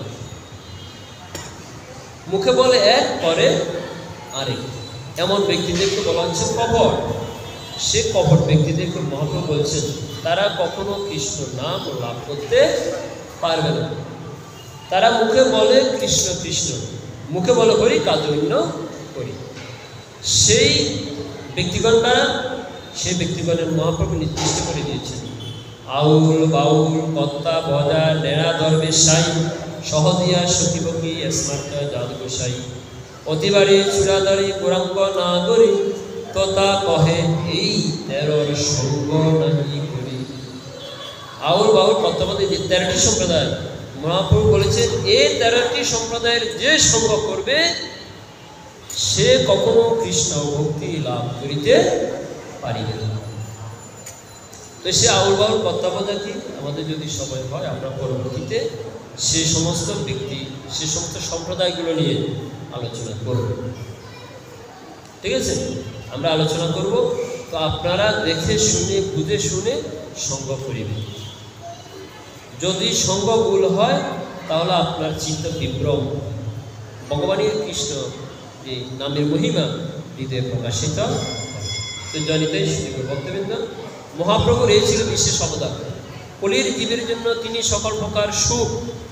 মুখে বলে এক করে আরেক, এমন ব্যক্তিদেরকে বলা হচ্ছে কপট। সে কপট ব্যক্তিদেরকে মহাপ্রভু বলছেন তারা কখনো কৃষ্ণ নাম লাভ করতে পারবে না। তারা মুখে বলে কৃষ্ণ কৃষ্ণ, মুখে বলে হরি, কাজে অন্য করি। সেই ব্যক্তিগণরা, সেই ব্যক্তিগণের মহাপ্রভু নির্দিষ্ট করে দিয়েছেন। আউল বাউল কর্তা বজা নেড়া দরবেশ সাই, সহদিয়া সতীবকী স্মার্ত জাত গোসাই, অতিবারে চূড়াদারি গোরাঙ্গ না করি, তথা কহে এই তেরোর সঙ্গ নাহি করি। আউল বাউল কর্তা বজা, যে 13টি সম্প্রদায়, মহাপ্রভু বলেছেন এই 13টি সম্প্রদায়ের যে সঙ্গ করবে সে কখনো কৃষ্ণ ভক্তি লাভ করিতে পারিবে না। তো সে আউল বাউল কর্তাবদা কি আমাদের যদি সময় হয় আমরা পরবর্তীতে সে সমস্ত ব্যক্তি, সে সমস্ত সম্প্রদায়গুলো নিয়ে আলোচনা করব। ঠিক আছে, আমরা আলোচনা করব। তো আপনারা দেখে শুনে বুঝে শুনে সঙ্গ করিবেন। যদি সঙ্গ ভুল হয় তাহলে আপনার চিত্ত বিভ্রম, ভগবানের কৃষ্ণ যে নামের মহিমা হৃদয়ে প্রকাশিত। তো জনিতাই শুনিবে ভক্তবৃন্দ, মহাপ্রভুর এই ছিল বিশেষ অবদান। কলির জীবের জন্য তিনি সকল প্রকার সুখ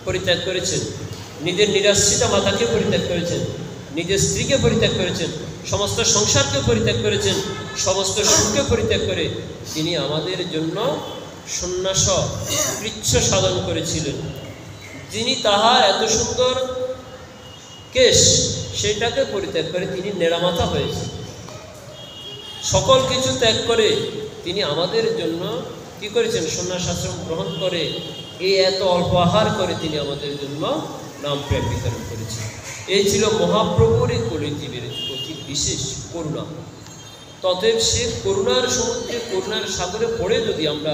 পরিত্যাগ করেছেন, নিজের নিরাশ্রিতা মাতাকে পরিত্যাগ করেছেন, নিজের স্ত্রীকে পরিত্যাগ করেছেন, সমস্ত সংসারকে পরিত্যাগ করেছেন, সমস্ত সুখকে পরিত্যাগ করে তিনি আমাদের জন্য সন্ন্যাস কৃচ্ছ সাধন করেছিলেন। যিনি তাহার এত সুন্দর কেশ সেটাকে পরিত্যাগ করে তিনি নেড়ামাথা হয়েছে। সকল কিছু ত্যাগ করে তিনি আমাদের জন্য কি করেছেন? সন্ন্যাস আশ্রম গ্রহণ করে এই এত অল্প আহার করে তিনি আমাদের জন্য নাম প্রেম বিতরণ করেছেন। এই ছিল মহাপ্রভুর এই কলিজীবের অতি বিশেষ করুণা। ততএব সে করুণার সমুদ্রে, করুণার সাগরে পড়ে যদি আমরা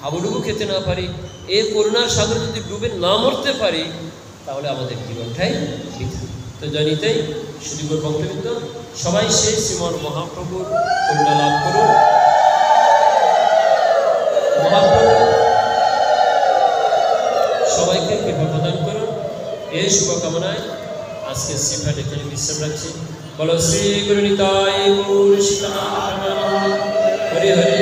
হাবুডুবু খেতে না পারি, এই করুণার সাগরে যদি ডুবে না মরতে পারি, তাহলে আমাদের জীবনটাই বৃথা। তো জানিতেই সুদীপর ভক্তবৃন্দ, সবাই সেই শ্রীমন মহাপ্রভুর করুণা লাভ করুন। মহাপ্রভু সবাইকে কৃপা প্রদান করুন, এই শুভকামনায় আজকে শ্রীপাঠ এখানে বিশ্রাম রাখছি। বলো শ্রী গুরু নিতাই গৌর সীতানাথ হরে হরে।